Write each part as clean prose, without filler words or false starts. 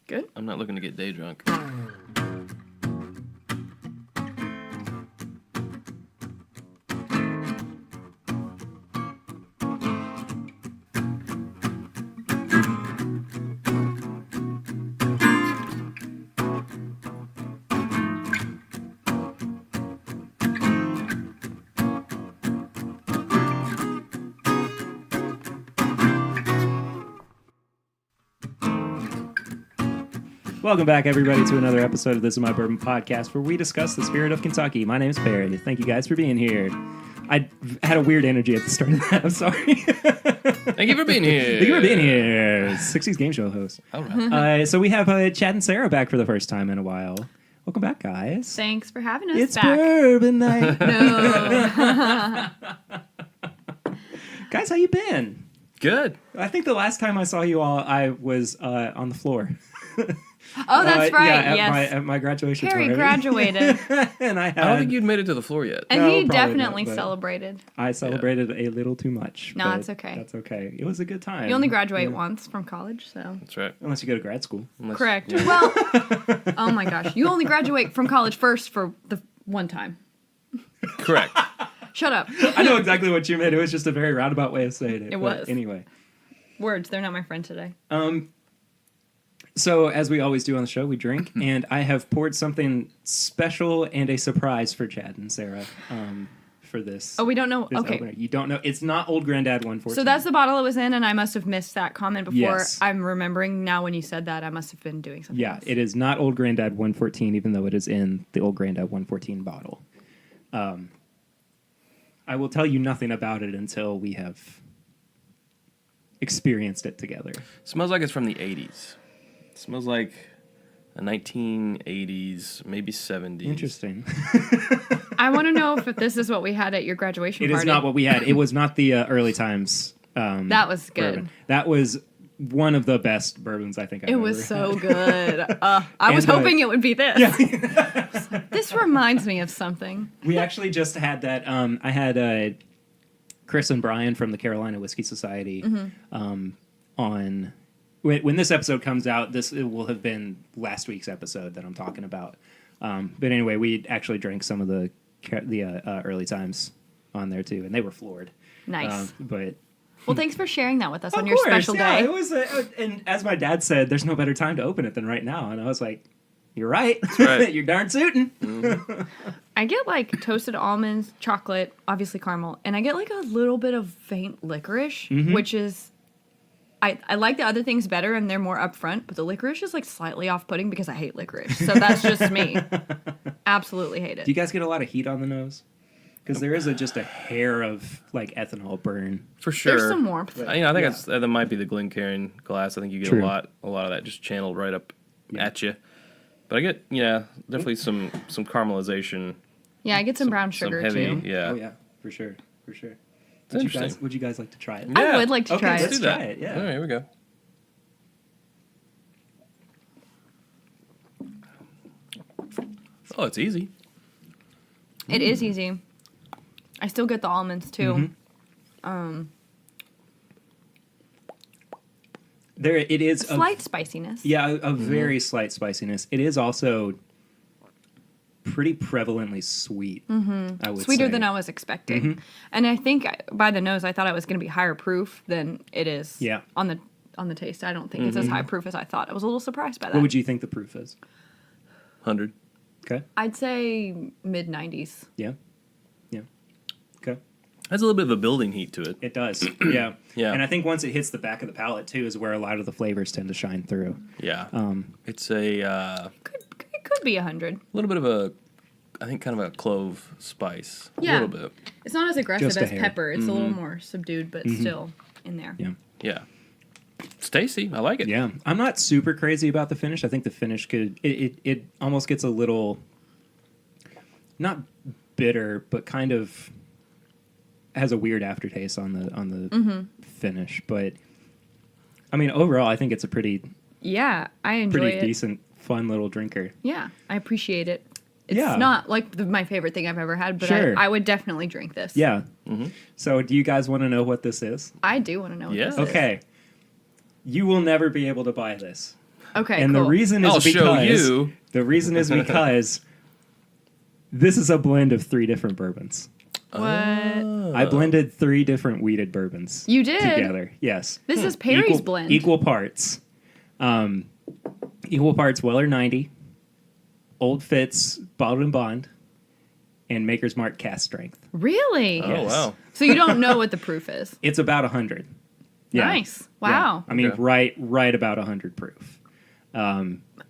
Good. I'm not looking to get day drunk. Welcome back, everybody, to another episode of This Is My Bourbon podcast, where we discuss the spirit of Kentucky. My name is Barry. Thank you guys for being here. I had a weird energy at the start of that. I'm sorry. Thank you for being here. Thank you for being here. 60s game show host. All right. So we have Chad and Sarah back for the first time in a while. Welcome back, guys. Thanks for having us It's back. Bourbon night. No. Guys, how you been? Good. I think the last time I saw you all, I was on the floor. Oh, that's right. Yeah, yes. at my graduation Harry party. graduated. And I I don't think you'd made it to the floor yet. And No, he probably definitely not, but- celebrated. I celebrated a little too much. No, but it's okay. That's okay. It was a good time. You only graduate once from college, so. That's right. Unless you go to grad school. Unless- Correct. yeah. Well, oh my gosh. You only graduate from college first for the one time. Correct. Shut up. I know exactly what you meant. It was just a very roundabout way of saying it. It but was. Anyway. Words, they're not my friend today. So, as we always do on the show, we drink. And I have poured something special and a surprise for Chad and Sarah for this. Oh, we don't know. this Okay. opener. You don't know. It's not Old Granddad 114. So that's the bottle it was in, and I must have missed that comment before. Yes. I'm remembering now when you said that. I must have been doing something Yeah, else. it is not Old Granddad 114, even though it is in the Old Granddad 114 bottle. I will tell you nothing about it until we have experienced it together. Smells like it's from the 80s. Smells like a 1980s, maybe 70s. Interesting. I want to know if this is what we had at your graduation It party. is not what we had. It was not the early times. That was good. Bourbon. That was one of the best bourbons I think I've It ever was had. so good. I was And, hoping it would be this. Yeah. This reminds me of something. We actually just had that. I had Chris and Brian from the Carolina Whiskey Society on. When this episode comes out, it will have been last week's episode that I'm talking about. But anyway, we actually drank some of the early times on there too, and they were floored. Nice. But Well, thanks for sharing that with us on of your course, special yeah, day. it was. And as my dad said, there's no better time to open it than right now. And I was like, "You're right. That's right. You're darn suiting." I get like toasted almonds, chocolate, obviously caramel, and I get like a little bit of faint licorice, which is. I like the other things better and they're more upfront, but the licorice is like slightly off-putting because I hate licorice. So that's just me. Absolutely hate Do it. you guys get a lot of heat on the nose? Because there is just a hair of like ethanol burn. For sure. There's some warmth. I think that might be the Glencairn glass. I think you get True. a lot of that just channeled right up at you. But I get, definitely some caramelization. Yeah, I get some brown sugar heavy, too. yeah. Oh yeah, for sure. It's Would interesting. you guys like to try it? Yeah. I would like to Okay, try let's it. Let's do that. try it, yeah. All right, here we go. Oh, it's easy. It is easy. I still get the almonds too. There, it is Slight spiciness. a very slight spiciness. It is also pretty prevalently sweet. I would Sweeter say. than I was expecting. And I think by the nose, I thought it was going to be higher proof than it is. Yeah. On the taste, I don't think it's as high proof as I thought. I was a little surprised by that. What would you think the proof is? 100. Okay. I'd say mid 90s. Yeah. Okay. Has a little bit of a building heat to it. It does. Yeah. Yeah. And I think once it hits the back of the palate too, is where a lot of the flavors tend to shine through. Yeah. It's a It could be 100. little bit of a, I think, kind of a clove spice. Yeah. A little bit. It's not as aggressive Just a as hair. pepper. It's a little more subdued, but still in there. Yeah. Yeah. It's tasty. I like it. Yeah. I'm not super crazy about the finish. I think the finish it almost gets a little, not bitter, but kind of has a weird aftertaste on the finish. But I mean, overall, I think it's a pretty Yeah, I enjoy pretty it. decent, fun little drinker. Yeah, I appreciate it. It's Yeah. not like my favorite thing I've ever had, but Sure. I would definitely drink this. Yeah. So, do you guys want to know what this is? I do want to know what Yeah. this is. Okay. You will never be able to buy this. Okay, And cool. the reason is I'll show you. The reason is because this is a blend of 3 different bourbons. What? I blended 3 different wheated bourbons. You did? Together, yes. This is Perry's blend. Equal parts. Equal parts Weller 90, Old Fitz Bottled and Bond, and Maker's Mark Cask Strength. Really? Oh, Yes. wow. So you don't know what the proof is? It's about 100. Yeah. Nice. Wow. Yeah. I mean, Okay. right about 100 proof.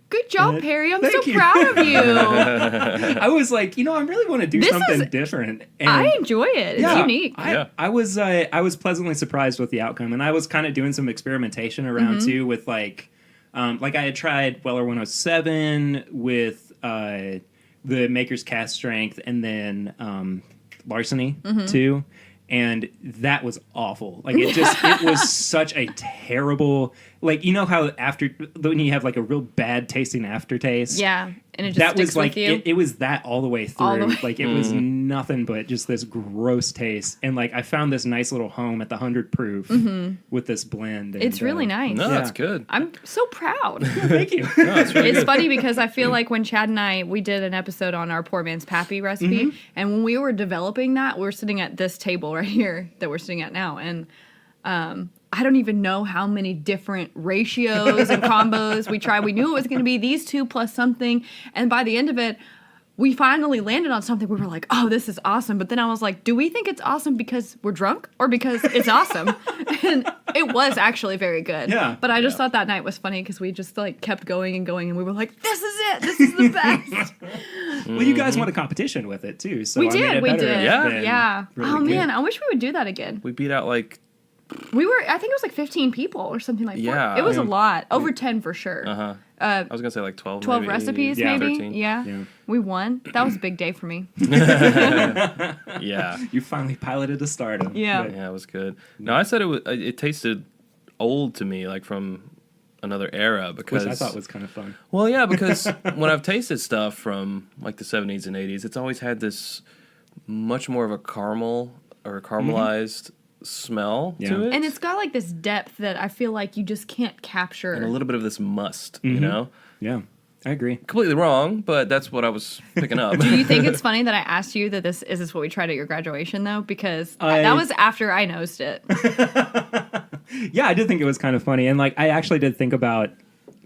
Good job, Perry. I'm so thank you. proud of you. I was like, I really want to do This something is- different. And I enjoy it. It's unique. I was pleasantly surprised with the outcome, and I was kind of doing some experimentation around too with like I had tried Weller 107 with the Maker's Cask Strength, and then Larceny too. And that was awful. Like it was such a terrible, like, how when you have like a real bad tasting aftertaste. Yeah. And it just That sticks was like, with you. it was that all the way through. All the way. Like it was nothing but just this gross taste. And like I found this nice little home at the 100 proof with this blend. And, It's really nice. No, Yeah. that's good. I'm so proud. Thank you. No, it's really It's good. funny because I feel like when Chad and I, we did an episode on our poor man's pappy recipe, and when we were developing that, we were sitting at this table right here that we're sitting at now, and I don't even know how many different ratios and combos we tried. We knew it was going to be these 2 plus something, and by the end of it, we finally landed on something. We were like, oh, this is awesome. But then I was like, do we think it's awesome because we're drunk or because it's awesome? And it was actually very good. Yeah. But I just thought that night was funny because we just like kept going and going, and we were like, this is it. This is the best. Well, you guys won a competition with it too. So we I made did. it We better did. Yeah. Yeah. really Oh, good. man. I wish we would do that again. We beat out like, I think it was like 15 people or something like that. Yeah. It was a Yeah. lot. Over 10 for sure. I was going to say like 12 12 maybe. recipes, Yeah. maybe. 13. Yeah. Yeah. We won. That was a big day for me. Yeah. You finally piloted to stardom. Yeah. But- Yeah, it was good. No, I said it tasted old to me, like from another era, because Which I thought was kind of fun. well, yeah, because when I've tasted stuff from like the 70s and 80s, it's always had this much more of a caramel or caramelized smell Yeah. to it, And it's got like this depth that I feel like you just can't capture. and a little bit of this must, you know. Yeah, I agree. Completely wrong, but that's what I was picking up. Do you think it's funny that I asked you that this what we tried at your graduation though? Because I- that was after I nosed it. Yeah, I did think it was kind of funny. And like, I actually did think about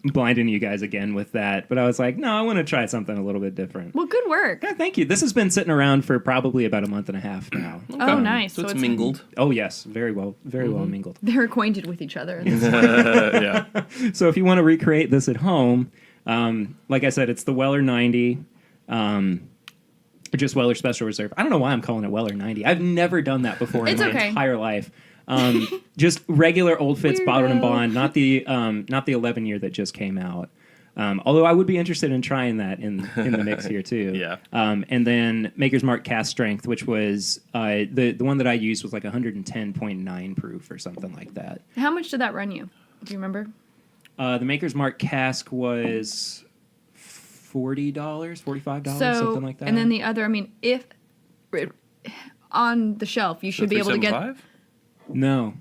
blinding you guys again with that. But I was like, no, I want to try something a little bit different. Well, good work. Yeah, thank you. This has been sitting around for probably about a month and a half now. Oh, nice. So it's mingled. Oh, yes. Very well mingled. They're acquainted with each other. Yeah. So if you want to recreate this at home, like I said, it's the Weller 90, just Weller Special Reserve. I don't know why I'm calling it Weller 90. I've never done that before in It's my okay. entire life. Just regular Old Fitz Bottled and Weirdo. Bond, not the 11 year that just came out. Although I would be interested in trying that in the mix here too. Yeah. And then Maker's Mark Cask Strength, which was the one that I used was like 110.9 proof or something like that. How much did that run you? Do you remember? The Maker's Mark cask was $40, $45, something like that. And then the other, I mean, if on the shelf, you should be able to get. 375? No.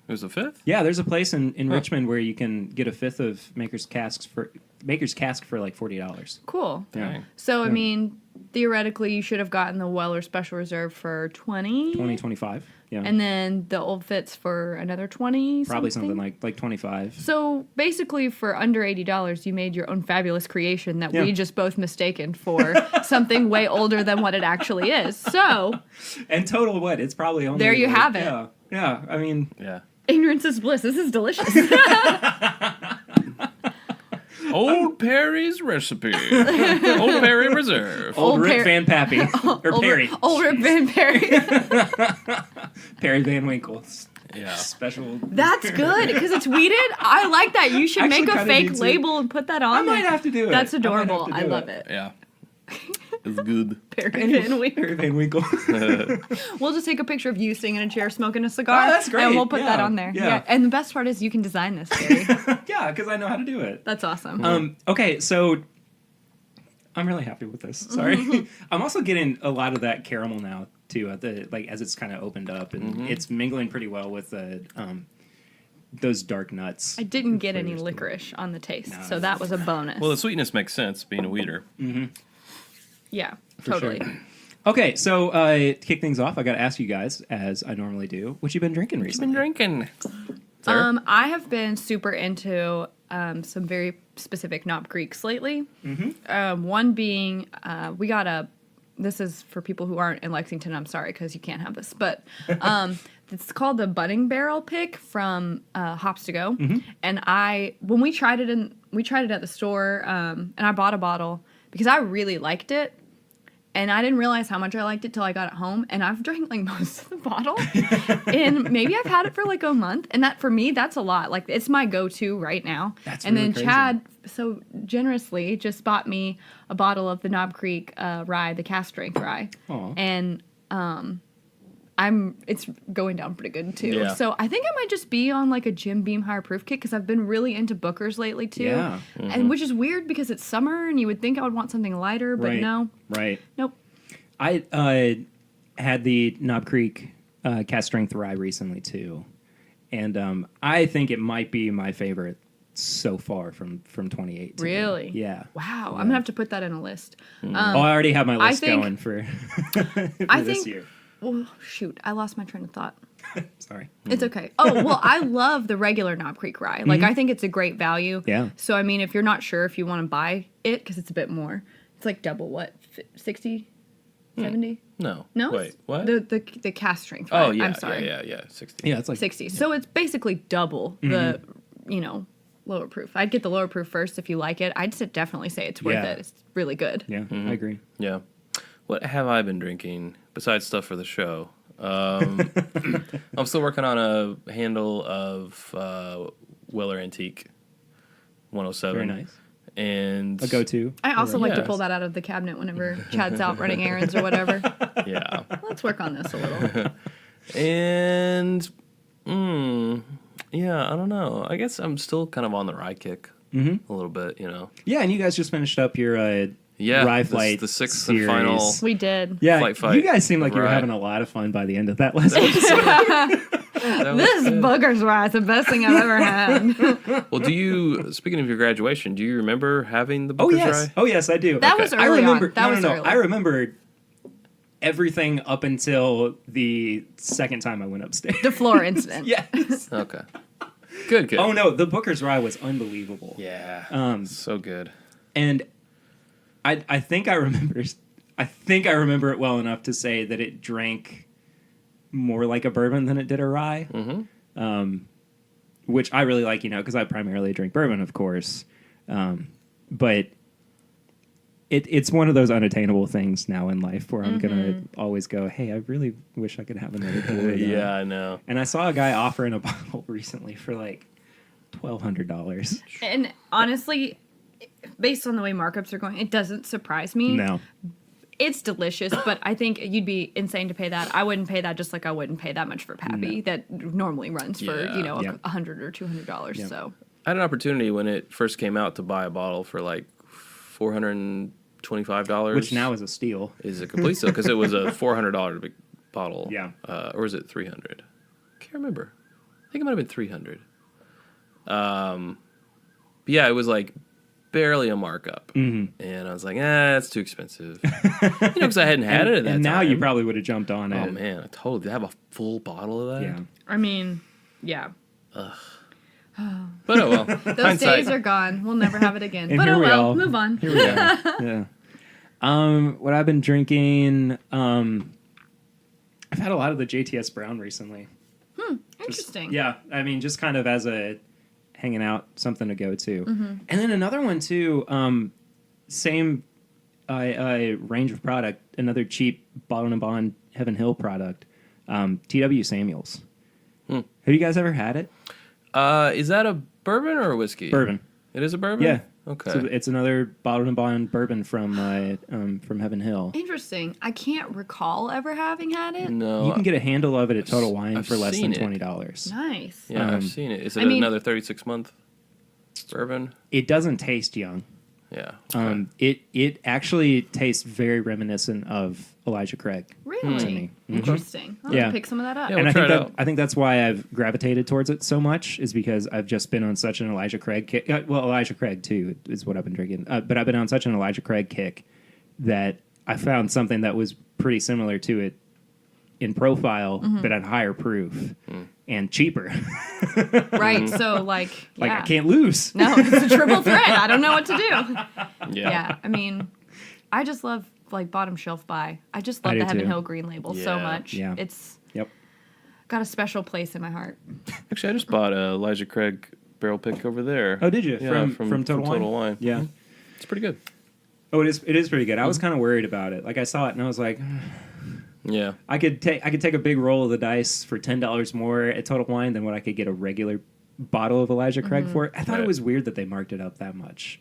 It was a fifth? Yeah, there's a place in Huh. Richmond where you can get a fifth of Maker's Cask for like $40. Cool. Yeah. Dang. So, I Yeah. mean, theoretically, you should have gotten the Weller Special Reserve for 20. 2025. Yeah. And then the Old Fitz for another 20. Probably something like 25. So basically, for under $80, you made your own fabulous creation that Yeah. we just both mistaken for something way older than what it actually is. So And total what? It's probably only There you have it. Yeah. Yeah. I mean, Yeah. ignorance is bliss. This is delicious. Old Perry's recipe. Old Perry Reserve. old Old Rip Perry- Van Pappy or Perry. Old Rip Van Perry. Perry Van Winkle. Yeah. Special. That's good because it's weeded. I like that. You should Actually make a kinda fake need to. label and put that on. I might there. have to do it. That's I might have adorable. to I do love it. Yeah. It's good. Perry Van Winkle. Perry Van Winkle. We'll just take a picture of you sitting in a chair smoking a cigar. Oh, that's great. And we'll put that Yeah, on there. yeah. And the best part is you can design this, Perry. Yeah, because I know how to do it. That's awesome. Okay, so I'm really happy with this. Sorry, I'm also getting a lot of that caramel now too. As it's kind of opened up and it's mingling pretty well with the those dark nuts. I didn't get any flavors to it. licorice on the taste, No. so that was a bonus. Well, the sweetness makes sense being a weeder. yeah, For totally. sure. Okay, so to kick things off, I got to ask you guys, as I normally do, what you been drinking What's recently? been drinking? Sarah? I have been super into some very specific Knob Creeks lately. One being, we got this is for people who aren't in Lexington, I'm sorry, because you can't have this, but it's called the Budding Barrel Pick from Hops to Go. And when we tried it at the store, and I bought a bottle because I really liked it. And I didn't realize how much I liked it till I got it home. And I've drank like most of the bottle. And maybe I've had it for like a month. And that for me, that's a lot. Like it's my go-to right now. That's and really then crazy. Chad so generously just bought me a bottle of the Knob Creek rye, the cast strength rye. Aw. And it's going down pretty good too. Yeah. So I think I might just be on like a Jim Beam higher proof kick because I've been really into Booker's lately too. Yeah. And which is weird because it's summer and you would think I would want something lighter, but Right. no. Right. Nope. I had the Knob Creek cast strength rye recently too, and I think it might be my favorite so far from 2018. Really? Yeah. Wow. I'm gonna have to put that in a list. Oh, I already have my I list think- going for, for I this think- year. Oh, shoot. I lost my train of thought. Sorry. It's okay. Oh, well, I love the regular Knob Creek rye. Like, I think it's a great value. Yeah. So, I mean, if you're not sure if you want to buy it, because it's a bit more, it's like double what? 60? 70? No. No? Wait, what? The cast strength rye. Oh, yeah. I'm sorry. Yeah. 60. Yeah, it's like 60. So it's basically double the, lower proof. I'd get the lower proof first if you like it. I'd definitely say it's worth Yeah. it. It's really good. Yeah, I agree. Yeah. What have I been drinking besides stuff for the show? I'm still working on a handle of Weller Antique 107. Very nice. And A go-to. I also like to Yes. pull that out of the cabinet whenever Chad's out running errands or whatever. yeah. Let's work on this a little. And yeah, I don't know. I guess I'm still kind of on the rye kick a little bit, Yeah, and you guys just finished up your Yeah, rye this is flight the sixth series. and final. We did. Yeah, Flight fight you guys seem like you were rye. having a lot of fun by the end of that last episode. That was This good. booger's rye is the best thing I've ever had. Well, speaking of your graduation, do you remember having the Oh Booker's yes, rye? oh yes, I do. That was I early remember. on. That was no. early. I remember everything up until the second time I went upstairs. The floor incident. Yes. Okay. Good. Oh no, the Booker's rye was unbelievable. Yeah. So good. And I think I remember. I think I remember it well enough to say that it drank more like a bourbon than it did a rye. Which I really like, because I primarily drink bourbon, of course. But it's one of those unattainable things now in life where I'm gonna always go, hey, I really wish I could have another pour of that." Yeah, I know. And I saw a guy offering a bottle recently for like $1,200. And honestly, based on the way markups are going, it doesn't surprise me. No. It's delicious, but I think you'd be insane to pay that. I wouldn't pay that just like I wouldn't pay that much for Pappy that normally runs for, Yeah. Yep. $100 or $200. Yep. So I had an opportunity when it first came out to buy a bottle for like $425. Which now is a steal. is a complete steal because it was a $400 big bottle. Yeah. Or was it $300? Can't remember. I think it might have been $300. But yeah, it was like barely a markup, and I was like, that's too expensive. Because I hadn't had it at that and now time. you probably would have jumped on Oh it. man, I totally did I have a full bottle of that. Yeah. I mean, yeah. But oh well. Those Hindsight. days are gone. We'll never have it again. And But here oh we well, all- move on. Here we are. Yeah. What I've been drinking, I've had a lot of the JTS Brown recently. Interesting. Yeah, I mean, just kind of as a hanging out, something to go to. Mm-hmm. And then another one too, same range of product, another cheap Bottle and Bond Heaven Hill product, TW Samuels. Have you guys ever had it? Is that a bourbon or a whiskey? Bourbon. It is a bourbon? Yeah. Okay. So it's another Bottle and Bond bourbon from Heaven Hill. Interesting. I can't recall ever having had it. No. You can get a handle of it at Total Wine I've for less than seen it. $20. Nice. Yeah, I've seen it. Is it I mean- another 36-month bourbon? It doesn't taste young. Yeah. It actually tastes very reminiscent of Elijah Craig. Really? To me. Interesting. I'll Yeah. have to pick some of that up. Yeah, And we'll try it out. I think that's why I've gravitated towards it so much is because I've just been on such an Elijah Craig kick. Well, Elijah Craig too is what I've been drinking. But I've been on such an Elijah Craig kick that I found something that was pretty similar to it in profile, but at higher proof and cheaper. Right. So like, Like yeah. I can't lose. No, it's a triple threat. I don't know what to do. Yeah. Yeah. I mean, I just love like bottom shelf buy. I just I love do the Heaven too. Hill Green label so Yeah. much. Yeah. It's Yep. got a special place in my heart. Actually, I just bought a Elijah Craig barrel pick over there. Oh, did you? Yeah, From Total Wine? Yeah. It's pretty good. Oh, it is pretty good. I was kind of worried about it. Like I saw it and I was like, Yeah. I could take a big roll of the dice for $10 more at Total Wine than what I could get a regular bottle of Elijah Craig for. I thought Right. it was weird that they marked it up that much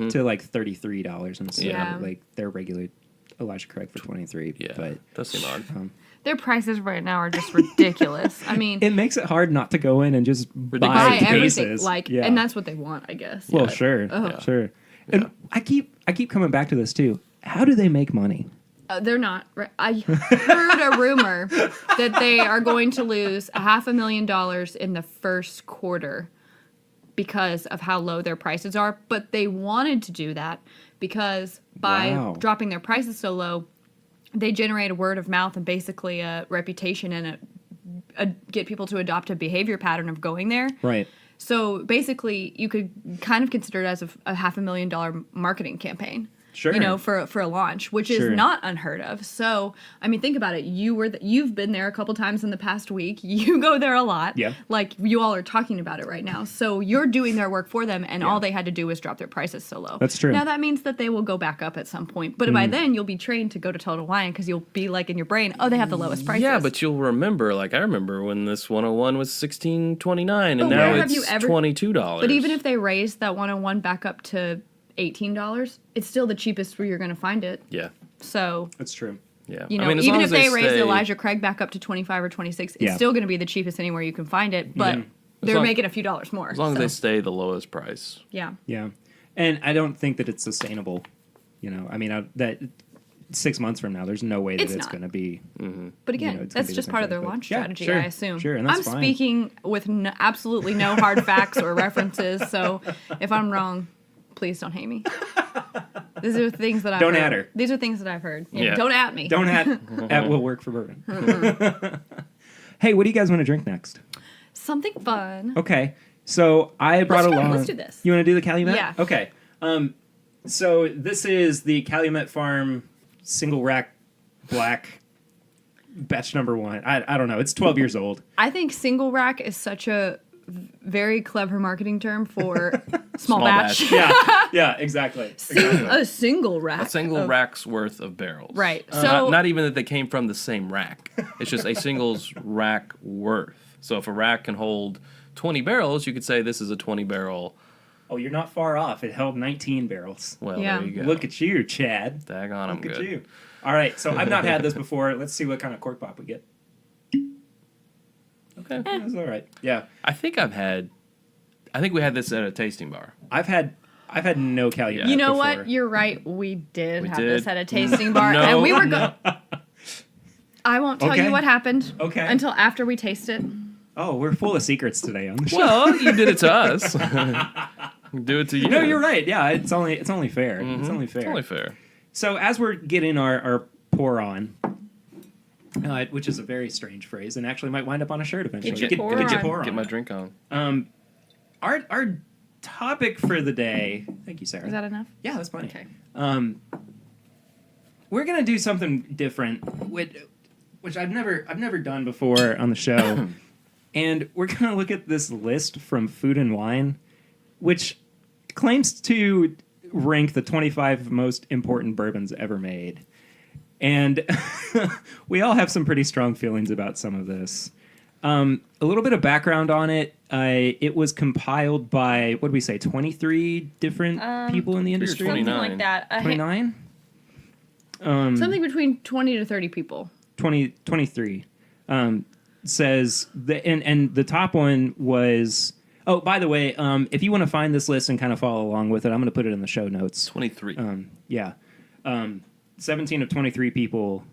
to like $33 instead Yeah. of like their regular Elijah Craig for $23. Yeah. But Does seem odd. Their prices right now are just ridiculous. I mean, it makes it hard not to go in and just buy buy everything. cases. Like, yeah. and that's what they want, I guess. well, Yeah. sure, Oh. sure. And I keep coming back to this too. How do they make money? They're not. I heard a rumor that they are going to lose $500,000 in the first quarter because of how low their prices are. But they wanted to do that because by Wow. dropping their prices so low, they generate a word of mouth and basically a reputation and get people to adopt a behavior pattern of going there. Right. So basically, you could kind of consider it as a $500,000 marketing campaign. Sure. You know, for a launch, which Sure. is not unheard of. So, I mean, think about it. You've been there a couple times in the past week. You go there a lot. Yeah. Like you all are talking about it right now. So you're doing their work for them, and all they had to do was drop their prices so low. That's true. Now that means that they will go back up at some point, but by then you'll be trained to go to Total Wine because you'll be like in your brain, oh, they have the lowest prices. Yeah, but you'll remember, like I remember when this 101 was $16.29 and But now where have you it's ever- $22. But even if they raise that 101 back up to $18, it's still the cheapest where you're going to find it. Yeah. So, That's true. Yeah. you know, I mean, as even long if as they raise stay- the Elijah Craig back up to 25 or 26, it's Yeah. still going to be the cheapest anywhere you can find it, but they're long- making a few dollars more. As long as so, they stay the lowest price. yeah. Yeah, and I don't think that it's sustainable. You know, I mean, that 6 months from now, there's no way that It's it's not. going to be. But again, know, it's gonna that's be the just same part of thing, their but- launch Yeah, strategy, sure, I assume. sure, and that's I'm fine. speaking with absolutely no hard facts or references, so if I'm wrong, please don't hate me. These are things that I've Don't heard. at her. These are things that I've heard. Yeah. Don't at me. Don't at will work for bourbon. Hey, what do you guys want to drink next? Something fun. Okay, so I brought Let's along. let's do this. You want to do the Calumet? Yeah. Okay. So this is the Calumet Farm single rack black batch number 1. I don't know. It's 12 years old. I think single rack is such a very clever marketing term for small Small batch. batch. Yeah, exactly. A single rack. A single of- rack's worth of barrels. Right. So Not even that they came from the same rack. It's just a single's rack worth. So if a rack can hold 20 barrels, you could say this is a 20 barrel. Oh, you're not far off. It held 19 barrels. Well, Yeah. there you go. Look at you, Chad. Daggone, I'm Look at good. you. All right, so I've not had this before. Let's see what kind of cork pop we get. Okay. That's all right. Yeah, I think we had this at a tasting bar. I've had no Calumet. you know before. what? You're right. We did We have did. this at a tasting bar, No, and we were no. I won't tell Okay. you what happened. Okay. Until after we taste it. Oh, we're full of secrets today on the show. Well, you did it to us. Do it to you. No, you're right. Yeah, it's only fair. It's only fair. It's only fair. So as we're getting our pour on, which is a very strange phrase, and actually might wind up on a shirt eventually. Get your pour get your on. pour Get on. my drink on. Our topic for the day. Thank you, Sarah. Is that enough? Yeah, that's fine. Okay. We're gonna do something different, which I've never done before on the show, and we're gonna look at this list from Food and Wine, which claims to rank the 25 most important bourbons ever made, and we all have some pretty strong feelings about some of this. A little bit of background on it. It was compiled by, what did we say, 23 different people in the industry? 29. Something like that. 29? Something between 20 to 30 people. 23 says and the top one was Oh, by the way, if you want to find this list and kind of follow along with it, I'm going to put it in the show notes. 23. Yeah. 17 of 23 people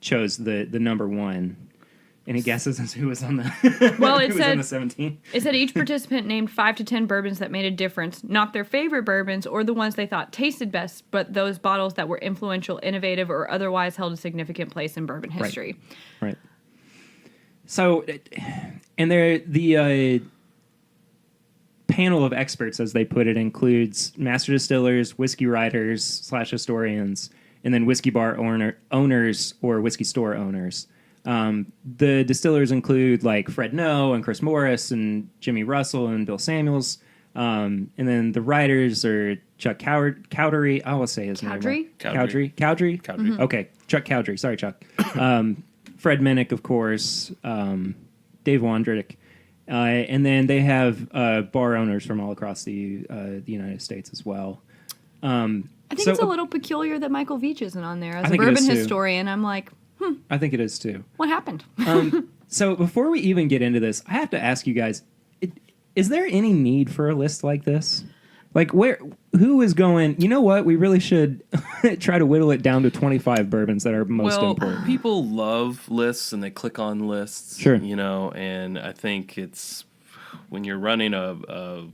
chose the number one. Any guesses as who was on the Well, it who was on the 17? It said each participant named 5 to 10 bourbons that made a difference, not their favorite bourbons or the ones they thought tasted best, but those bottles that were influential, innovative, or otherwise held a significant place in bourbon history. Right. So, and the panel of experts, as they put it, includes master distillers, whiskey writers / historians, and then whiskey bar owners or whiskey store owners. The distillers include like Fred Noe and Chris Morris and Jimmy Russell and Bill Samuels. And then the writers are Chuck Cowdery. I will say his name. Cowdery? Cowdery? Cowdery. Okay. Chuck Cowdery. Sorry, Chuck. Fred Minnick, of course. Dave Wondrick. And then they have bar owners from all across the United States as well. I think it's a little peculiar that Michael Veach isn't on there. As I a think it is, bourbon too. historian, I'm like, I think it is too. what happened? So before we even get into this, I have to ask you guys: is there any need for a list like this? Like, who is going? You know what? We really should try to whittle it down to 25 bourbons that are most important. People love lists and they click on lists. Sure. And I think it's when you're running a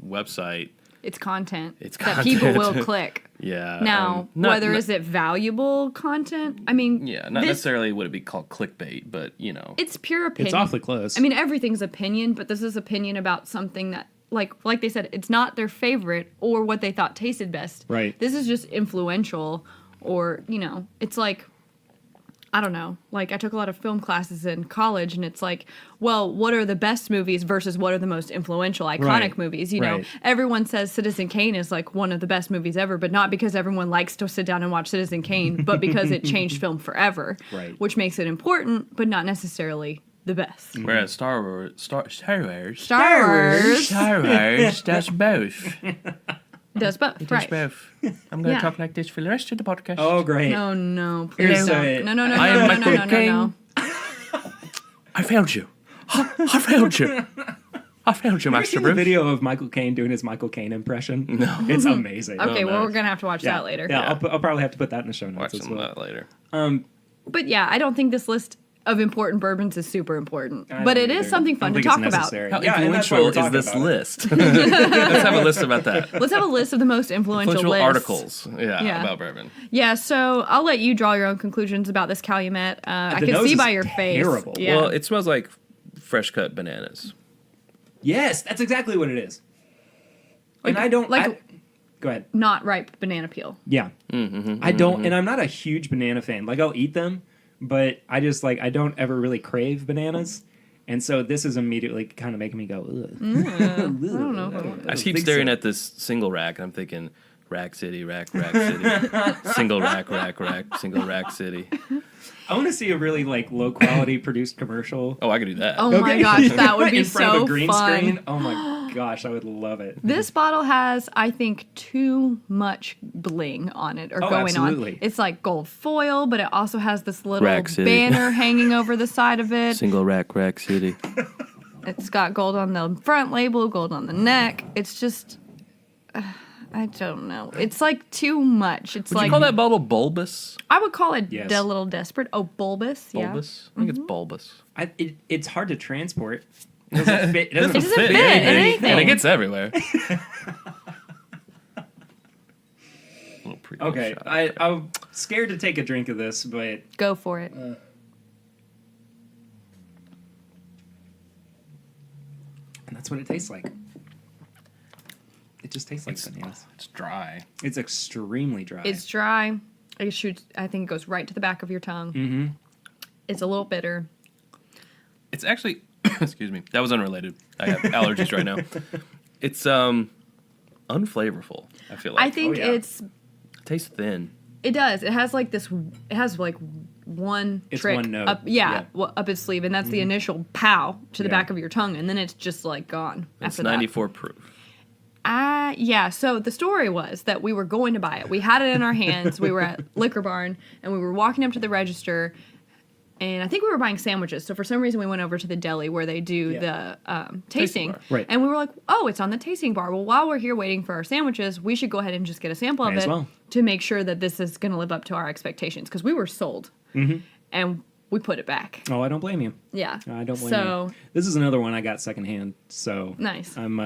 website. It's content It's that people content. will click. Yeah. Now, is it valuable content? I mean, Yeah, not necessarily would it be called clickbait, but it's pure opinion. It's awfully close. I mean, everything's opinion, but this is opinion about something that, like they said, it's not their favorite or what they thought tasted best. Right. This is just influential, or it's like, I don't know. Like, I took a lot of film classes in college, and it's like, well, what are the best movies versus what are the most influential, iconic Right. movies? Right. Everyone says Citizen Kane is like one of the best movies ever, but not because everyone likes to sit down and watch Citizen Kane, but because it changed film forever, Right. which makes it important, but not necessarily the best. whereas Star Wars, Star Wars does both. does both, It right? does both. I'm going to Yeah. talk like this for the rest of the podcast. oh, great. No, Here's please a- don't. No, I am Michael no. Caine. I found you. I found you. I found you, Have you Master seen the Bruce. video of Michael Caine doing his Michael Caine impression? No. It's amazing. Okay, well, nice. we're going to have to watch that later. Yeah, Yeah. I'll probably have to put that in the show notes Watch as some well. of that later. But yeah, I don't think this list of important bourbons is super important. I But don't it is either. something I fun don't to think it's talk about. necessary. How Yeah, and that's why influential we're is talking this about it. list? Let's have a list about that. Let's have a list of the most influential lists. Articles, Yeah. about bourbon. Yeah, so I'll let you draw your own conclusions about this Calumet. I The can nose see is by your face. terrible. Yeah. Well, it smells like fresh cut bananas. Yes, that's exactly what it is. And Like- I don't like- go ahead. Not ripe banana peel. Yeah. I don't, and I'm not a huge banana fan. Like, I'll eat them, but I just, I don't ever really crave bananas. And so this is immediately kind of making me go, ugh. I don't know. I keep staring at this single rack, and I'm thinking, rack city, rack city, single rack, single rack city. I want to see a really, low quality produced commercial. Oh, I could do that. Oh my gosh, that would be in front so of a green fun. screen. Oh my gosh, I would love it. This bottle has, I think, too much bling on it or Oh, going absolutely. on. It's like gold foil, but it also has this little Rack City. banner hanging over the side of it. Single rack city. It's got gold on the front label, gold on the neck. It's just, I don't know. It's like too much. It's Would like you call that bottle bulbous? I would call it Yes. a little desperate. Oh, bulbous. Bulbous? I think it's bulbous. It's hard to transport. It doesn't fit. It doesn't It doesn't fit. fit in anything. And it gets everywhere. Little pre-roll Okay, shot. I'm scared to take a drink of this, but Yeah. Go for it. and that's what it tastes like. It just tastes like bananas. It's dry. It's extremely dry. It's dry. It shoots. I think it goes right to the back of your tongue. Mm-hmm. It's a little bitter. It's actually, excuse me, that was unrelated. I have allergies right now. It's unflavorful, I feel like. I think yeah. it's. It tastes thin. It does. It has like this. It has like one It's trick one note. up. Yeah, up its sleeve, and that's the initial pow to the Yeah. back of your tongue, and then it's just like gone. It's after 94 proof. Yeah, so the story was that we were going to buy it. We had it in our hands. We were at Liquor Barn, and we were walking up to the register, And I think we were buying sandwiches. So for some reason, we went over to the deli where they do the tasting. bar. Right. And we were like, oh, it's on the tasting bar. Well, while we're here waiting for our sandwiches, we should go ahead and just get a sample Might of as it well. to make sure that this is going to live up to our expectations. Because we were sold. Mm-hmm. And we put it back. Oh, I don't blame you. Yeah. I don't blame so, you. This is another one I got secondhand, so Nice. I'm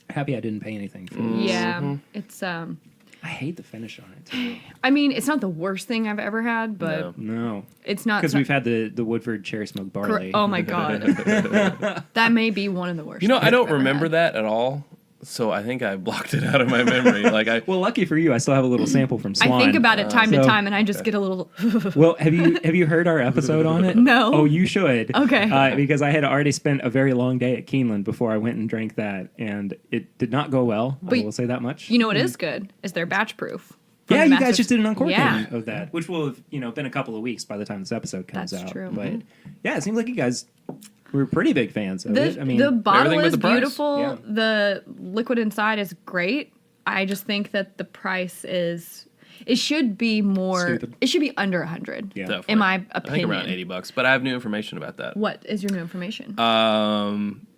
happy I didn't pay anything for it. yeah. It's, I hate the finish on it, too. I mean, it's not the worst thing I've ever had, but No. it's not. Because we've had the Woodford cherry smoked barley. Oh my God. That may be one of the worst. You know, I things don't I've ever remember had. that at all. So I think I blocked it out of my memory. Well, lucky for you, I still have a little sample from Swan. I think about it time to so- time, and I just get a little. Well, have you heard our episode on it? No. Oh, you should. Okay. Because I had already spent a very long day at Keeneland before I went and drank that, and it did not go well. I But will say that much. You know what is good is they're batch proof. from Yeah, the you guys Masters. just did an uncorking Yeah. of that, which will have been a couple of weeks by the time this episode comes That's out. true. But yeah, it seems like you guys were pretty big fans of it. I mean, the bottle everything but is the price. beautiful. Yeah. The liquid inside is great. I just think that the price is. It should be more. Stupid. It should be under 100. Yeah. Definitely. In my I think opinion. around $80, but I have new information about that. What is your new information?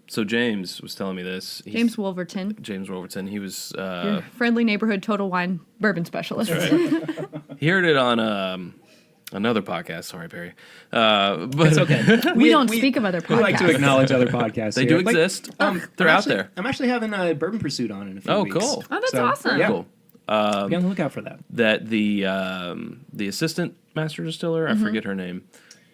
So James was telling me this. James Wolverton, James Wolverton. He was your friendly neighborhood total wine bourbon specialist. he heard it on another podcast. Sorry, Perry. But it's okay. We don't speak of other podcasts. We like to acknowledge other podcasts. they here. do Like, exist. They're I'm out actually- there. I'm actually having a Bourbon Pursuit on in a few Oh, weeks. cool. Oh, that's So, awesome. Yeah. Cool. Be on the lookout for that. That the assistant master distiller, I forget her name,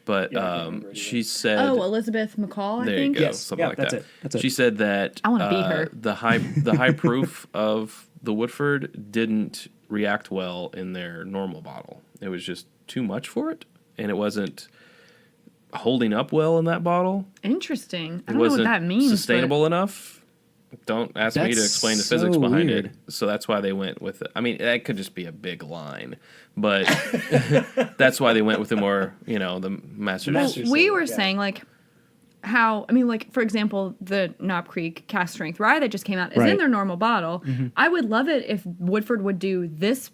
but Yeah, I can't remember either. she said, Oh, Elizabeth McCall, I there think. you go, Yes. something Yeah, like that's that. it. That's it. She said that I wanna beat her. the high proof of the Woodford didn't react well in their normal bottle. It was just too much for it, and it wasn't holding up well in that bottle. Interesting. I It don't know what wasn't that means. sustainable enough. Don't ask me to That's explain the so physics behind weird. it. So that's why they went with it. I mean, that could just be a big line, but that's why they went with the more, the master. Well, Master we Silver, were yeah. saying for example, the Knob Creek cast strength rye that just came out is Right. in their normal bottle. I would love it if Woodford would do this,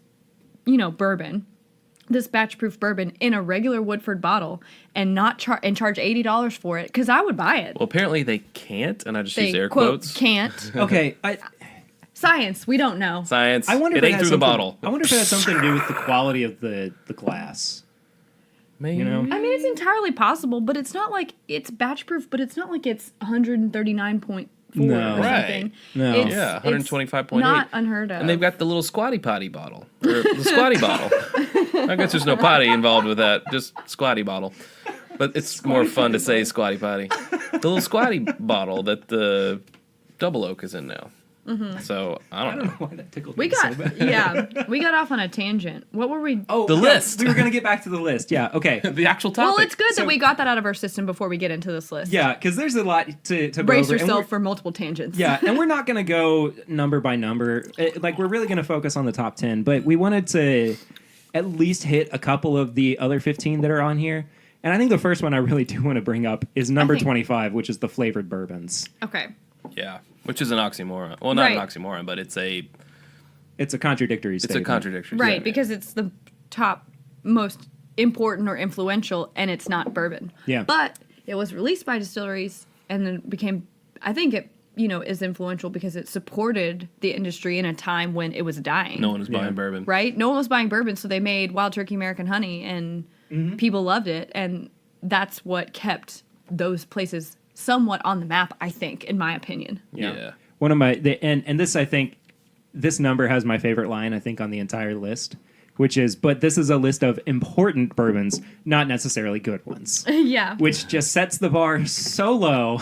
bourbon, this batch proof bourbon in a regular Woodford bottle and not charge $80 for it, because I would buy it. Well, apparently they can't, and I just They use air quote quotes. can't. Okay, Science, we don't know. Science. I wonder it if ain't had through the something- bottle. I wonder if it has something to do with the quality of the glass. Maybe. You know? I mean, it's entirely possible, but it's not like it's batch proof, but it's not like it's 139.4 No. or Right. something. No. It's- Yeah, it's 125.8. Not unheard of. And they've got the little squatty potty bottle. Or the squatty bottle. I guess there's no potty involved with that, just squatty bottle. But it's more fun to say squatty potty. The little squatty bottle that the double oak is in now. So, I don't know. Why that tickled We me so got bad. we got off on a tangent. What were we? Oh, The list. We were going to get back to the list. Yeah, okay. The actual topic. well, it's good So- that we got that out of our system before we get into this list. Yeah, because there's a lot to go Brace over. and yourself we're- for multiple tangents. Yeah, and we're not going to go number by number. We're really going to focus on the top 10, but we wanted to at least hit a couple of the other 15 that are on here. And I think the first one I really do want to bring up is number think- 25, which is the flavored bourbons. Okay. Yeah, which is an oxymoron. Well, not Right. an oxymoron, but it's a contradictory statement. contradiction. Right, Yeah. because it's the top most important or influential, and it's not bourbon. Yeah. But it was released by distilleries, and then became. I think it is influential because it supported the industry in a time when it was dying. No one was Yeah. buying bourbon. Right? No one was buying bourbon, so they made Wild Turkey American Honey, and people loved it, and that's what kept those places somewhat on the map, I think, in my opinion. Yeah. One of my and this, I think this number has my favorite line, I think, on the entire list, which is, but this is a list of important bourbons, not necessarily good ones, Yeah. which just sets the bar so low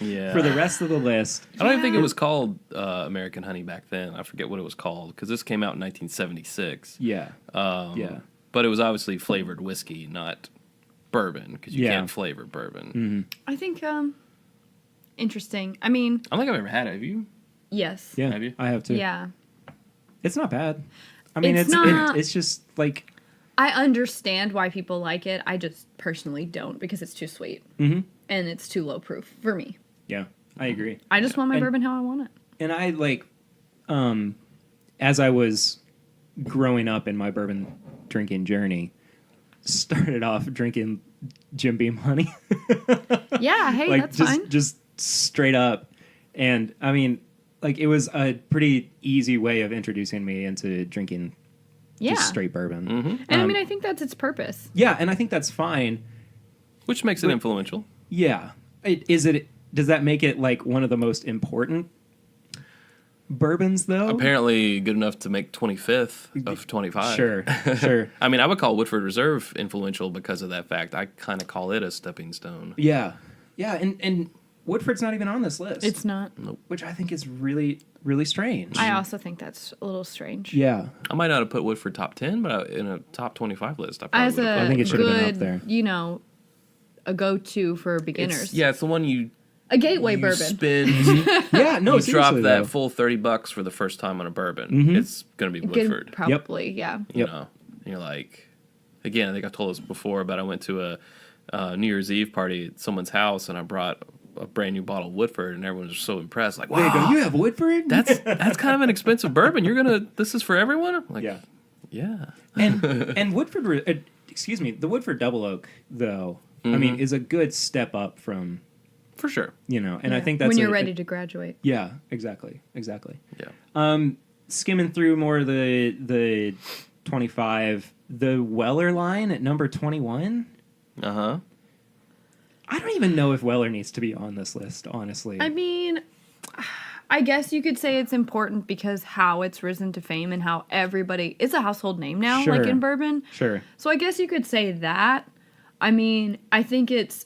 Yeah. for the rest of the list. I don't even think it was called American Honey back then. I forget what it was called because this came out in 1976. Yeah. Yeah. But it was obviously flavored whiskey, not bourbon, because you Yeah. can't flavor bourbon. I think interesting. I mean, I don't think I've ever had it. Have you? yes. Yeah. Have you? I have too. Yeah. It's not bad. I mean, It's it's not- it's just like, I understand why people like it. I just personally don't because it's too sweet. And it's too low proof for me. yeah, I agree. I just want my And- bourbon how I want it. And I as I was growing up in my bourbon drinking journey, started off drinking Jim Beam honey. Yeah, hey, like that's just fine. just straight up. And I mean, like it was a pretty easy way of introducing me into drinking Yeah. just straight bourbon. And I mean, I think that's its purpose. Yeah, and I think that's fine. Which makes it influential. Yeah. Does that make it like one of the most important bourbons though? Apparently good enough to make 25th of 25. Sure. I mean, I would call Woodford Reserve influential because of that fact. I kind of call it a stepping stone. Yeah. Yeah, and Woodford's not even on this list. It's not. Which I think is really, really strange. I also think that's a little strange. Yeah. I might not have put Woodford top 10, but in a top 25 list, I probably As would have a I think it should have been up good, there. you know, a go-to for beginners. It's the one you A gateway you bourbon. spend. Yeah, no, you drop seriously, that though. full $30 for the first time on a bourbon. It's gonna be Good- Woodford. Probably, yeah. You Yep. know, and you're like, again, I think I told this before, but I went to a New Year's Eve party at someone's house, and I brought a brand new bottle of Woodford, and everyone was so impressed. Like, There you go. wow, You have Woodford? that's kind of an expensive bourbon. This is for everyone. I'm like, yeah. And Woodford, the Woodford Double Oak, though, I mean, is a good step up from, For sure. and I think that's when you're ready to graduate. Yeah, exactly. Yeah. Skimming through more of the 25, the Weller line at number 21. Uh huh. I don't even know if Weller needs to be on this list, honestly. I mean, I guess you could say it's important because how it's risen to fame and how it's a household name now, Sure. like in bourbon. Sure. So I guess you could say that. I mean, I think it's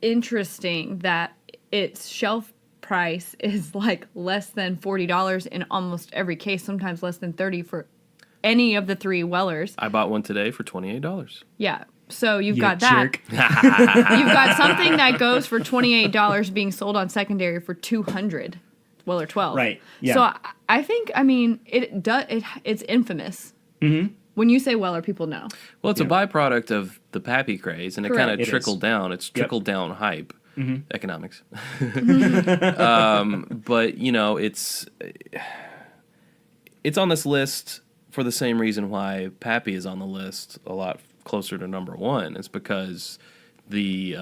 interesting that its shelf price is like less than $40 in almost every case, sometimes less than $30 for any of the three Wellers. I bought one today for $28. Yeah. So you've You got that. jerk. You've got something that goes for $28 being sold on secondary for $200. Weller 12. Right, yeah. So I think, I mean, it's infamous. Mm-hmm. When you say Weller, people know. Well, it's a byproduct of the Pappy craze, and it Correct. kind of It is. trickled down. It's trickled down hype, economics. But it's on this list for the same reason why Pappy is on the list a lot closer to number one. It's because the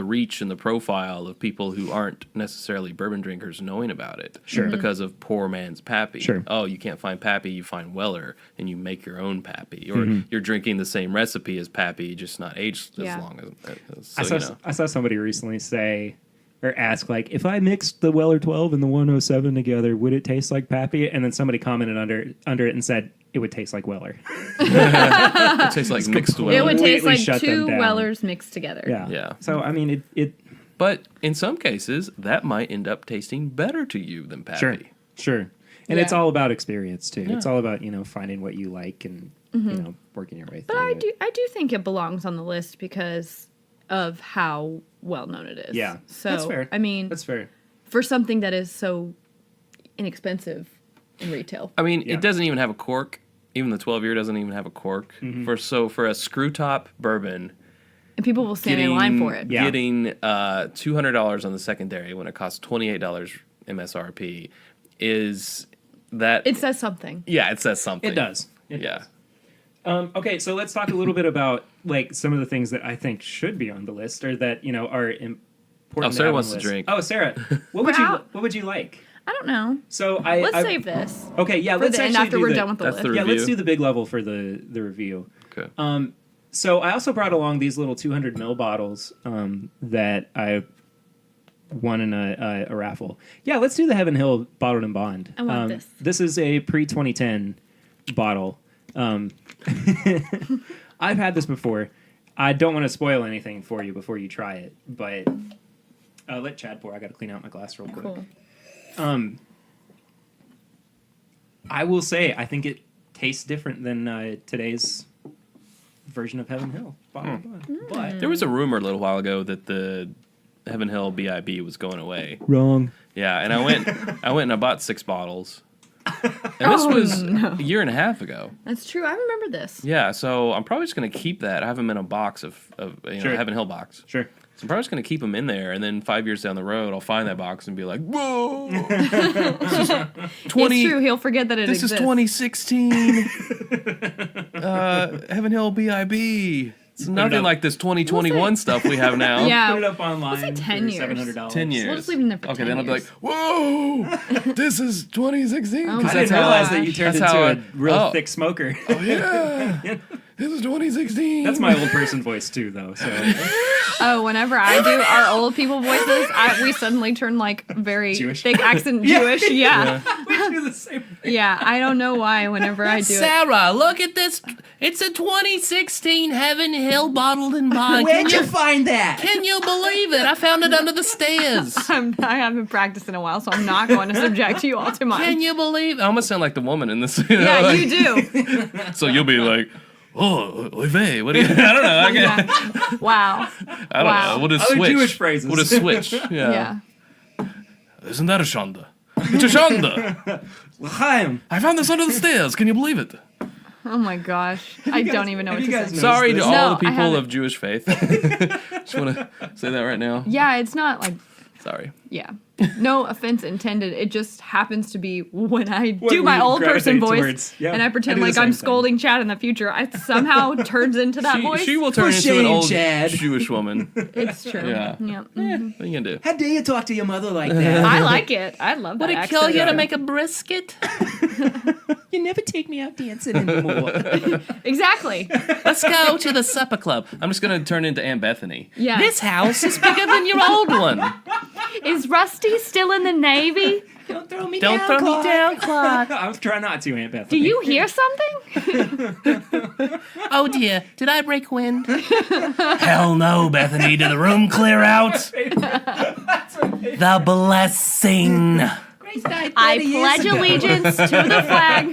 reach and the profile of people who aren't necessarily bourbon drinkers knowing about it. Sure. Because of poor man's Pappy. Sure. Oh, you can't find Pappy, you find Weller, and you make your own Pappy. Or you're drinking the same recipe as Pappy, just not aged as Yeah. long as I saw somebody recently say or ask, like, if I mixed the Weller 12 and the 107 together, would it taste like Pappy? And then somebody commented under it and said, it would taste like Weller. It tastes like mixed Weller. It would taste Completely like shut them two down. Wellers mixed together. Yeah. Yeah. So, I mean, it But in some cases, that might end up tasting better to you than Pappy. Sure. And it's Yeah. all about experience, too. Yeah. It's all about, finding what you like and, working your way But through I do think it belongs on the list because of how well known it is. Yeah. So That's fair. I mean, That's fair. for something that is so inexpensive in retail. I mean, Yeah. it doesn't even have a cork. Even the 12-year doesn't even have a cork. For a screw top bourbon, And people will stand in line for it. Yeah. getting $200 on the secondary when it costs $28 MSRP is that It says something. it says something. It does. Yeah. Okay, so let's talk a little bit about like some of the things that I think should be on the list, or that are important. Oh, to Sarah have on wants the to list. drink. Oh, Sarah, what would you like? I don't know. So Let's save this Okay, yeah, for let's the end actually after do we're the, done with the that's list. the yeah, let's review. do the big level for the review. Okay. So I also brought along these little 200 ml bottles that I won in a raffle. Yeah, let's do the Heaven Hill Bottled and Bond. I want this. This is a pre-2010 bottle. I've had this before. I don't want to spoil anything for you before you try it, but let Chad pour. I got to clean out my glass real quick. Cool. I will say, I think it tastes different than today's version of Heaven Hill Bottled and Bond. But There was a rumor a little while ago that the Heaven Hill BIB was going away. wrong. Yeah, and I went and I bought 6 bottles. And this was a year and a half ago. That's true. I remember this. Yeah, so I'm probably just going to keep that. I have them in a box of Sure. Heaven Hill box. Sure. So I'm probably just going to keep them in there, and then 5 years down the road, I'll find that box and be like, whoa! This is 20, It's true. He'll forget that it This exists. is 2016. Heaven Hill BIB. It's nothing like this 2021 stuff we have now. Yeah. Put it up online. We'll say 10 years. $700. 10 years. We'll just leave it in there for okay, 10 then I'll be like, years. whoa, this is 2016. Oh 'Cause my I that's didn't how realize that you turned that's into how a real thick smoker. Oh, yeah. This is 2016. That's my old person voice too, though. So Oh, whenever I do our old people voices, we suddenly turn like very Jewish. thick accent Jewish. Yeah. we do the same thing. Yeah, I don't know why whenever I do it. Sara, look at this. It's a 2016 Heaven Hill bottled and bond. Where'd you find that? Can you believe it? I found it under the stairs. I haven't practiced in a while, so I'm not going to subject you all to mine. Can you believe? I almost sound like the woman in this. Yeah, like- you do. So you'll be like, oh, Leve, what do you? I don't know. Yeah. Wow. I don't know. We'll just Other switch. Jewish phrases. We'll just switch. Yeah. Isn't that a shanda? It's a shanda. L'chaim. I found this under the stairs. Can you believe it? Oh my gosh. I don't even know have what you to guys say. noticed Sorry to this? all No, the I people haven't. of Jewish faith. Just want to say that right now. Yeah, it's not like, Sorry. yeah. No offense intended. It just happens to be when I What do my we old person gravitate voice towards. Yeah, and I I pretend do the like same I'm thing. scolding Chad in the future. It somehow turns into that voice. She will turn For into an shame, old Chad. Jewish woman. It's true. Yeah. Yeah. What are you going to do? How dare you talk to your mother like that? I like it. I love that accent. a brisket? You never take me out dancing anymore. Exactly. Let's go to the supper club. I'm just going to turn into Aunt Bethany. Yeah. This house is bigger than your old one. Is Rusty still in the Navy? Don't throw me Don't throw me down, Clark. I was trying not to, Aunt Beth. Do you hear something? Oh dear, did I break wind? Hell no, Bethany. Did the room clear out? The blessing. I pledge allegiance to the flag.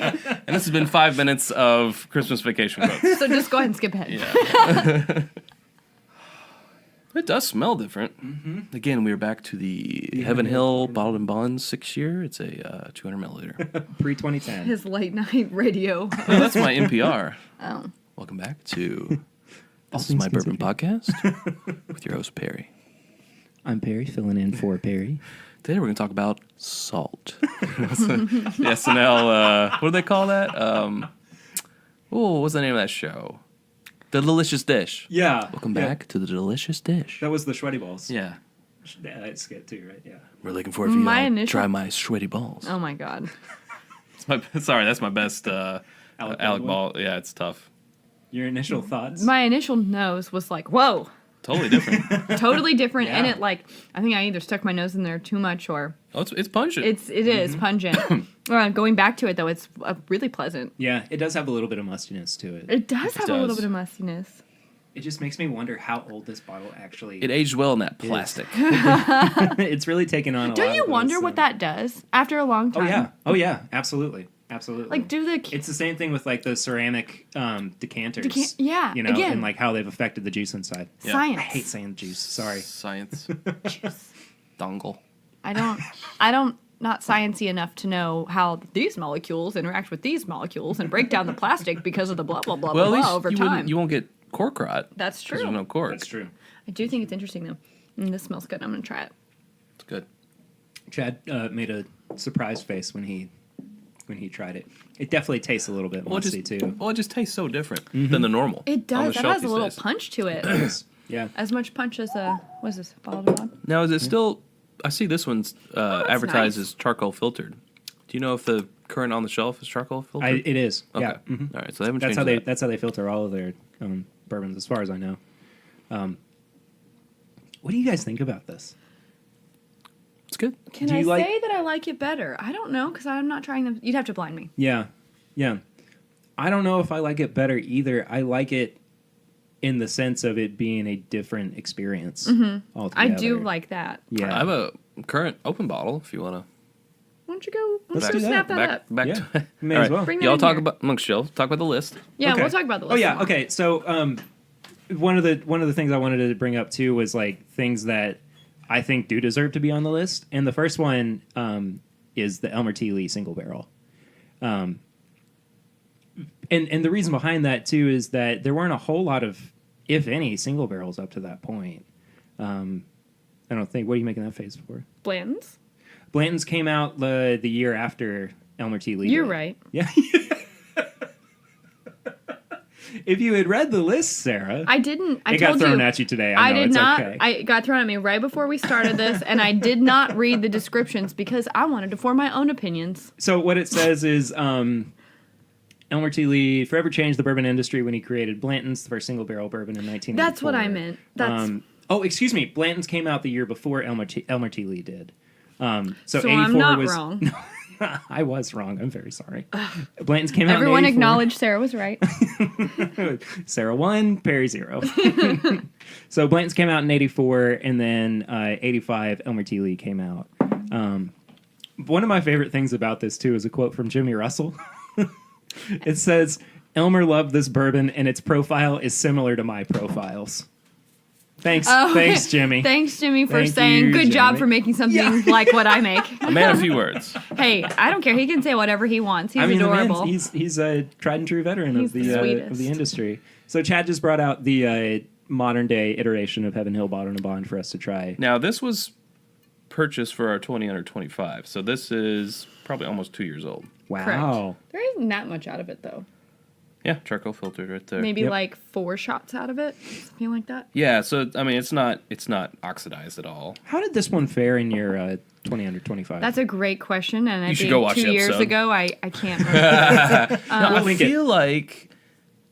And this has been 5 minutes of Christmas vacation quotes. So just go ahead and skip ahead. Yeah. It does smell different. Mm-hmm. Again, we are back to the Heaven Hill Bottled and Bond 6-year. It's a 200 milliliter. Pre-2010. His late night radio. Oh, that's my NPR. Oh. Welcome back to This is My Bourbon Podcast with your host, Perry. I'm Perry, filling in for Perry. Today we're going to talk about salt. The SNL, what do they call that? What's the name of that show? The Delicious Dish. Yeah. Welcome back to the Delicious Dish. That was the sweaty balls. Yeah. Yeah, that's good too, right? Yeah. We're looking forward to you My all initial- try my sweaty balls. Oh my god. Sorry, that's my best Alec Baldwin? Ball. Yeah, it's tough. Your initial thoughts? My initial nose was like, whoa, Totally different. totally different. And Yeah. it like, I think I either stuck my nose in there too much or Oh, it's pungent. it is pungent. Going back to it though, it's really pleasant. Yeah, it does have a little bit of mustiness to it. It does have a little does. bit of mustiness. It just makes me wonder how old this bottle actually It aged well in that plastic. It's really taken on a lot Don't you of wonder those, what that does after a long Oh time? yeah. Oh yeah, absolutely. Absolutely. Like do the It's the same thing with like the ceramic decanters. yeah, You know, again. and like how they've affected the juice inside. Yeah. science. I hate saying juice. Sorry. Science. Dongle. I don't not sciencey enough to know how these molecules interact with these molecules and break down the plastic because of the blah blah blah Well, at blah least over you, time. you won't get cork rot. That's 'cause true. There's no cork. That's true. I do think it's interesting though. This smells good. I'm gonna try it. It's good. Chad made a surprised face when he tried it. It definitely tastes a little bit musty too. Well, it just tastes so different than the normal. It on the does. That shelf has a these little days. punch to it. Yeah. As much punch as what is this? Bottled and Bond? Now, is it still? I see this one's advertised nice. as charcoal filtered. Do you know if the current on the shelf is charcoal filtered? It is. Okay. Yeah. Mhm. All right. So they haven't That's changed how they that. that's how they filter all of their bourbons, as far as I know. What do you guys think about this? It's good. Can Do I you like- say that I like it better? I don't know because I'm not trying them. You'd have to blind me. Yeah. Yeah. I don't know if I like it better either. I like it in the sense of it being a different experience. Altogether. I do like that. Yeah. I have a current open bottle if you want to. Why don't you go? Let's Let's do go that. snap that up. Back Yeah. to. May All as well. Bring that Y'all in talk here. about amongst yourselves. Talk about the list. Yeah, Okay. we'll talk about the Oh list. yeah. tomorrow. Okay. So one of the things I wanted to bring up too was like things that I think do deserve to be on the list, and the first one is the Elmer T. Lee single barrel. And the reason behind that too is that there weren't a whole lot of, if any, single barrels up to that point. I don't think. What are you making that face for? Blanton's. Blanton's came out the year after Elmer T. Lee. You're did. right. Yeah. If you had read the list, Sarah, I didn't. I it got told thrown you. at you today. I I know, did it's not. okay. I got thrown at me right before we started this, and I did not read the descriptions because I wanted to form my own opinions. So what it says is Elmer T. Lee forever changed the bourbon industry when he created Blanton's, the first single barrel bourbon in 1984. That's what I meant. That's excuse me. Blanton's came out the year before Elmer T. Lee did. So 84 I'm not was wrong. I was wrong. I'm very sorry. Blanton's came out. Everyone in 84. acknowledged Sarah was right. Sarah 1, Perry 0. So Blanton's came out in 84, and then 85, Elmer T. Lee came out. One of my favorite things about this, too, is a quote from Jimmy Russell. It says, Elmer loved this bourbon, and its profile is similar to my profiles. Thanks, thanks, Jimmy. Thanhanks, Jimmy, for Thank saying you, good job Jimmy. for making something like what I make. A man of few words. Hey, I don't care. He can say whatever he wants. He's The adorable. man's, he's a tried and true veteran He's of the of sweetest. the industry. So Chad just brought out the modern day iteration of Heaven Hill Bottle and Bond for us to try. Now, this was purchased for our 20 under 25, so this is probably almost 2 years old. Wow. Correct. There isn't that much out of it, though. Yeah, charcoal filtered right there. Maybe Yep. like 4 shots out of it, something like that. Yeah, so I mean, it's not oxidized at all. How did this one fare in your 20 under 25? That's a great question, and I You should think go watch 2 the years episode. ago, I can't remember. No, We'll I link it. feel like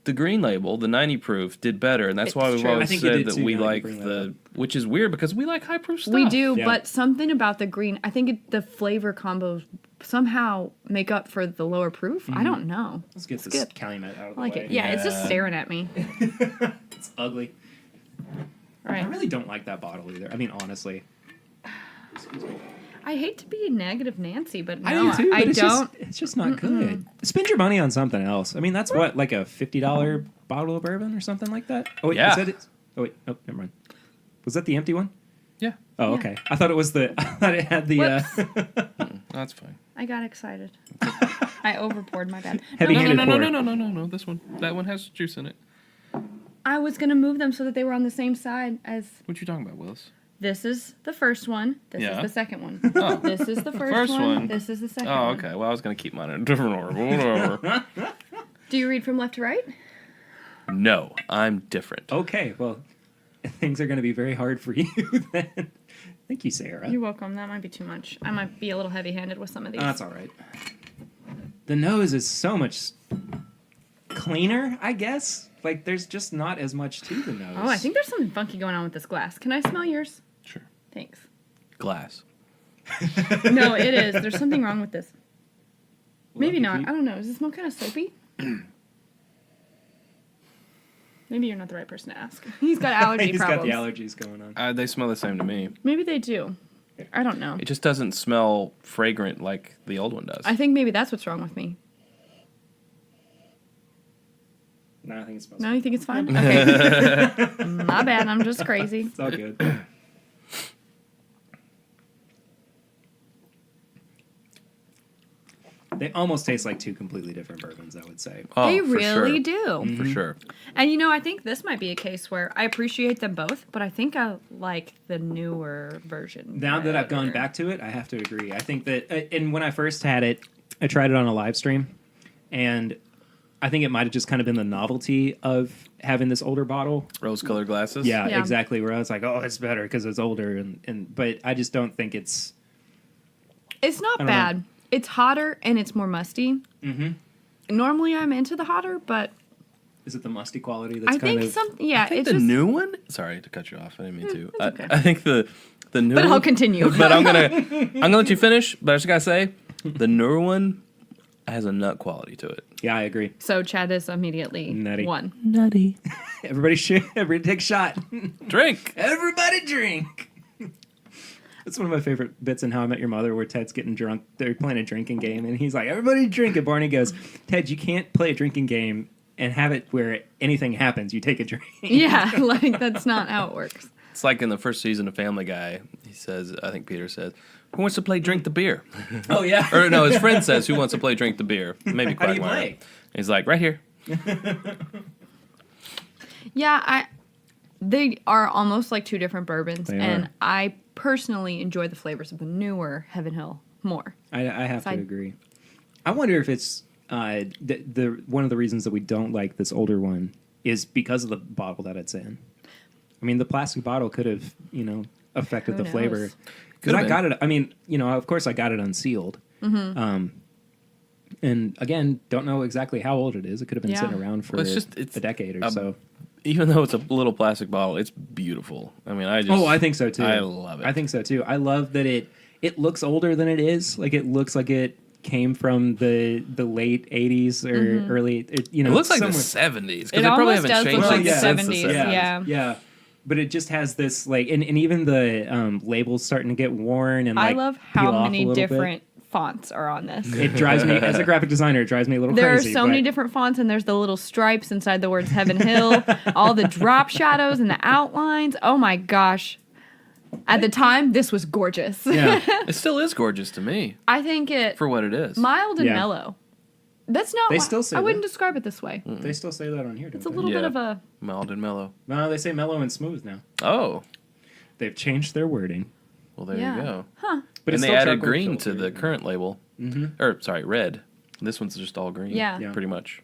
the green label, the 90 proof, did better, and that's why It's we've true. I always think it said did that too, we 90 like green the, label. which is weird because we like high proof stuff. We do, Yeah. but something about the green, I think the flavor combos somehow make up for the lower proof. I don't know. Let's get this good. Calumet out of the I like way. it. Yeah, it's just Yeah. staring at me. It's ugly. All right. I really don't like that bottle either. I mean, honestly. I hate to be negative Nancy, but no, I do too, but I it's don't. It's just not good. Spend your money on something else. I mean, that's what, like a $50 bottle of bourbon or something like that? Oh, wait, Yeah. is that it? Oh, wait, oh, never mind. Was that the empty one? Yeah, Oh, Yeah. okay. I thought it was the, I thought it had the, Whoops. that's fine. I got excited. I overpoured, my bad. Heavy-handed No. This one, that one has juice in it. I was going to move them so that they were on the same side as What you talking about, Willis? this is the first one. This Yeah. is the second one. Oh. This is the first, First one. This is the second Oh, one. okay. Well, I was gonna keep mine in a different order. But whatever. Do you read from left to right? No, I'm different. Okay, well, things are going to be very hard for you then. Thank you, Sarah. You're welcome. That might be too much. I might be a little heavy-handed with some of these. That's all right. The nose is so much cleaner, I guess. Like, there's just not as much to the nose. Oh, I think there's something funky going on with this glass. Can I smell yours? Sure. Thanks. Glass. No, it is. There's something wrong with this. Maybe Lucky not. feet. I don't know. Does it smell kind of soapy? Maybe you're not the right person to ask. He's got allergy He's problems. got the allergies going on. They smell the same to me. Maybe they do. I don't know. It just doesn't smell fragrant like the old one does. I think maybe that's what's wrong with me. No, I think it smells No, you think it's fine? Okay. My bad. I'm just crazy. It's all good. They almost taste like two completely different bourbons, I would say. Oh, They for really sure. do. For sure. And I think this might be a case where I appreciate them both, but I think I like the newer version. Now that I've gone better. back to it, I have to agree. I think that, and when I first had it, I tried it on a live stream, and I think it might have just kind of been the novelty of having this older bottle. Rose-colored glasses. Yeah, Yeah. exactly. Where I was like, oh, it's better because it's older, but I just don't think it's. It's not I don't know. bad. It's hotter and it's more musty. Mm-hmm. Normally I'm into the hotter, but Is it the musty quality that's I kind think of? yeah, I think it's the just. new one. Sorry to cut you off. I didn't mean to. it's okay. I think the new. But I'll one, continue. But I'm gonna let you finish. But I just gotta say, the newer one has a nut quality to it. Yeah, I agree. So Chad is immediately Nutty. one. Nutty. Everybody take a shot. Drink. Everybody drink. That's one of my favorite bits in How I Met Your Mother, where Ted's getting drunk. They're playing a drinking game, and he's like, "Everybody drink." And Barney goes, "Ted, you can't play a drinking game and have it where anything happens. You take a drink." Yeah, like that's not how it works. It's like in the first season of Family Guy. He says, I think Peter says, "Who wants to play Drink the Beer?" Oh yeah. Or no, his friend says, "Who wants to play Drink the Beer?" Maybe How do you Quagmire. play? And he's like, "Right here." Yeah, they are almost like two different bourbons, They and are. I personally enjoy the flavors of the newer Heaven Hill more. I have to I- agree. I wonder if it's the one of the reasons that we don't like this older one is because of the bottle that it's in. I mean, the plastic bottle could have, affected Who the flavor. knows? Because I Could've got it. I mean, of course, I got it unsealed. And again, don't know exactly how old it is. It could have been sitting around for it's a decade or so. Even though it's a little plastic bottle, it's beautiful. I mean, I think so too. I love it. I think so too. I love that it looks older than it is. Like it looks like it came from the late 80s or early. It looks like the somewhere. 70s. It They probably almost haven't does changed look like it the since 70s. 70s. Yeah. But it just has this and even the labels starting to get worn and I like love peel how off many a little bit. different fonts are on this. It drives me, as a graphic designer, it drives me a little There crazy. are so many different fonts, and there's the little stripes inside the words Heaven Hill, all the drop shadows and the outlines. Oh my gosh. At the time, this was gorgeous. Yeah. It still is gorgeous to me I think it for what it is. mild and Yeah. mellow. That's not. They still say I wouldn't that. describe it this way. They still say that on here, don't It's a they? little bit Yeah. of a. Mild and mellow. No, they say mellow and smooth now. Oh, They've changed their wording. well, there Yeah. you go. Huh. But and it's they still added charcoal green to filtered. the current label. Mm-hmm. Or, sorry, red. This one's just all green. Yeah. Yeah. Pretty much.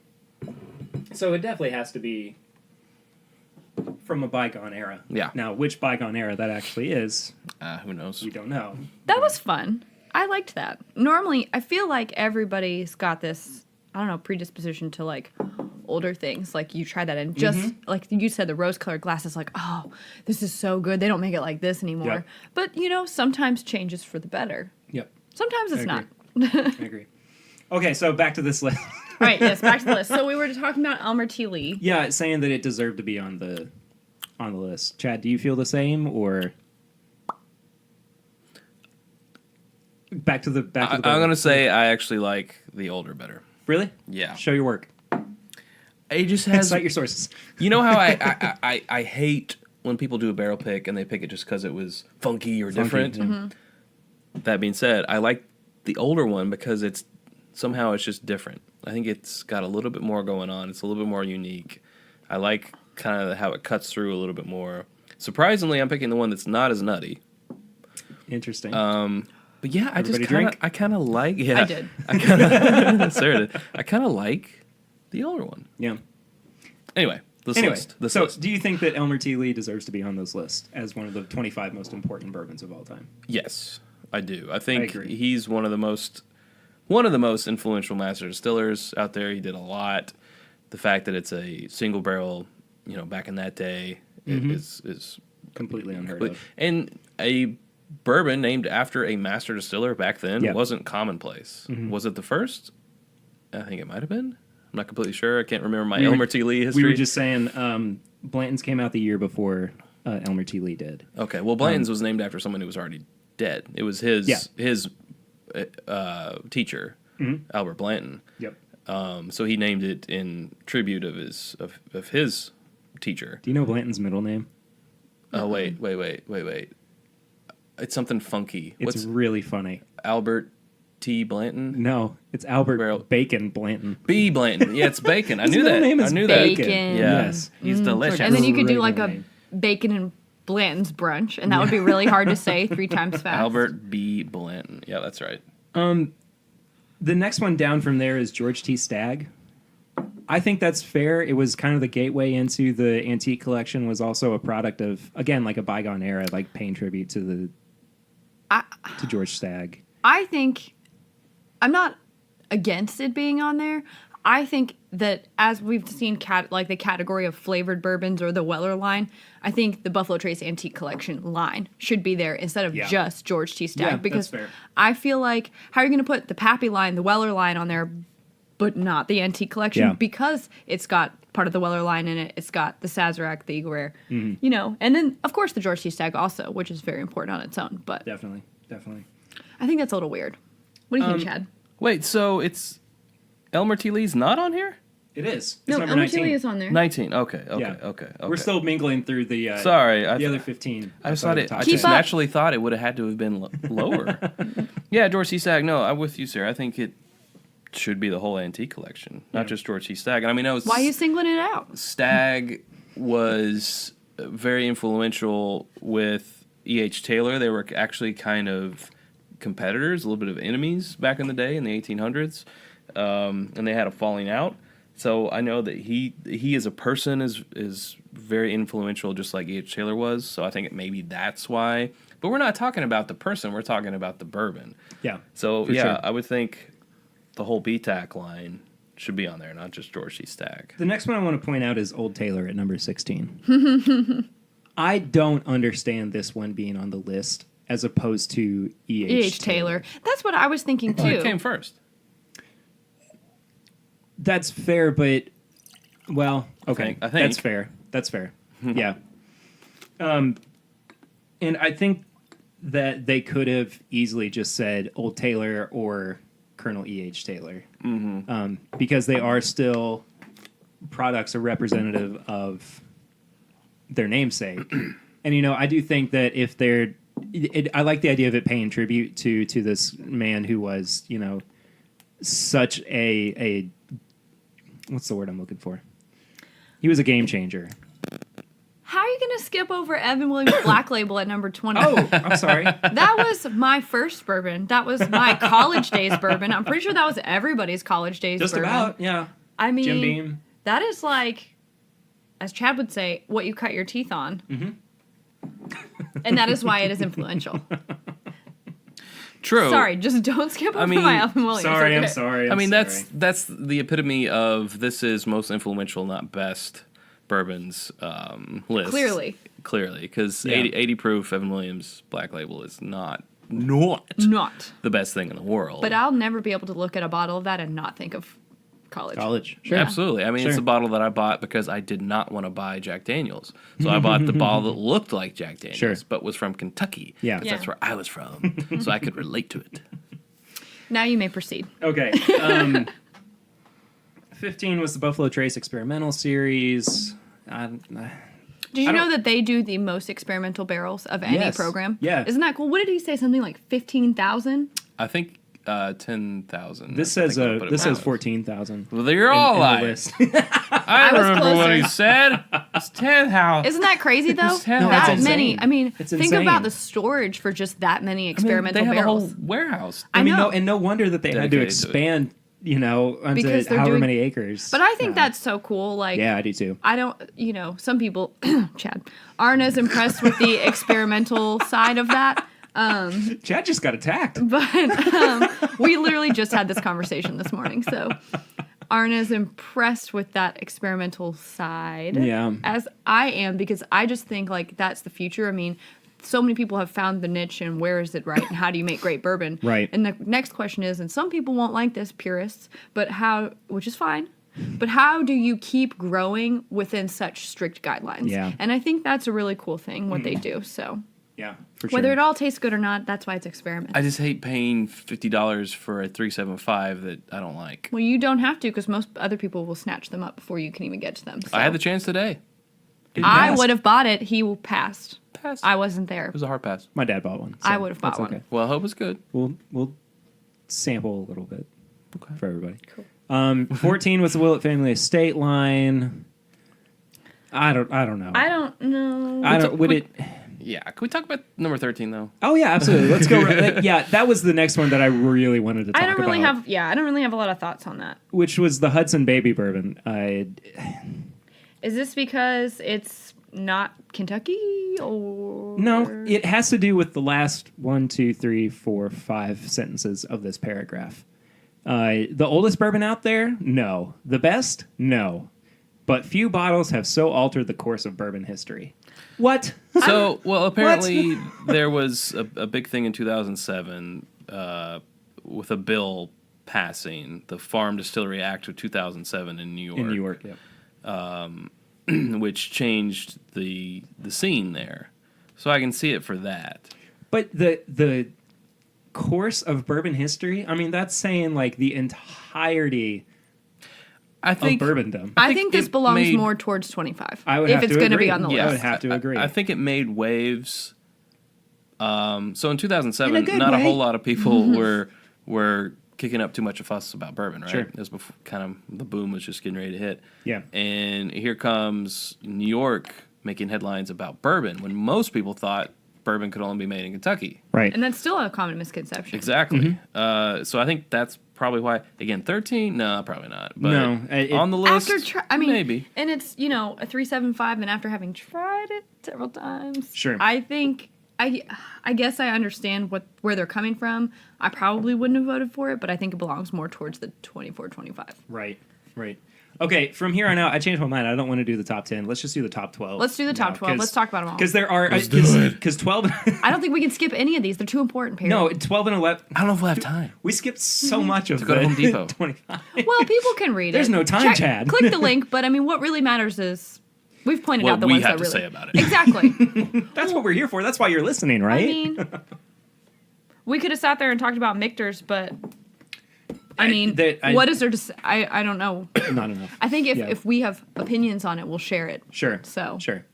So it definitely has to be from a bygone era. Yeah. Now, which bygone era that actually is, Who knows? we don't know. That was fun. I liked that. Normally, I feel like everybody's got this, I don't know, predisposition to like older things. Like you try that and just like you said, the rose colored glasses, like, oh, this is so good. They don't make it like this anymore. Yep. But, sometimes changes for the better. Yep. Sometimes it's I not. I agree. Okay, so back to this list. Right, yes, back to the list. So we were talking about Elmer T. Lee. Yeah, it's saying that it deserved to be on the list. Chad, do you feel the same or back to the I'm going to say I actually like the older better. Really? Yeah. Show your work. It just has... Cite your sources. You know how I hate when people do a barrel pick and they pick it just because it was funky or different? yeah. That being said, I like the older one because it's just different. I think it's got a little bit more going on. It's a little bit more unique. I like kind of how it cuts through a little bit more. Surprisingly, I'm picking the one that's not as nutty. Interesting. But yeah, Everybody I kind of like. Yeah, I did. I kind of Sarah did. I kind of like the older one. yeah. Anyway, this list. This so list. do you think that Elmer T. Lee deserves to be on this list as one of the 25 most important bourbons of all time? Yes, I do. I think agree. he's one of the most influential master distillers out there. He did a lot. The fact that it's a single barrel, back in that day, is Completely unheard of. And a bourbon named after a master distiller back then Yeah. wasn't commonplace. Was it the first? I think it might have been. I'm not completely sure. I can't remember my Elmer T. Lee history. We were just saying Blanton's came out the year before Elmer T. Lee did. Okay, well, Blanton's was named after someone who was already dead. It was his teacher, Albert Blanton. Yep. So he named it in tribute of his teacher. Do you know Blanton's middle name? Oh wait. It's something funky. It's What's really funny. Albert T. Blanton? No, it's Albert Barrel- Bacon Blanton. B. Blanton. Yeah, it's bacon. I His knew middle that. name is I knew Bacon. that. Yeah. Yes. He's delicious. And then you could do Great like a name. bacon and Blanton's brunch, and that would be really hard to say 3 times fast. Albert B. Blanton. Yeah, that's right. The next one down from there is George T. Stagg. I think that's fair. It was kind of the gateway into the antique collection. Was also a product of, again, like a bygone era, like paying tribute to to George Stagg. I think I'm not against it being on there. I think that as we've seen like the category of flavored bourbons or the Weller line, I think the Buffalo Trace Antique Collection line should be there instead of Yeah. just George T. Stagg. Yeah, because that's fair. I feel like how are you going to put the Pappy line, the Weller line on there, but not the Antique Collection? Yeah. Because it's got part of the Weller line in it. It's got the Sazerac, the Eagle Rare, Mm-hmm. and then of course the George T. Stagg also, which is very important on its own. But Definitely. I think that's a little weird. What do you think, Chad? Wait, so it's Elmer T. Lee's not on here? It is. It's No, number Elmer 19. Tilly is on there. 19. Okay. Yeah. Okay. We're still mingling through the Sorry. the other 15. I just thought outside of the I top Keep just 10. up. naturally thought it would have had to have been lower. Yeah, George C. Stagg. No, I'm with you, Sarah. I think it should be the whole antique collection, not just George C. Stagg. And I mean, Why are you singling it out? Stagg was very influential with E.H. Taylor. They were actually kind of competitors, a little bit of enemies back in the day in the 1800s, and they had a falling out. So I know that he as a person is very influential, just like E.H. Taylor was. So I think maybe that's why. But we're not talking about the person. We're talking about the bourbon. Yeah. So for sure. I would think the whole BTAC line should be on there, not just George C. Stagg. The next one I want to point out is Old Taylor at number 16. I don't understand this one being on the list as opposed to E.H. Taylor. That's what I was thinking Well, too. it came first. That's fair, but okay, I think. that's fair. That's fair. Yeah. And I think that they could have easily just said Old Taylor or Colonel E.H. Taylor, because they are still products or representative of their namesake. And I do think that if they're, I like the idea of it paying tribute to this man who was, such a what's the word I'm looking for? He was a game changer. How are you going to skip over Evan Williams Black Label at number 20? Oh, I'm sorry. That was my first bourbon. That was my college days bourbon. I'm pretty sure that was everybody's college days Just bourbon. about, yeah. I mean, Jim Beam. that is like, as Chad would say, what you cut your teeth on. And that is why it is influential. True. Sorry, just don't skip over my Evan Williams. Sorry, okay? I'm sorry. I mean, that's the epitome of this is most influential, not best bourbons list. Clearly, because Yeah. 80 proof Evan Williams Black Label is not not. the best thing in the world. But I'll never be able to look at a bottle of that and not think of college. Sure. Absolutely. I mean, it's Sure. a bottle that I bought because I did not want to buy Jack Daniels. So I bought the bottle that looked like Jack Daniels, Sure. but was from Kentucky. Yeah. 'Cause Yeah. that's where I was from. So I could relate to it. Now you may proceed. Okay. 15 was the Buffalo Trace Experimental Series. Did you know that they do the most experimental barrels of any Yes. program? Yeah. Isn't that cool? What did he say? Something like 15,000? I think 10,000. This I says think I put it this says down. 14,000. Well, you're all in the lying. list. I was remember what closer. he said. It's 10,000. Isn't that crazy though? No, that that's many. insane. I mean, It's think insane. about the storage for just that many experimental they have barrels. a whole warehouse. I know. No wonder that they had to Dedicated to it. expand, onto Because they're however doing- many acres. But I think that's so cool. Like, Yeah, I do too. I don't, some people, Chad, aren't as impressed with the experimental side of that. Chad just got attacked. But we literally just had this conversation this morning. So aren't as impressed with that experimental side Yeah. as I am, because I just think like that's the future. I mean, so many people have found the niche and where is it right and how do you make great bourbon? Right. And the next question is, and some people won't like this, purists, but which is fine. But how do you keep growing within such strict guidelines? Yeah. And I think that's a really cool thing, what they do. So Yeah, for sure. whether it all tastes good or not, that's why it's experimental. I just hate paying $50 for a 375 that I don't like. Well, you don't have to, because most other people will snatch them up before you can even get to them. So. I had the chance today. I passed. would have bought it. He passed. Pass. I wasn't there. It was a hard pass. My dad bought one. I would have bought that's one. Well, I hope it's good. We'll sample a little bit Okay. for everybody. Cool. 14 was the Willett Family Estate line. I don't know. I don't know. Would it? Yeah. Can we talk about number 13 though? Oh yeah, absolutely. Let's go. Yeah, that was the next one that I really wanted to talk I don't really about. I don't really have a lot of thoughts on that. Which was the Hudson Baby Bourbon. Is this because it's not Kentucky or No, it has to do with the last 1, 2, 3, 4, 5 sentences of this paragraph. The oldest bourbon out there? No. The best? No. But few bottles have so altered the course of bourbon history. What? So, well, apparently there was a big thing in 2007 with a bill passing, the Farm Distillery Act of 2007 in New York. In New York, yeah. Which changed the scene there. So I can see it for that. But the course of bourbon history, I mean, that's saying like the entirety I think of bourbondom. I think this it belongs made- more towards 25. I would if have it's to going to agree. be on the Yeah. list. I would have to agree. I think it made waves. So in In a 2007, good not a way. whole lot of people were kicking up too much of fuss about bourbon, right? Sure. It was before, kind of the boom was just getting ready to hit. Yeah. And here comes New York making headlines about bourbon when most people thought bourbon could only be made in Kentucky. Right. And that's still a common misconception. Exactly. So I think that's probably why. Again, 13? No, probably not. But No, on the list, maybe. And it's, a 3.75, and after having tried it several times, Sure. I think I guess I understand where they're coming from. I probably wouldn't have voted for it, but I think it belongs more towards the 24-25. Right. Okay, from here on out, I changed my mind. I don't want to do the top 10. Let's just do the top 12. Let's do the top 12. Let's talk about them all. Because there are... Let's do it. Because 12... I don't think we can skip any of these. They're too important, Perry. No, 12 and 11... I don't know if we'll have time. We skipped so much of To go to Home Depot. 25. Well, people can read it. There's no time, Chad. Click the link, but what really matters is we've pointed out the ones that really... What we have to say about it. Exactly. That's what we're here for. That's why you're listening, right? We could have sat there and talked about Michter's, but... what is there to say? I don't know. Not enough. I think if we have opinions on it, we'll share it. Sure. So. Sure.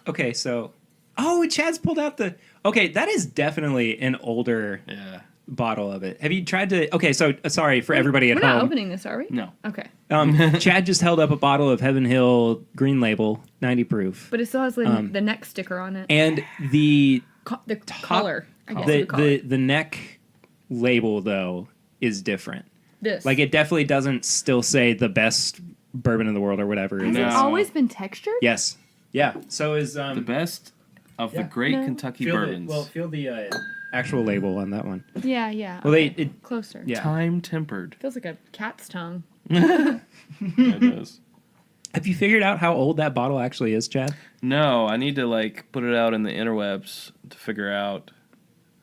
Okay, so... Oh, Chad's pulled out the... Okay, that is definitely an older bottle of it. Have you tried to... Okay, so sorry for everybody at home. We're not opening this, are we? No. Okay. Chad just held up a bottle of Heaven Hill Green Label, 90 proof. But it still has the neck sticker on it. And the... the collar, I guess. The neck label, though, is different. This. Like, it definitely doesn't still say the best bourbon in the world or whatever. Has it always been textured? Yes. Yeah. So is... the best of the great Kentucky bourbons. Feel the actual label on that one. Yeah. Well, okay. Closer. Yeah. Time tempered. Feels like a cat's tongue. It does. Have you figured out how old that bottle actually is, Chad? No, I need to put it out in the interwebs to figure out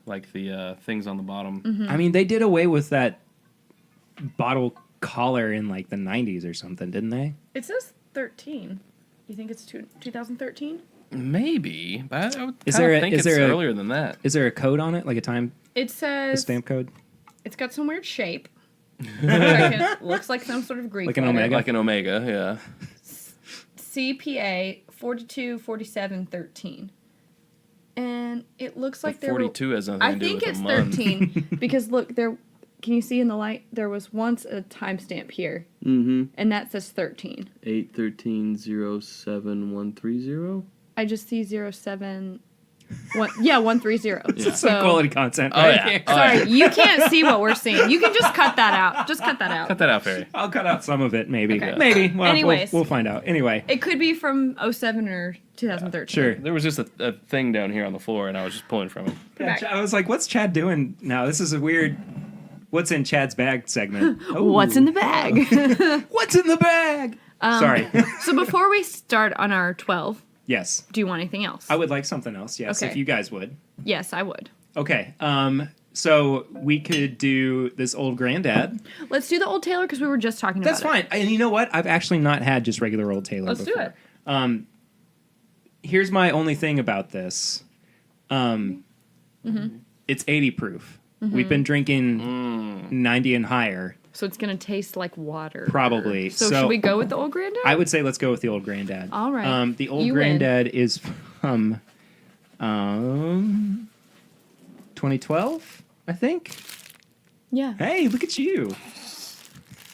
the things on the bottom. Mm-hmm. I mean, they did away with that bottle collar in the 90s or something, didn't they? It says 13. You think it's 2013? Maybe, but I would Is think it's there earlier than that. Is there a code on it, like a time? It says a stamp code. It's got some weird shape. Looks like some sort of Greek like an letter. omega. Like an omega, yeah. CPA 424713. And it looks like there 42 has nothing I to do think with it's a month. 13 because look there. Can you see in the light? There was once a timestamp here, Mm-hmm. and that says 13. 813-07130. I just see 07. 130. Yeah. Some quality content. Oh, Right yeah. here. Sorry, you can't see what we're seeing. You can just cut that out. Just cut that out. Cut that out, Perry. I'll cut out some of it, maybe. Okay. Maybe. Well, Anyways. we'll find out. Anyway. It could be from 07 or 2013. Sure. There was just a thing down here on the floor, and I was just pulling from it. Back. I was like, what's Chad doing now? This is a weird what's in Chad's bag segment. Ooh. What's in the bag? What's in the bag? Sorry. So before we start on our 12, Yes. do you want anything else? I would like something else, yes, Okay. if you guys would. Yes, I would. Okay. So we could do this Old Granddad. Let's do the Old Taylor because we were just talking That's about it. fine. And you know what? I've actually not had just regular Old Taylor Let's before. do it. Here's my only thing about this. It's 80 proof. We've been drinking 90 and higher. So it's going to taste like water. Probably. So should we go with the Old Granddad? I would say let's go with the Old Granddad. All right. The Old You Granddad is from 2012, I think. Yeah. Hey, look at you.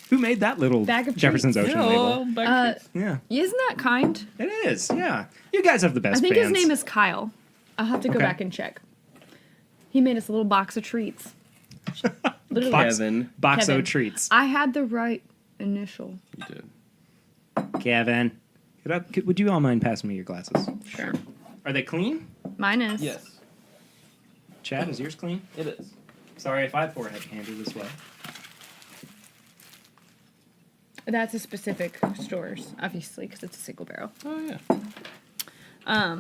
Who made that little Bag of Jefferson's treats. Ocean label? Yeah. Yeah, Isn't that kind? it is. Yeah, you guys have the best I think fans. his name is Kyle. I'll have to go Okay. back and check. He made us a little box of treats. Literally. Kevin. Boxo Kevin. Treats. I had the right initial. You did. Kevin, would you all mind passing me your glasses? Sure. Are they clean? Mine is. Yes, Chad, is yours clean? it is. Sorry if I have forehead candy this way. That's a specific stores, obviously, because it's a single barrel. Oh, yeah.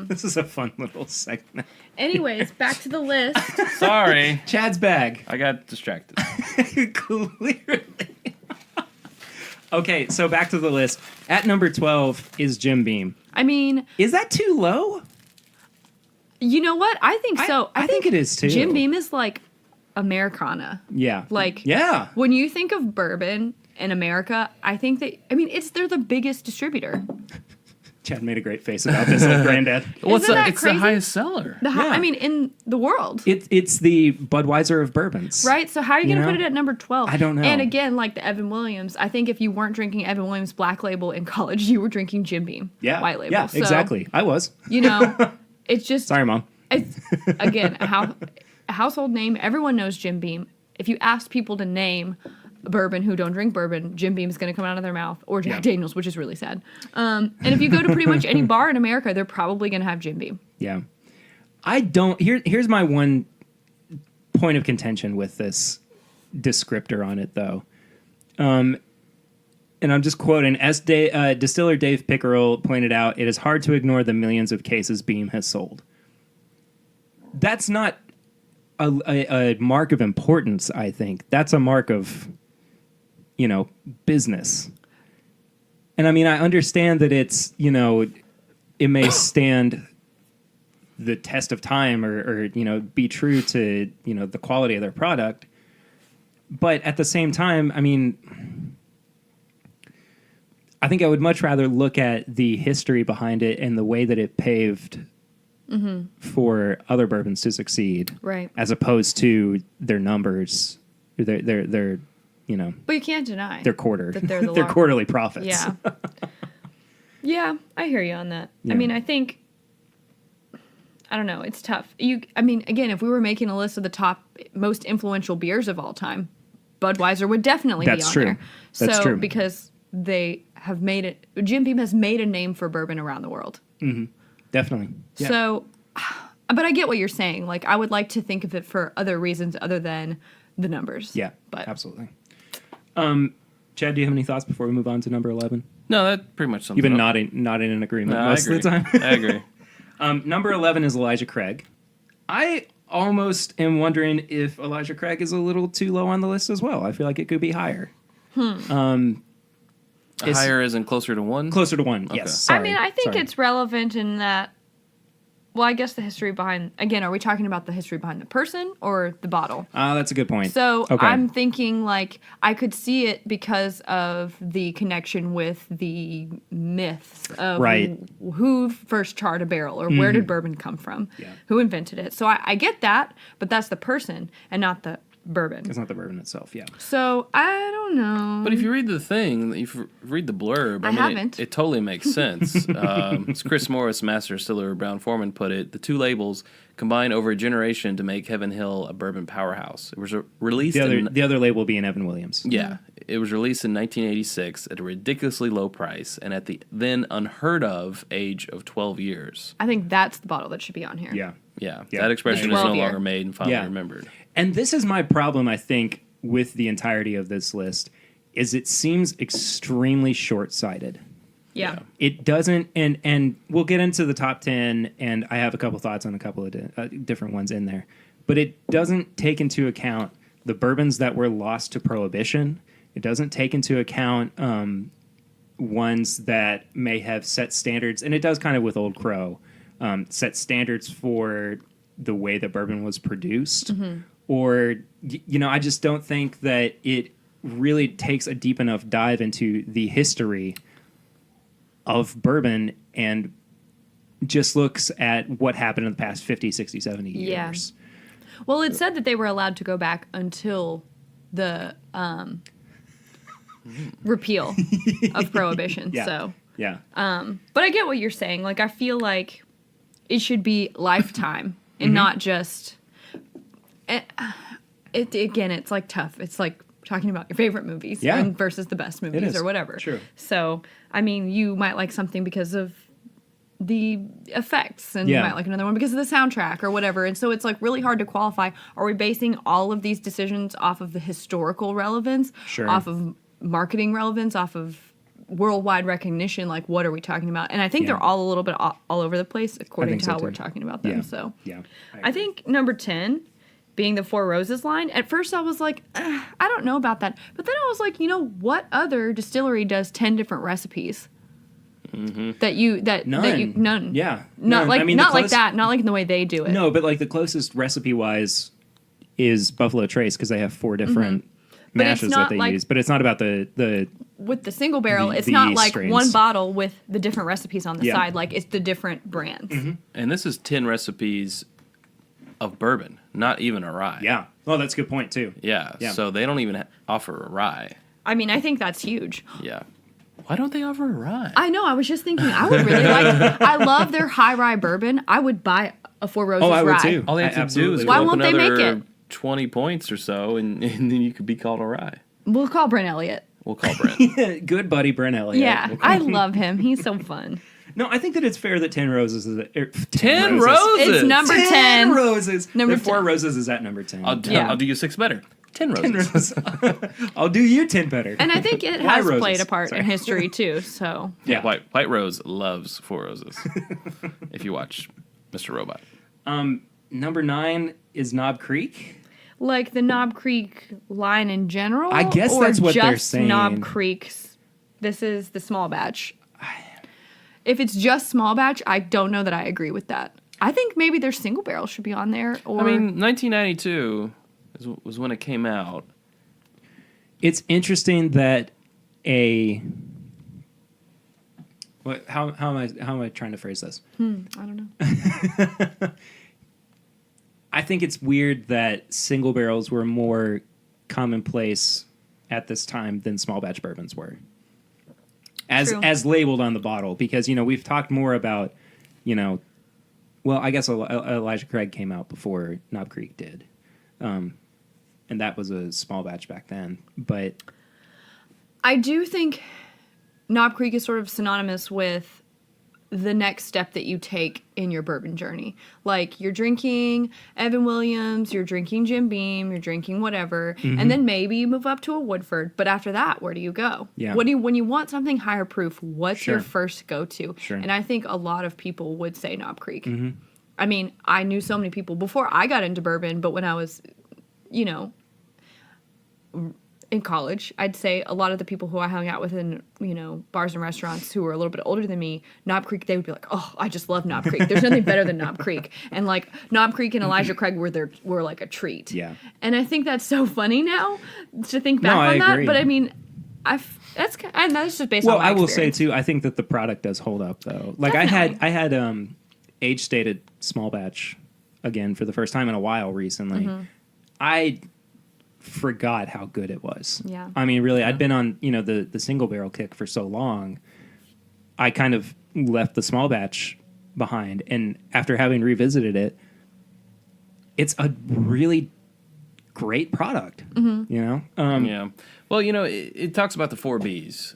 This is a fun little segment. Anyways, back to the list. Sorry. Chad's bag. I got distracted. Clearly. Okay, so back to the list. At number 12 is Jim Beam. I mean, Is that too low? you know what? I think so. I think it is too. Jim Beam is like Americana. Yeah. Like, Yeah. when you think of bourbon in America, I think that, they're the biggest distributor. Chad made a great face about this Old Granddad. What's Isn't that it's crazy? the highest seller. Yeah. In the world. It's the Budweiser of bourbons. Right? So how are you going to know? put it at number 12? I don't know. And again, like the Evan Williams, I think if you weren't drinking Evan Williams Black Label in college, you were drinking Jim Beam Yeah. White Label. Yeah, So, exactly. I was. It's just, Sorry, Mom. it's, again, a household name. Everyone knows Jim Beam. if you ask people to name bourbon who don't drink bourbon, Jim Beam is going to come out of their mouth, or Jack Daniels, which is really sad. And if you go to pretty much any bar in America, they're probably going to have Jim Beam. Yeah. Here's my one point of contention with this descriptor on it, though. And I'm just quoting, as distiller Dave Pickerel pointed out, it is hard to ignore the millions of cases Beam has sold. That's not a mark of importance, I think. That's a mark of, business. And I mean, I understand that it's, it may stand the test of time or be true to, the quality of their product. But at the same time, I mean, I think I would much rather look at the history behind it and the way that it paved for other bourbons to succeed, right? As opposed to their numbers, their But you can't deny their quarter, that they're their quarterly profits. Yeah, yeah, I hear you on that. Yeah. I mean, I think I don't know. It's tough. Again, if we were making a list of the top most influential beers of all time, Budweiser would definitely be on there. That's true. Because they have made it. Jim Beam has made a name for bourbon around the world. Mm-hmm. Definitely. Yeah. So, but I get what you're saying. Like, I would like to think of it for other reasons other than the numbers. Yeah, but absolutely. Chad, do you have any thoughts before we move on to number 11? No, that pretty much sums You've been it up. nodding in agreement No, most of the time. I agree. Number 11 is Elijah Craig. I almost am wondering if Elijah Craig is a little too low on the list as well. I feel like it could be higher. Higher isn't closer to 1? Closer to 1, Okay. yes. Sorry. I think it's relevant in that. Well, I guess the history behind. Again, are we talking about the history behind the person or the bottle? That's a good point. So okay. I'm thinking like I could see it because of the connection with the myths of Right. who first charred a barrel or where did bourbon come from, who invented it. So I get that, but that's the person and not the bourbon. It's not the bourbon itself, yeah. So I don't know. But if you read the thing, if you read the blurb, I mean, haven't. It totally makes sense. As Chris Morris, master distiller Brown Foreman, put it, the two labels combined over a generation to make Heaven Hill a bourbon powerhouse. It was released The other label being Evan Williams. Yeah. It was released in 1986 at a ridiculously low price and at the then unheard of age of 12 years. I think that's the bottle that should be on here. Yeah. Yeah. Yeah. That expression is 12 no year. longer made and finally remembered. And this is my problem, I think, with the entirety of this list, is it seems extremely short-sighted. Yeah. It doesn't, and we'll get into the top 10, and I have a couple thoughts on a couple of different ones in there, but it doesn't take into account the bourbons that were lost to Prohibition. It doesn't take into account ones that may have set standards, and it does kind of with Old Crow, set standards for the way that bourbon was produced. Or, I just don't think that it really takes a deep enough dive into the history of bourbon and just looks at what happened in the past 50, 60, 70 years. Well, it said that they were allowed to go back until the repeal of Prohibition. Yeah. So, Yeah. but I get what you're saying. Like, I feel like it should be lifetime and not just. It's like tough. It's like talking about your favorite movies versus the best movies or whatever. True. So, I mean, you might like something because of the effects and you might like another one because of the soundtrack or whatever. And so it's like really hard to qualify. Are we basing all of these decisions off of the historical relevance, off of marketing relevance, off of worldwide recognition? Like, what are we talking about? And I think they're all a little bit all over the place according to how we're talking about them. So I think number 10 being the Four Roses line. At first I was like, I don't know about that. But then I was like, what other distillery does 10 different recipes? None. None. Yeah. Not none. like I mean, not like that. Not like in the way they do it. No, but like the closest recipe wise is Buffalo Trace because they have 4 different mashes that they use. But it's not about the with the single barrel. It's the not like strains. one bottle with the different recipes on the side. Like it's the different brands. And this is 10 recipes of bourbon, not even a rye. Yeah. Oh, that's a good point too. Yeah. So they don't even offer a rye. I mean, I think that's huge. Yeah. Why don't they offer a rye? I know. I was just thinking. I would really like. I love their high rye bourbon. I would buy a Four Roses rye. would too. All they have to do is Why go up won't they make another it? 20 points or so, and then you could be called a rye. We'll call Brent Elliott. We'll call Brent. Good buddy Brent Elliott. Yeah, We'll call I him. love him. He's so fun. No, I think that it's fair that 10 Roses is... 10 roses? It's number 10. 10 roses. Number The 4 10. Roses is at number 10. I'll do you 6 better. 10 roses. 10 roses. I'll do you 10 better. And I think it Why has roses? played a part Sorry. in history too. So Yeah, White Rose loves 4 roses. If you watch Mr. Robot. Number 9 is Knob Creek. like the Knob Creek line in general, I guess or that's what just they're saying. Knob Creek's. This is the small batch. If it's just small batch, I don't know that I agree with that. I think maybe their single barrel should be on there. Or I mean, 1992 was when it came out. It's interesting that how am I trying to phrase this? I don't know. I think it's weird that single barrels were more commonplace at this time than small batch bourbons were. True. As labeled on the bottle, because we've talked more about, well, I guess Elijah Craig came out before Knob Creek did. And that was a small batch back then. But I do think Knob Creek is sort of synonymous with the next step that you take in your bourbon journey. Like, you're drinking Evan Williams, you're drinking Jim Beam, you're drinking whatever, and then maybe you move up to a Woodford. But after that, where do you go? Yeah. When you want something higher proof, what's your Sure. first go-to? Sure. And I think a lot of people would say Knob Creek. I mean, I knew so many people before I got into bourbon, but when I was, in college, I'd say a lot of the people who I hung out with in, bars and restaurants who were a little bit older than me, Knob Creek, they would be like, oh, I just love Knob Creek. There's nothing better than Knob Creek. And like Knob Creek and Elijah Craig were like a treat. Yeah. And I think that's so funny now to think back No, I on that. agree. But I mean, that's just based well, on my I will say experience. too, I think that the product does hold up though. Like Definitely. I had age stated small batch again for the first time in a while recently. I forgot how good it was. Yeah. I mean, really, I'd been on, the single barrel kick for so long. I kind of left the small batch behind, and after having revisited it, it's a really great product. Yeah. Well, it talks about the 4 Bs.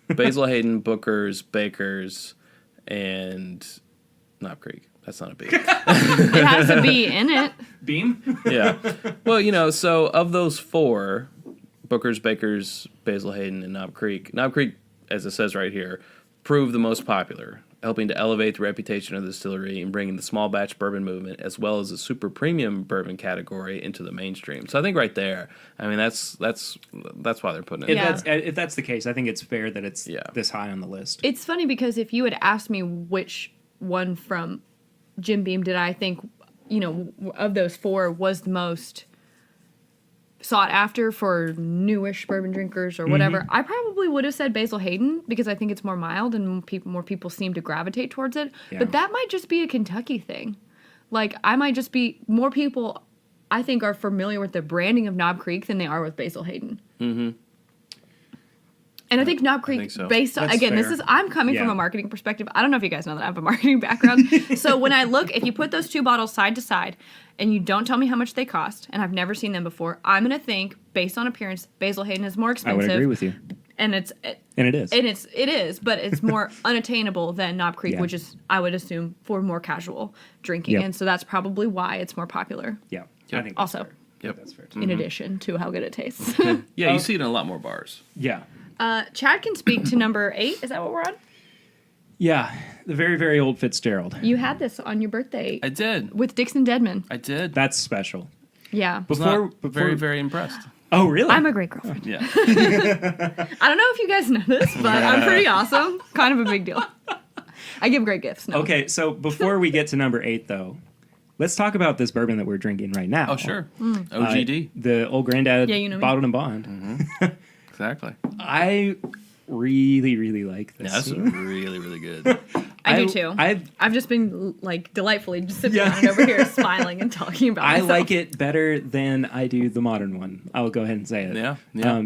Basil Hayden, Booker's, Baker's, and Knob Creek. That's not a B. It has a B in it. Beam? Yeah. Well, so of those 4, Booker's, Baker's, Basil Hayden, and Knob Creek, as it says right here, proved the most popular, helping to elevate the reputation of the distillery and bringing the small batch bourbon movement as well as the super premium bourbon category into the mainstream. So I think right there, I mean, that's why they're putting it. Yeah. If that's the case, I think it's fair that it's this high on the list. It's funny because if you had asked me which one from Jim Beam did I think, of those 4 was the most sought after for newish bourbon drinkers or whatever, I probably would have said Basil Hayden because I think it's more mild and more people seem to gravitate towards it. Yeah. But that might just be a Kentucky thing. Like, I might just be, more people, I think, are familiar with the branding of Knob Creek than they are with Basil Hayden. And I think Knob Creek, think so. based on, That's again, fair. I'm coming from Yeah. a marketing perspective. I don't know if you guys know that I have a marketing background. So when I look, if you put those 2 bottles side to side and you don't tell me how much they cost, and I've never seen them before, I'm going to think, based on appearance, Basil Hayden is more I expensive. would agree with you. And And it is. it is, but it's more unattainable than Knob Creek, Yeah. which is, I would assume, for more casual drinking. Yep. And so that's probably why it's more popular, Yeah. Yep. I think that's also, fair. Yep. That's fair too. in addition to how good it tastes. Yeah, you see it in a lot more bars. Yeah. Chad can speak to number 8. Is that what we're on? Yeah. The very, very old Fitzgerald. You had this on your birthday I did. with Dixon Deadman. I did. That's special. Yeah. was not very, very impressed. Oh, really? I'm a great girlfriend. Yeah. I don't know if you guys know this, but I'm pretty awesome. Kind of a big deal. I give great gifts. No. Okay, so before we get to number 8, though, let's talk about this bourbon that we're drinking right now. Oh, sure. OGD. The Old Granddad Yeah, you know me. Bottled and Bond. Exactly. I really, really like this. Yeah, that's really, really good. I do too. I've just been like delightfully just sitting around over here smiling and talking about I myself. like it better than I do the modern one. I'll go ahead and say it. Yeah.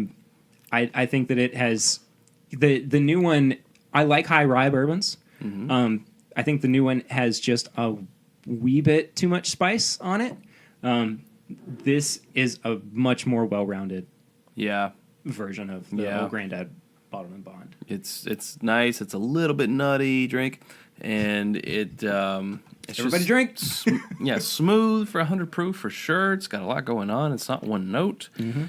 I think that it has the new one. I like high rye bourbons. I think the new one has just a wee bit too much spice on it. this is a much more well-rounded Yeah. version of the Old Grandad Bottled and Bond. It's nice. It's a little bit nutty drink, and it's Everybody just drink. Smooth for 100 proof for sure. It's got a lot going on. It's not one note. Mm-hmm.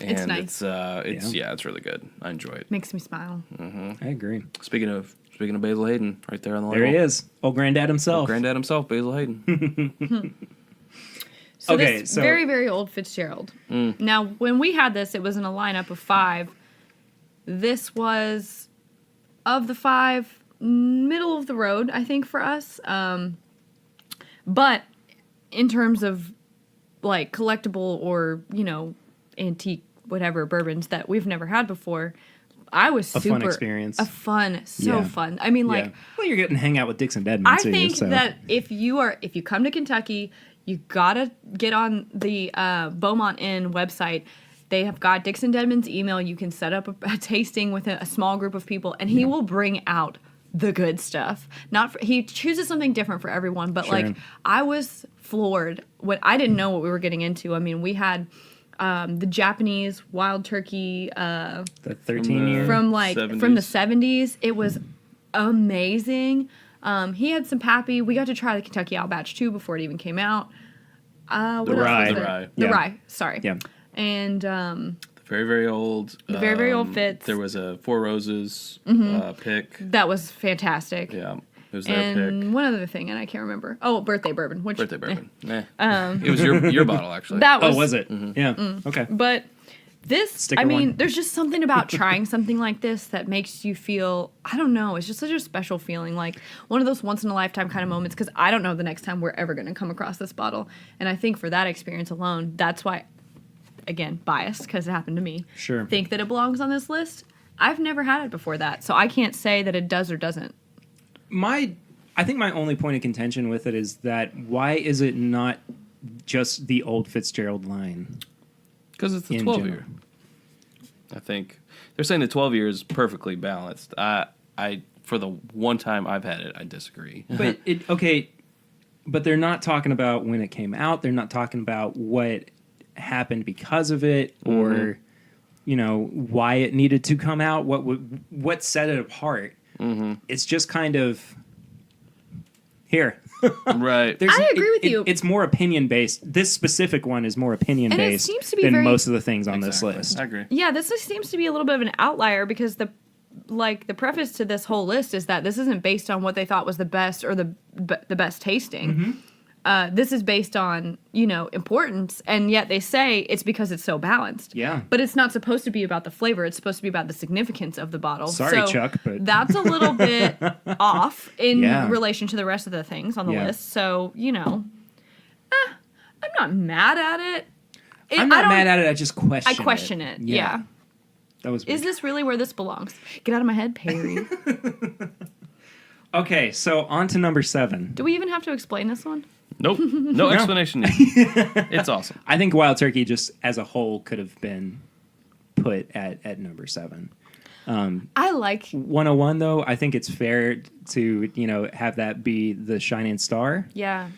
And It's nice. It's really good. I enjoy it. Makes me smile. I agree. Speaking of Basil Hayden, right there on the There label. he is. Old Granddad himself. Granddad himself, Basil Hayden. So Okay, this so- very, very old Fitzgerald. Now, when we had this, it was in a lineup of 5. This was, of the 5, middle of the road, I think, for us. But in terms of, like, collectible or, antique, whatever, bourbons that we've never had before, I was A super... fun experience. So fun. I mean, like... Well, you're getting to hang out with Dixon Deadman, I too. think so. that if you come to Kentucky, you gotta get on the Beaumont Inn website. They have got Dixon Deadman's email. You can set up a tasting with a small group of people, and he will bring out the good stuff. He chooses something different for everyone, but Sure. like I was floored when I didn't know what we were getting into. I mean, we had the Japanese wild turkey The 13 year. from the 70s. 70s. It was amazing. He had some Pappy. We got to try the Kentucky Owl Batch too before it even came out. What else was rye. there? The The Yeah. rye. Sorry. Yeah. And Very, very old. The very, very old Fitz. There was a Four Roses pick. that was fantastic. Yeah, it was their And pick. one other thing, and I can't remember. Oh, birthday bourbon. Which, Birthday bourbon. It was your bottle, actually. That was. Oh, was it? Yeah. Okay. But this, Sticker I mean, one. there's just something about trying something like this that makes you feel, I don't know, it's just such a special feeling, like one of those once in a lifetime kind of moments, because I don't know the next time we're ever going to come across this bottle. And I think for that experience alone, that's why, again, biased, because it happened to me, Sure. think that it belongs on this list. I've never had it before that, so I can't say that it does or doesn't. I think my only point of contention with it is that why is it not just the old Fitzgerald line? Because it's the in 12 general. year. I think they're saying the 12 year is perfectly balanced. I for the one time I've had it, I disagree. But but they're not talking about when it came out. They're not talking about what happened because of it, or why it needed to come out. What set it apart? It's just kind of here. Right. I agree with you. It's more opinion based. This specific one is more opinion And it based seems to be than very- most of the things on Exactly. this list. I agree. Yeah, this just seems to be a little bit of an outlier because the preface to this whole list is that this isn't based on what they thought was the best or the best tasting. This is based on importance, and yet they say it's because it's so balanced. Yeah. But it's not supposed to be about the flavor. It's supposed to be about the significance of the bottle. Sorry, So Chuck, but- that's a little bit off in Yeah. relation to the rest of the things on the Yeah. list. So I'm not mad at it. I'm not mad at it. I just question. I question it. Yeah. That was Is weird. this really where this belongs? Get out of my head, Perry. Okay, so on to number 7. Do we even have to explain this one? Nope. No explanation needed. It's awesome. I think Wild Turkey just as a whole could have been put at number 7. I like 101 though, I think it's fair to have that be the shining star. Yeah.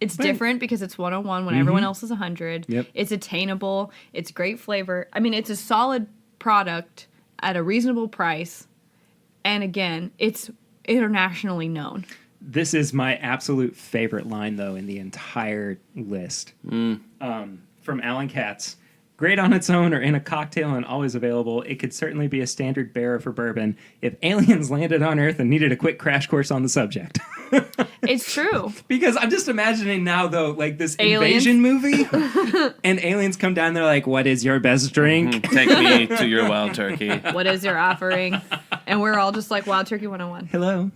It's But- different because it's 101 when everyone else is 100. Yep. It's attainable. It's great flavor. I mean, it's a solid product at a reasonable price. And again, it's internationally known. This is my absolute favorite line though in the entire list. From Alan Katz. Great on its own or in a cocktail and always available, it could certainly be a standard bearer for bourbon if aliens landed on Earth and needed a quick crash course on the subject. It's true. Because I'm just imagining now, though, like this Aliens. invasion movie, and aliens come down, they're like, what is your best drink? Take me to your wild turkey. What is your offering? And we're all just like Wild Turkey 101. Hello,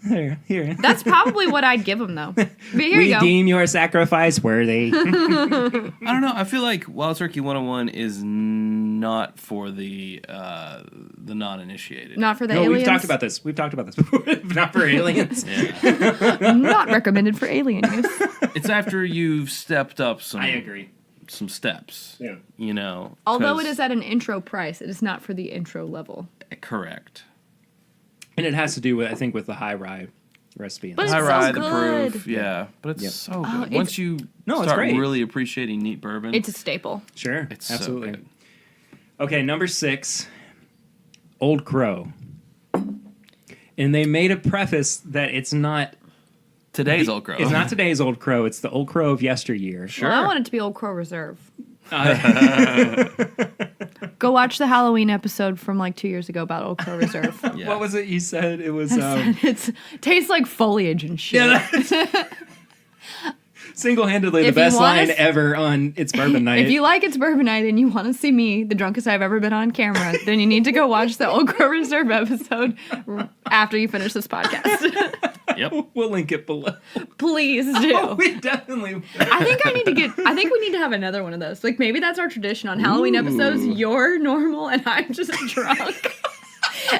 here. That's probably what I'd give them, though. But here We you go. deem your sacrifice worthy. I don't know. I feel like Wild Turkey 101 is not for the non-initiated. Not for the No, aliens. we've talked about this before. Not for aliens. Not recommended for alien use. It's after you've stepped up some. I agree. Some steps. Yeah. Although 'cause- it is at an intro price, it is not for the intro level. correct. And it has to do with, I think, with the high rye recipe. But it's high so rye, the good. proof, yeah, but it's so Oh, good. Once you it's start great. really appreciating neat bourbon, It's a staple. Sure, it's absolutely. so good. Okay, number 6, Old Crow. And they made a preface that it's not Today's Old Crow. It's not today's Old Crow. It's the Old Crow of yesteryear. Sure. Well, I want it to be Old Crow Reserve. Go watch the Halloween episode from like 2 years ago about Old Crow Reserve. Yeah. What was it you said? It was It tastes like foliage and shit. single-handedly the If you best want line us- ever on It's Bourbon Night. If you like It's Bourbon Night and you want to see me, the drunkest I've ever been on camera, then you need to go watch the Old Crow Reserve episode after you finish this podcast. Yep. We'll link it below. Please do. Oh, we definitely will. I think we need to have another one of those. Like maybe that's our tradition on Halloween episodes. You're normal and I'm just drunk.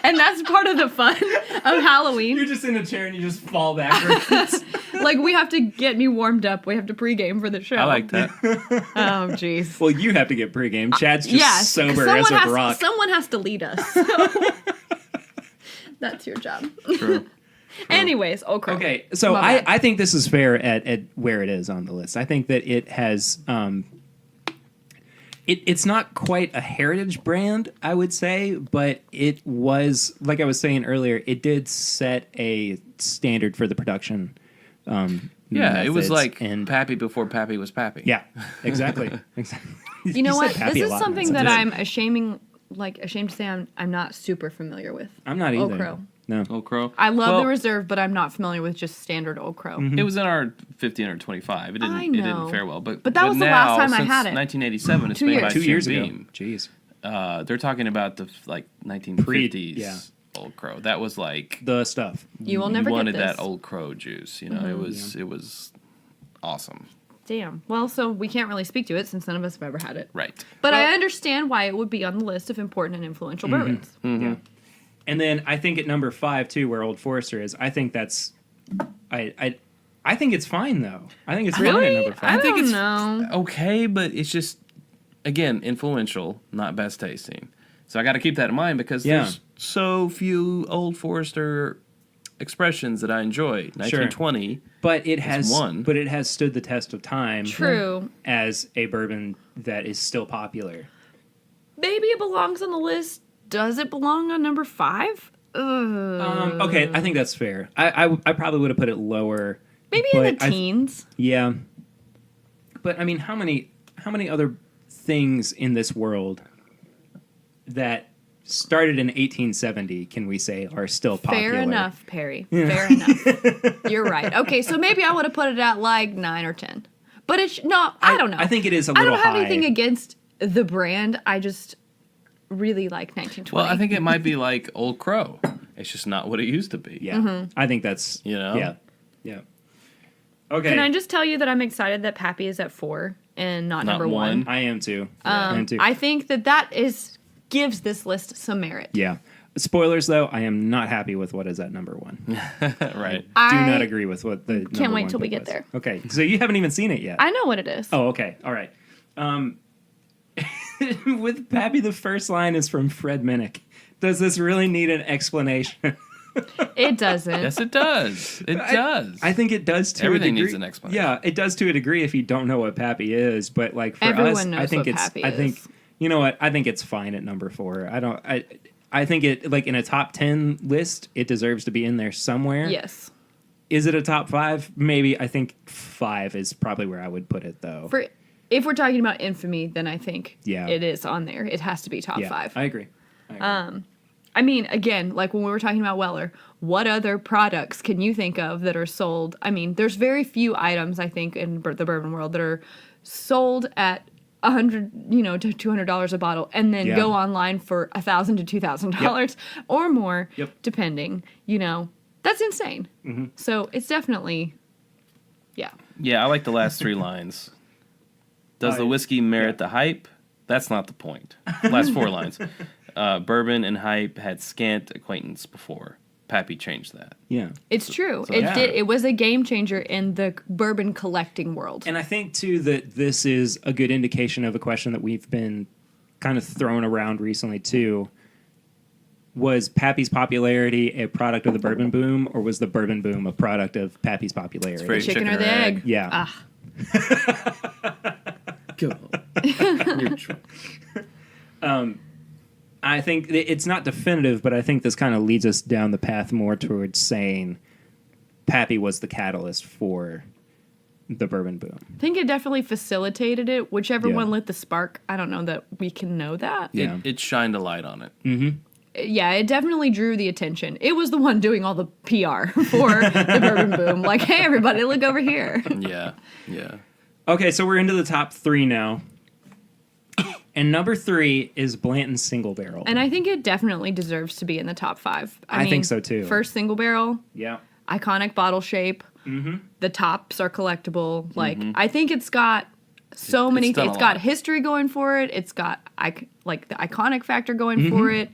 And that's part of the fun of Halloween. You're just in a chair and you just fall backwards. Like we have to get me warmed up. We have to pregame for the show. I like that. Oh jeez. Well, you have to get pregame. Chad's just Yes. sober as a rock. Someone has to lead us. That's your job. True. Anyways, Old Crow. Okay, so My bad. I think this is fair at where it is on the list. I think that it has it's not quite a heritage brand, I would say, but it was, like I was saying earlier, it did set a standard for the production. Yeah, it was methods, like and Pappy before Pappy was Pappy. yeah, exactly. Exactly. You know said what? Pappy This a is lot in something that sentence. I'm ashamed to say I'm not super familiar with. I'm not either. Old Crow. No. Old Crow. I love Well, the Reserve, but I'm not familiar with just standard Old Crow. Mm-hmm. It was in our 50 under 25. It didn't. I It know. didn't fare well. But that was the last time I since had it. 1987, it's 2 made years. by 2 years Jim ago. Beam. Jeez. They're talking about the 1950s yeah. Old Crow. That was like The stuff. You will never you get wanted this. that Old Crow juice. You know, it was awesome. Damn. Well, so we can't really speak to it since none of us have ever had it. Right. But Well- I understand why it would be on the list of important and influential bourbons. Yeah. And then I think at number 5 too, where Old Forester is, I think that's I think it's fine though. I think it's fine at number 5. I think don't it's know. Okay, but it's just again influential, not best tasting. So I got to keep that in mind because Yeah. there's so few Old Forester expressions that I enjoy. 1920. But it has one. But it has stood the test of time. True. As a bourbon that is still popular. Maybe it belongs on the list. Does it belong on number 5? Okay, I think that's fair. I probably would have put it lower. Maybe in but the teens. Yeah. But I mean, how many other things in this world that started in 1870 can we say are still popular? Fair enough, Perry. Fair enough. You're right. Okay, so maybe I would have put it at like 9 or 10. But it's no, I don't know. I think it is a I little don't have high. anything against the brand. I just really like 1920. Well, I think it might be like Old Crow. It's just not what it used to be. Yeah. I think that's You know? Yeah. Yeah. Okay. Can I just tell you that I'm excited that Pappy is at 4 and not number 1? I am too. I am too. I think that gives this list some merit. Yeah. Spoilers, though, I am not happy with what is at number 1. Right. Do I not agree with what the can't number wait 1 till we pick get was. there. Okay, so you haven't even seen it yet. I know what it is. Oh, okay. All right. With Pappy, the first line is from Fred Minnick. Does this really need an explanation? It doesn't. Yes, it does. It does. I think it does to Everything a degree. needs an explanation. Yeah, it does to a degree if you don't know what Pappy is. But like for Everyone us, knows I think what it's. Pappy I think is. you know what? I think it's fine at number 4. I think it like in a top 10 list, it deserves to be in there somewhere. Yes. Is it a top 5? Maybe. I think 5 is probably where I would put it though. If we're talking about infamy, then I think Yeah. it is on there. It has to be top yeah, 5. I agree. I mean, again, like when we were talking about Weller, what other products can you think of that are sold? I mean, there's very few items, I think, in the bourbon world that are sold at $100, to $200 a bottle, and then Yeah. go online for $1,000 to $2,000 or more, Yep. depending. That's insane. Mm-hmm. So it's definitely, yeah. Yeah, I like the last 3 lines. Does the whiskey merit the hype? That's not the point. Last 4 lines. Bourbon and hype had scant acquaintance before. Pappy changed that. Yeah. It's true. So It yeah. did. It was a game changer in the bourbon collecting world. And I think, too, that this is a good indication of a question that we've been kind of thrown around recently, too. was Pappy's popularity a product of the bourbon boom, or was the bourbon boom a product of Pappy's popularity? very Chicken or the egg? Yeah. Ah. Go. You're drunk. I think it's not definitive, but I think this kind of leads us down the path more towards saying Pappy was the catalyst for the bourbon boom. I think it definitely facilitated it. Whichever Yeah. one lit the spark, I don't know that we can know that. Yeah. It shined a light on it. Yeah, it definitely drew the attention. It was the one doing all the PR for the bourbon boom. Like, hey, everybody, look over here. Yeah. Yeah. Okay, so we're into the top 3 now. And number 3 is Blanton's Single Barrel. And I think it definitely deserves to be in the top 5. I think so, too. First single barrel, Yeah. iconic bottle shape. The tops are collectible. Like, I think it's got so many done things. It's a got lot. history going for it. It's got like the iconic factor going for it.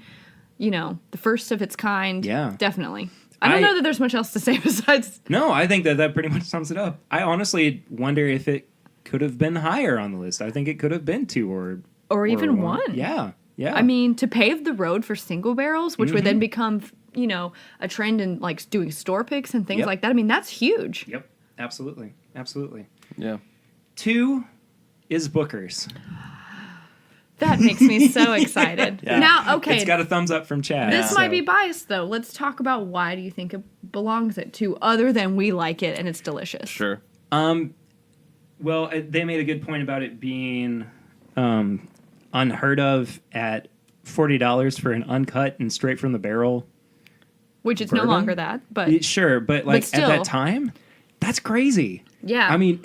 You know, the first of its kind. Yeah. Definitely. I don't know that there's much else to say besides. No, I think that pretty much sums it up. I honestly wonder if it could have been higher on the list. I think it could have been 2 Or even one. Yeah. Yeah. I mean, to pave the road for single barrels, which would then become, you know, a trend in like doing store picks and things Yep. like that. I mean, that's huge. Yep. Absolutely. Absolutely. Yeah. 2 is Booker's. That makes me so excited. Yeah. Now, okay, It's got a thumbs up from Chad. this so- might be biased though. Let's talk about why do you think it belongs at 2, other than we like it and it's delicious. Sure. Well, they made a good point about it being unheard of at $40 for an uncut and straight from the barrel. Which it's Bourbon? no longer that, but Sure, but like still. at that time, that's crazy. yeah. I mean,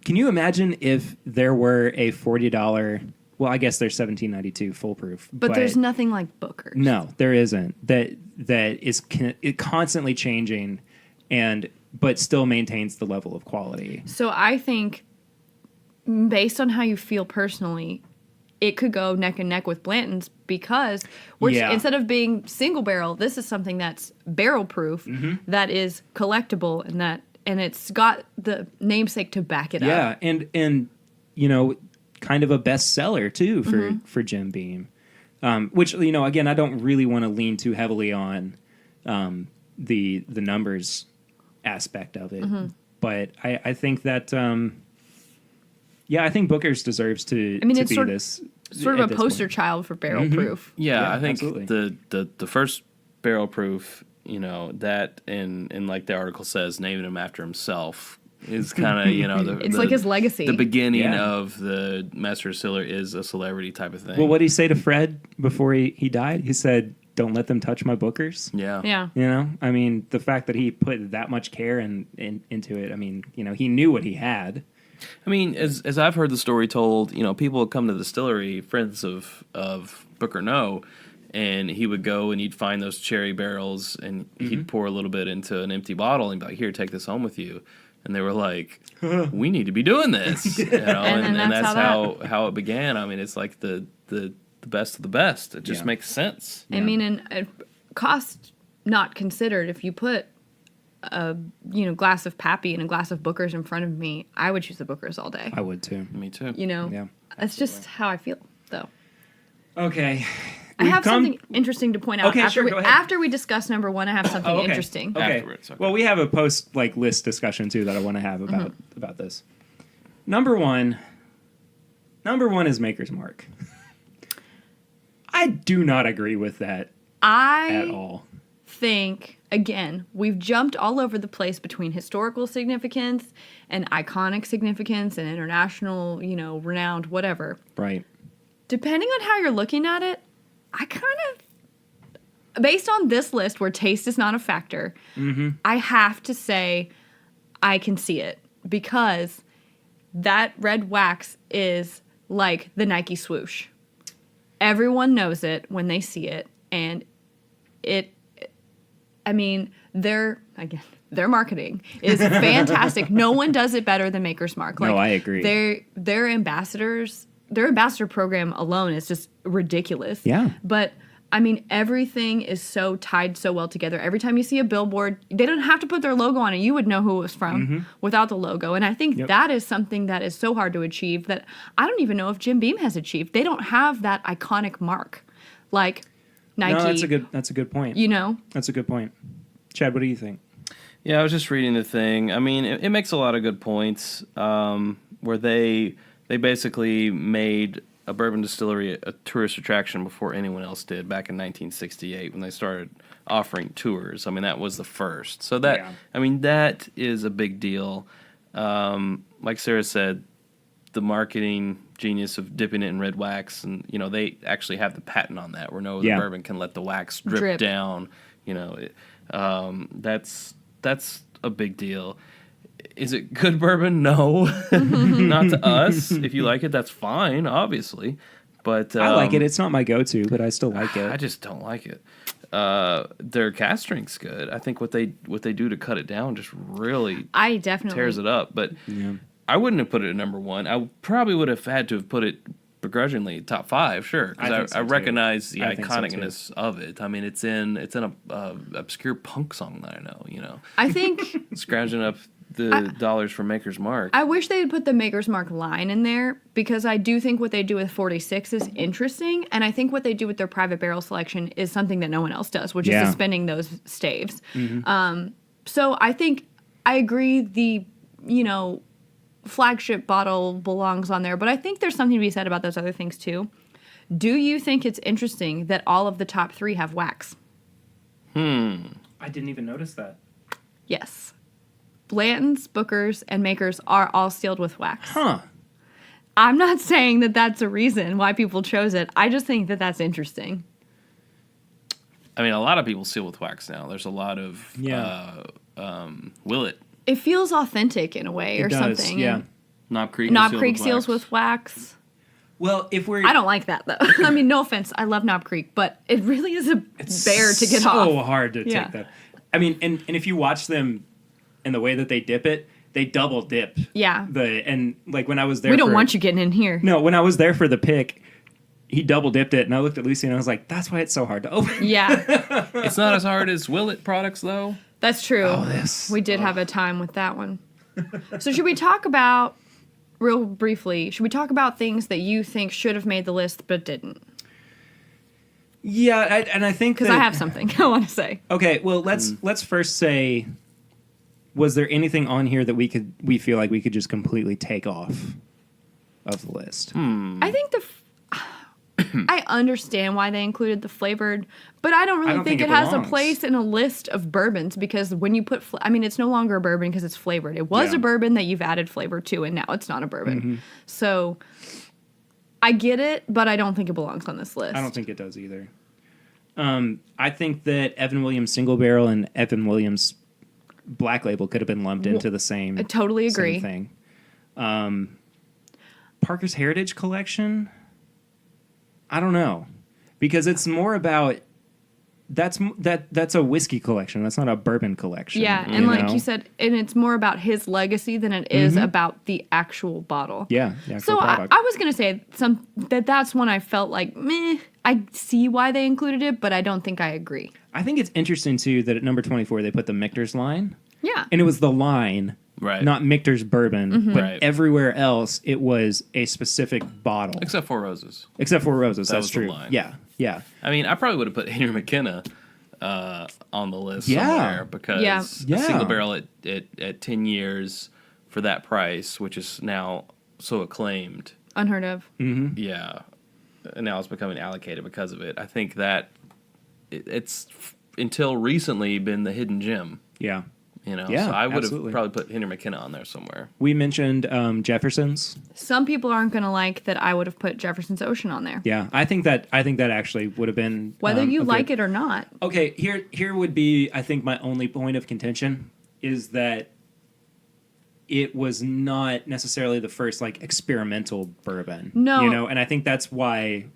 can you imagine if there were a $40? Well, I guess there's $17.92 full proof, but there's nothing like Booker's. no, there isn't. That is constantly changing, but still maintains the level of quality. So I think, based on how you feel personally, it could go neck and neck with Blanton's because Yeah. instead of being single barrel, this is something that's barrel proof, that is collectible, and it's got the namesake to back it up. Yeah, and you know, kind of a bestseller too for Jim Beam, which, you know, again, I don't really want to lean too heavily on the numbers aspect of it, but I think that I think Booker's deserves to. I mean, to it's be sort at of a this poster point. child for barrel proof. Yeah, Yeah, I think absolutely. the first barrel proof, you know, that and like the article says, naming him after himself is kind of, you know, It's like his legacy. The beginning Yeah. of the master distiller is a celebrity type of thing. Well, what did he say to Fred before he died? He said, "Don't let them touch my Bookers." Yeah. Yeah. You know, I mean, the fact that he put that much care into it. I mean, you know, he knew what he had. I mean, as I've heard the story told, you know, people would come to the distillery, friends of Booker know, and he would go and he'd find those cherry barrels and he'd pour a little bit into an empty bottle and be like, "Here, take this home with you." And they were like, "We need to be doing this," you know, and that's how it began. I mean, it's like the best of the best. It just Yeah. makes sense. I mean, and cost not considered, if you put a glass of Pappy and a glass of Booker's in front of me, I would choose the Booker's all day. I would too. Me too. You know, Yeah, that's just how I feel, though. Okay. I have something interesting to point out. Okay, after sure, we, go ahead. after we discuss number 1, I have something okay. interesting. Okay. Afterwards, okay. Well, we have a post list discussion too that I want to have about this. Number one is Maker's Mark. I do not agree with that at I all. think, again, we've jumped all over the place between historical significance and iconic significance and international, renowned, whatever. Right. Depending on how you're looking at it, I kind of, based on this list where taste is not a factor, I have to say I can see it because that red wax is like the Nike swoosh. Everyone knows it when they see it, and their marketing is fantastic. No one does it better than Maker's Mark. No, I agree. Their ambassador program alone is just ridiculous. Yeah. But everything is so tied so well together. Every time you see a billboard, they don't have to put their logo on it. You would know who it was from without the logo. And I think that is something that is so hard to achieve that I don't even know if Jim Beam has achieved. They don't have that iconic mark. Like, Nike. No, that's a good point. You know? That's a good point. Chad, what do you think? Yeah, I was just reading the thing. I mean, it makes a lot of good points where they basically made a bourbon distillery a tourist attraction before anyone else did back in 1968 when they started offering tours. I mean, that was the first. So that is a big deal. Like Sarah said, the marketing genius of dipping it in red wax, and they actually have the patent on that where no other bourbon can let the wax drip down. That's a big deal. Is it good bourbon? No, not to us. If you like it, that's fine, obviously. But I like it. It's not my go-to, but I still like it. I just don't like it. Their cast strength's good. I think what they do to cut it down just really tears it up. But I wouldn't have put it at number one. I probably would have had to have put it begrudgingly top 5, sure, because I recognize the iconicness of it. I mean, it's in a obscure punk song that I know. I think scrounging up the dollars for Maker's Mark. I wish they had put the Maker's Mark line in there, because I do think what they do with 46 is interesting, and I think what they do with their private barrel selection is something that no one else does, which is suspending those staves. So I think I agree the flagship bottle belongs on there, but I think there's something to be said about those other things too. Do you think it's interesting that all of the top 3 have wax? I didn't even notice that. Yes. Blanton's, Booker's, and Maker's are all sealed with wax. I'm not saying that that's a reason why people chose it. I just think that that's interesting. I mean, a lot of people seal with wax now. There's a lot of Willet. It feels authentic in a way, or something. Yeah. Knob Creek. Knob Creek seals with wax. Well, I don't like that though. I mean, no offense, I love Knob Creek, but it really is a bear to get off. It's so hard to take that. I mean, and if you watch them and the way that they dip it, they double dip. Yeah. When I was there, we don't want you getting in here. No, when I was there for the pick, he double dipped it, and I looked at Lucy and I was like, "That's why it's so hard to open." Yeah. It's not as hard as Willet products, though. That's true. We did have a time with that one. So should we talk about, real briefly, things that you think should have made the list but didn't? Yeah, and I think because I have something I want to say. Okay, well let's first say, was there anything on here that we feel like we could just completely take off of the list? I think I understand why they included the flavored, but I don't really think it has a place in a list of bourbons, because when you put, it's no longer a bourbon because it's flavored. It was a bourbon that you've added flavor to, and now it's not a bourbon. So I get it, but I don't think it belongs on this list. I don't think it does either. I think that Evan Williams Single Barrel and Evan Williams Black Label could have been lumped into the same. I totally agree. Same thing. Parker's Heritage Collection. I don't know, because it's more about that's a whiskey collection. That's not a bourbon collection. Yeah, and like you said, and it's more about his legacy than it is about the actual bottle. Yeah. So I was gonna say that's when I felt like meh. I see why they included it, but I don't think I agree. I think it's interesting too that at number 24 they put the Michter's line. Yeah, and it was the line. Right. Not Michter's bourbon, but right. everywhere else it was a specific bottle. Except for Roses. That's was true. The line. Yeah. I mean, I probably would have put Henry McKenna on the list somewhere, because a single barrel at 10 years for that price, which is now so acclaimed. Unheard of. Mm-hmm. Yeah. And now it's becoming allocated because of it. I think that it's until recently been the hidden gem. Yeah. So I would have probably put Henry McKenna on there somewhere. We mentioned Jefferson's. Some people aren't going to like that I would have put Jefferson's Ocean on there. Yeah, I think that actually would have been whether you like it or not. Okay, here would be, I think, my only point of contention is that it was not necessarily the first experimental bourbon. No, and I think that's why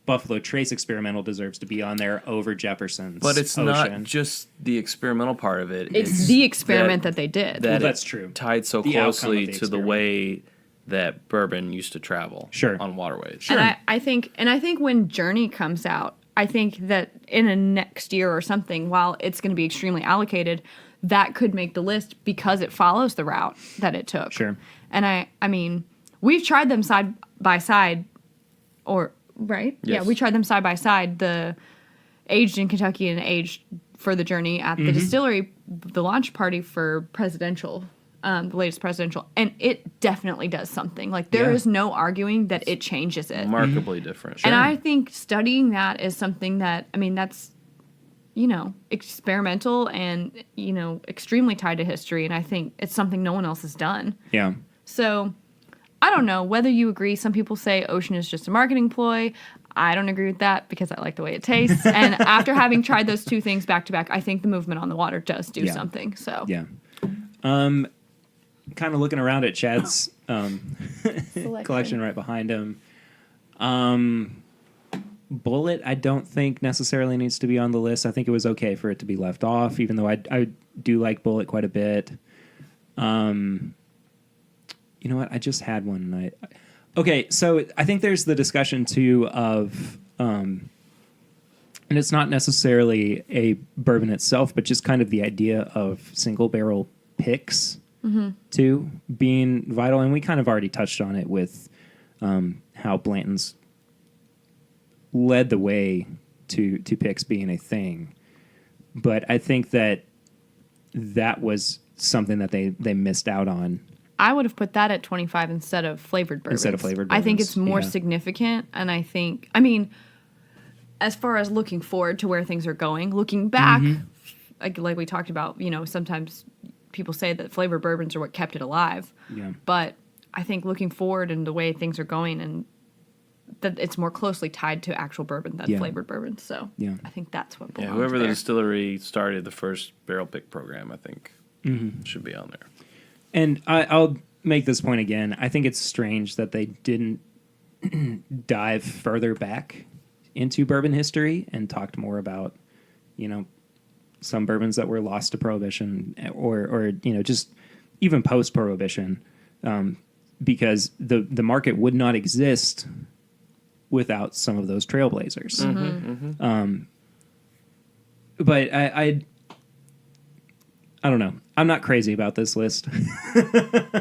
Buffalo Trace Experimental deserves to be on there over Jefferson's. But it's Ocean. not just the experimental part of it. It's the experiment that they did. That's true. Tied so closely to the way that bourbon used to travel on waterways. Sure. And I think when Journey comes out, I think that in a next year or something, while it's going to be extremely allocated, that could make the list because it follows the route that it took. Sure. And I mean, we've tried them side by side, right? Yes. Yeah, we tried them side by side. The aged in Kentucky and aged for the journey at the distillery, the launch party for presidential, the latest presidential, and it definitely does something. Like, there is no arguing that it changes it. Remarkably different. And I think studying that is something that, I mean, that's, you know, experimental and, you know, extremely tied to history. And I think it's something no one else has done. Yeah. So I don't know whether you agree. Some people say ocean is just a marketing ploy. I don't agree with that because I like the way it tastes. And after having tried those two things back to back, I think the movement on the water does do something. So yeah. Kind of looking around at Chad's collection right behind him. Bullet, I don't think necessarily needs to be on the list. I think it was okay for it to be left off, even though I do like Bullet quite a bit. You know what? I just had one, and okay, so I think there's the discussion too of, and it's not necessarily a bourbon itself, but just kind of the idea of single barrel picks too being vital, and we kind of already touched on it with how Blanton's led the way to picks being a thing, but I think that was something that they missed out on. I would have put that at 25 instead of flavored bourbons. I think it's more significant, and I think, I mean, as far as looking forward to where things are going, looking back, like we talked about, you know, sometimes people say that flavored bourbons are what kept it alive. Yeah. But I think looking forward and the way things are going, and that it's more closely tied to actual bourbon than flavored bourbon. So I think that's what belongs whoever there. the distillery started the first barrel pick program, I think, should be on there. And I'll make this point again. I think it's strange that they didn't dive further back into bourbon history and talked more about, you know, some bourbons that were lost to Prohibition or you know, just even post-Prohibition, because the market would not exist without some of those trailblazers. But I don't know. I'm not crazy about this list.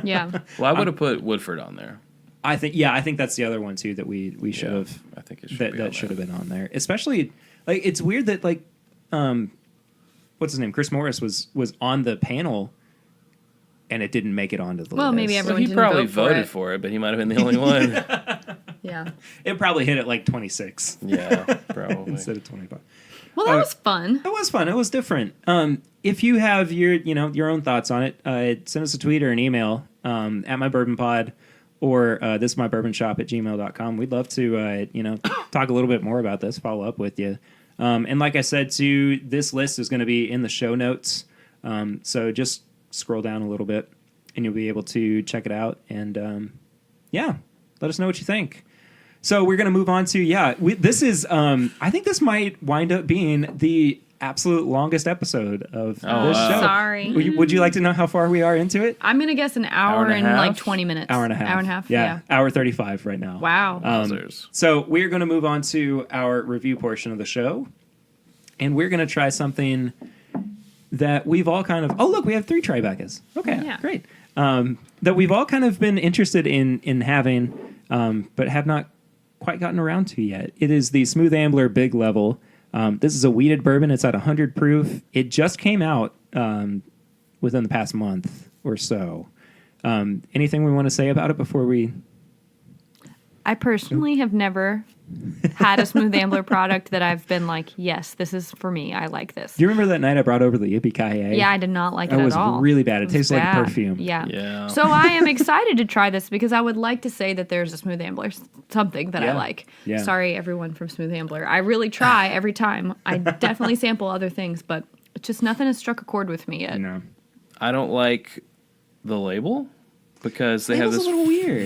Yeah. Well, I would have put Woodford on there. I think that's the other one too that we should have. I think it should that should have been on there. Especially, like, it's weird that, like, what's his name? Chris Morris was on the panel, and it didn't make it onto the list. Well, maybe everyone he didn't probably vote voted for it, but he might have been the only one. Yeah. It probably hit at like 26. Yeah, probably instead of 25. Well, that was fun. It was fun. It was different. If you have your own thoughts on it, send us a tweet or an email at mybourbonpod or thisismybourbonshop@gmail.com. We'd love to talk a little bit more about this, follow up with you. And like I said, too, this list is going to be in the show notes. So just scroll down a little bit, and you'll be able to check it out. And let us know what you think. So we're going to move on to, this is, I think this might wind up being the absolute longest episode of this show. Sorry. Would you like to know how far we are into it? I'm going to guess an hour and like 20 minutes. Hour and a half. Yeah. Hour 35 right now. Wow. So we're going to move on to our review portion of the show. And we're going to try something that we've all kind of... Oh, look, we have 3 Tribecas. Okay, great. That we've all kind of been interested in having, but have not quite gotten around to yet. It is the Smooth Ambler Big Level. This is a wheated bourbon. It's at 100 proof. It just came out within the past month or so. Anything we want to say about it before we... I personally have never had a Smooth Ambler product that I've been like, yes, this is for me. I like this. Do you remember that night I brought over the Yippee-Ki-Yay? Yeah, I did not like it at all. It was really bad. It tasted like perfume. Yeah. So I am excited to try this because I would like to say that there's a Smooth Ambler, something that I like. Yeah. Sorry, everyone from Smooth Ambler. I really try every time. I definitely sample other things, but just nothing has struck a chord with me yet. No. I don't like the label. Because they have this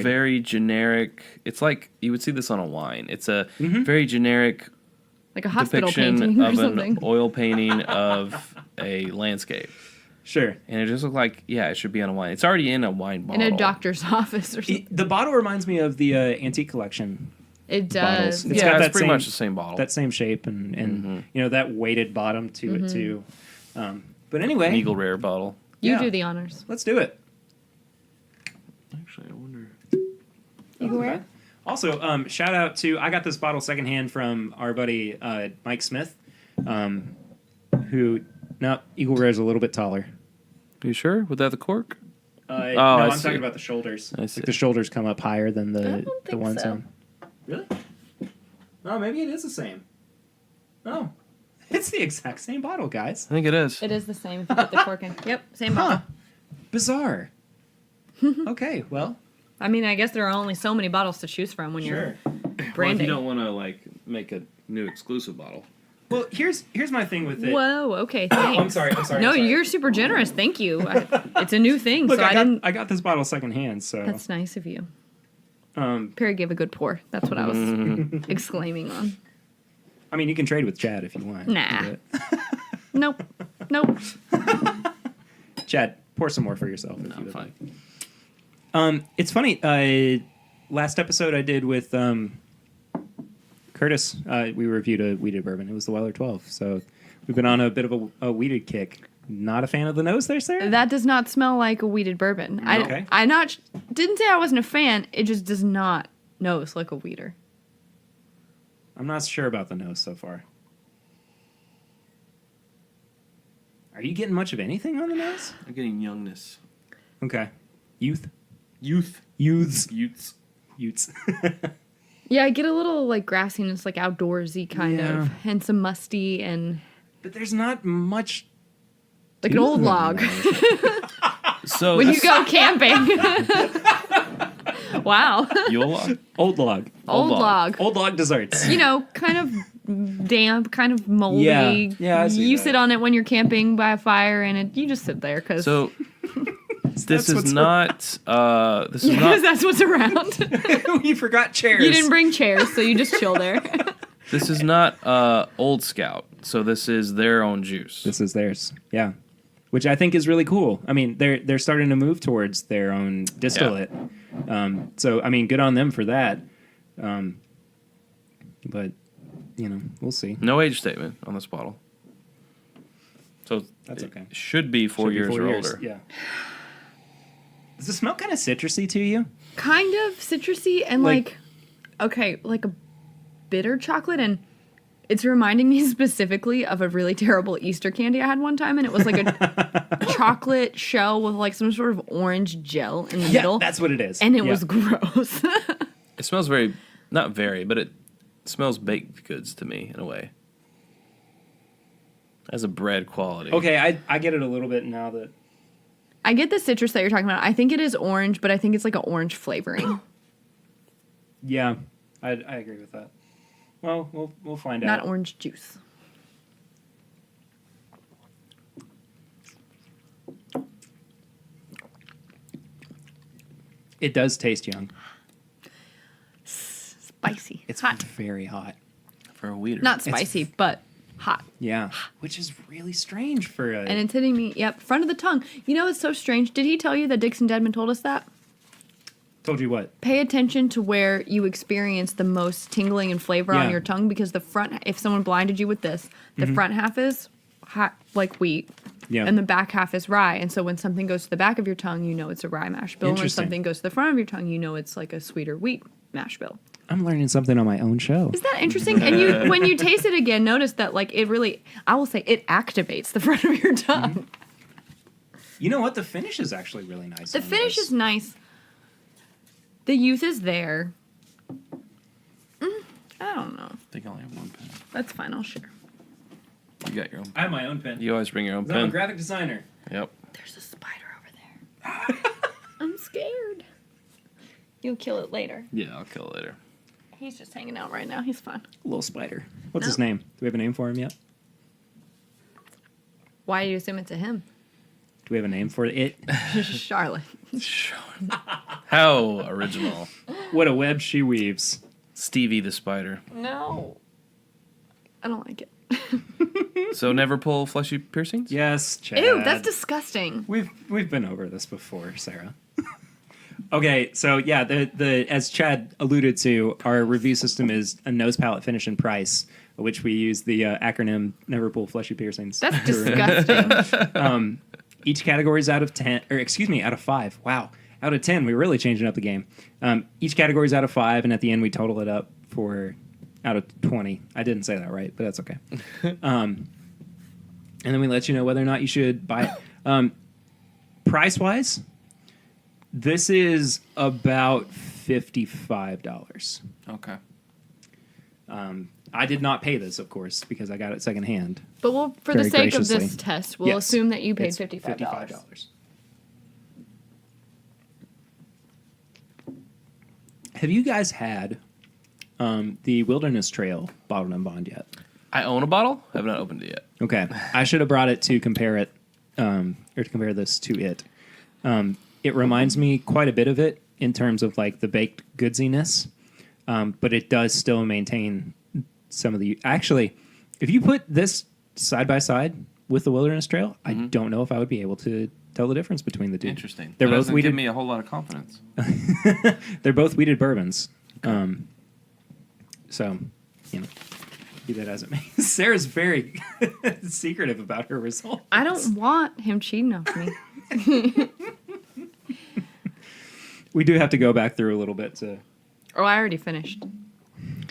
very generic... It's like you would see this on a wine. It's a very generic like a hospital depiction painting or of something. An oil painting of a landscape. Sure. And it just looked like, it should be on a wine. It's already in a wine bottle. In a doctor's office or something. The bottle reminds me of the Antique Collection. It does. It's got it's pretty much the same bottle. That same shape and that weighted bottom to it, too. But anyway... An Eagle Rare bottle. You do the honors. Let's do it. Actually, I wonder... Eagle Rare? Also, shout out to... I got this bottle secondhand from our buddy Mike Smith Who, no, Eagle Rare is a little bit taller. You sure? Without the cork? No, I I'm see. talking about the shoulders. I see. Like the shoulders come up higher than I the don't the think one so. zone. Really? Oh, maybe it is the same. Oh, it's the exact same bottle, guys. I think it is. It is the same if you put the cork in. Yep, same bottle. Bizarre. Okay, well, I mean, I guess there are only so many bottles to choose from when you're Well, if branding. you don't want to like make a new exclusive bottle. well, here's my thing with it. Whoa, okay, Oh, thanks. I'm sorry. No, I'm sorry. you're super generous. Thank you. It's a new thing, Look, so I didn't. I got this bottle secondhand, so That's nice of you. um, Perry gave a good pour. That's what I was exclaiming on. I mean, you can trade with Chad if you want. Nah. But- Nope. Nope. Chad, pour some more for yourself. If No, you would fine. like. It's funny. Last episode I did with Curtis, we reviewed a weeded bourbon. It was the Weller 12. So we've been on a bit of a weeded kick. Not a fan of the nose there, Sarah? That does not smell like a weeded bourbon. Okay. Didn't say I wasn't a fan. It just does not nose like a weeder. I'm not sure about the nose so far. Are you getting much of anything on the nose? I'm getting youngness. Okay. Youth? Youth. Youths. Youths. Youths. Yeah, I get a little like grassiness, like outdoorsy kind Yeah. of, and some musty and But there's not much. like to an old the log nose. So when you go camping. Wow. Yule log? Old log. Old log. Old log desserts. You know, kind of damp, kind of moldy. Yeah. Yeah, I see you that. sit on it when you're camping by a fire, and you just sit there because So That's this is what's not this is not that's what's around. we forgot chairs. You didn't bring chairs, so you just chill there. this is not Old Scout. So this is their own juice. This is theirs. Yeah. Which I think is really cool. I mean, they're starting to move towards their own distillate. So I mean, good on them for that. But you know, we'll see. No age statement on this bottle. So That's it okay. Should be 4 Should be years 4 or years. older. Yeah. Does it smell kind of citrusy to you? Kind of citrusy and Like- like a bitter chocolate, and it's reminding me specifically of a really terrible Easter candy I had one time, and it was like a chocolate shell with like some sort of orange gel in the middle. That's what it is. And it Yeah. was gross. It smells very not very, but it smells baked goods to me in a way. As a bread quality. Okay, I get it a little bit now that. I get the citrus that you're talking about. I think it is orange, but I think it's like an orange flavoring. Yeah, I agree with that. Well, we'll find Not out. orange juice. It does taste young. Spicy. It's hot. very hot. For a weeder. Not spicy, but hot. Yeah, which is really strange for a. And it's hitting me, yep, front of the tongue. You know, it's so strange. Did he tell you that Dixon Dedman told us that? Told you what? Pay attention to where you experience the most tingling and flavor Yeah. on your tongue, because the front, if someone blinded you with this, the front half is hot, like wheat, Yeah. and the back half is rye. And so when something goes to the back of your tongue, you know it's a rye mash bill. When Interesting. something goes to the front of your tongue, you know it's like a sweeter wheat mash bill. I'm learning something on my own show. Isn't that interesting? And you, when you taste it again, notice that like it really, I will say, it activates the front of your tongue. You know what? The finish is actually really nice. The on finish this. is nice. The youth is there. I don't know. I think I only have one pen. That's fine. I'll share. You got your own I have my own pen. You always bring your own 'Cause I'm a pen. graphic designer. Yep. There's a spider over there. I'm scared. You'll kill it later. Yeah, I'll kill it later. He's just hanging out right now. He's fine. Little spider. What's No. his name? Do we have a name for him yet? Why do you assume it's a him? Do we have a name for it? Charlotte. How original. What a web she weaves. Stevie the spider. No. I don't like it. So never pull fleshy piercings? Yes, Chad. Ew, that's disgusting. We've been over this before, Sarah. Okay, so yeah, the as Chad alluded to, our review system is a nose, palate, finish, and price, which we use the acronym Never Pull Fleshy Piercings. That's disgusting. Each category is out of 10, or excuse me, out of 5. Wow, out of 10, we're really changing up the game. Each category is out of 5, and at the end we total it up for out of 20. I didn't say that right, but that's okay. And then we let you know whether or not you should buy it. Price-wise, this is about $55. Okay. I did not pay this, of course, because I got it secondhand. But we'll, for Very the sake graciously. of this test, we'll Yes. assume that you paid It's $55. Have you guys had the Wilderness Trail bottled and bond yet? I own a bottle. I have not opened it yet. Okay, I should have brought it to compare it, or to compare this to it. It reminds me quite a bit of it in terms of like the baked goodsiness, but it does still maintain some of the. Actually, if you put this side by side with the Wilderness Trail, I don't know if I would be able to tell the difference between the two. Interesting. They're That both doesn't weeded. give me a whole lot of confidence. They're both weeded bourbons. So, you know, be that as it may. Sarah's very secretive about her results. I don't want him cheating on me. We do have to go back through a little bit to. Oh, I already finished.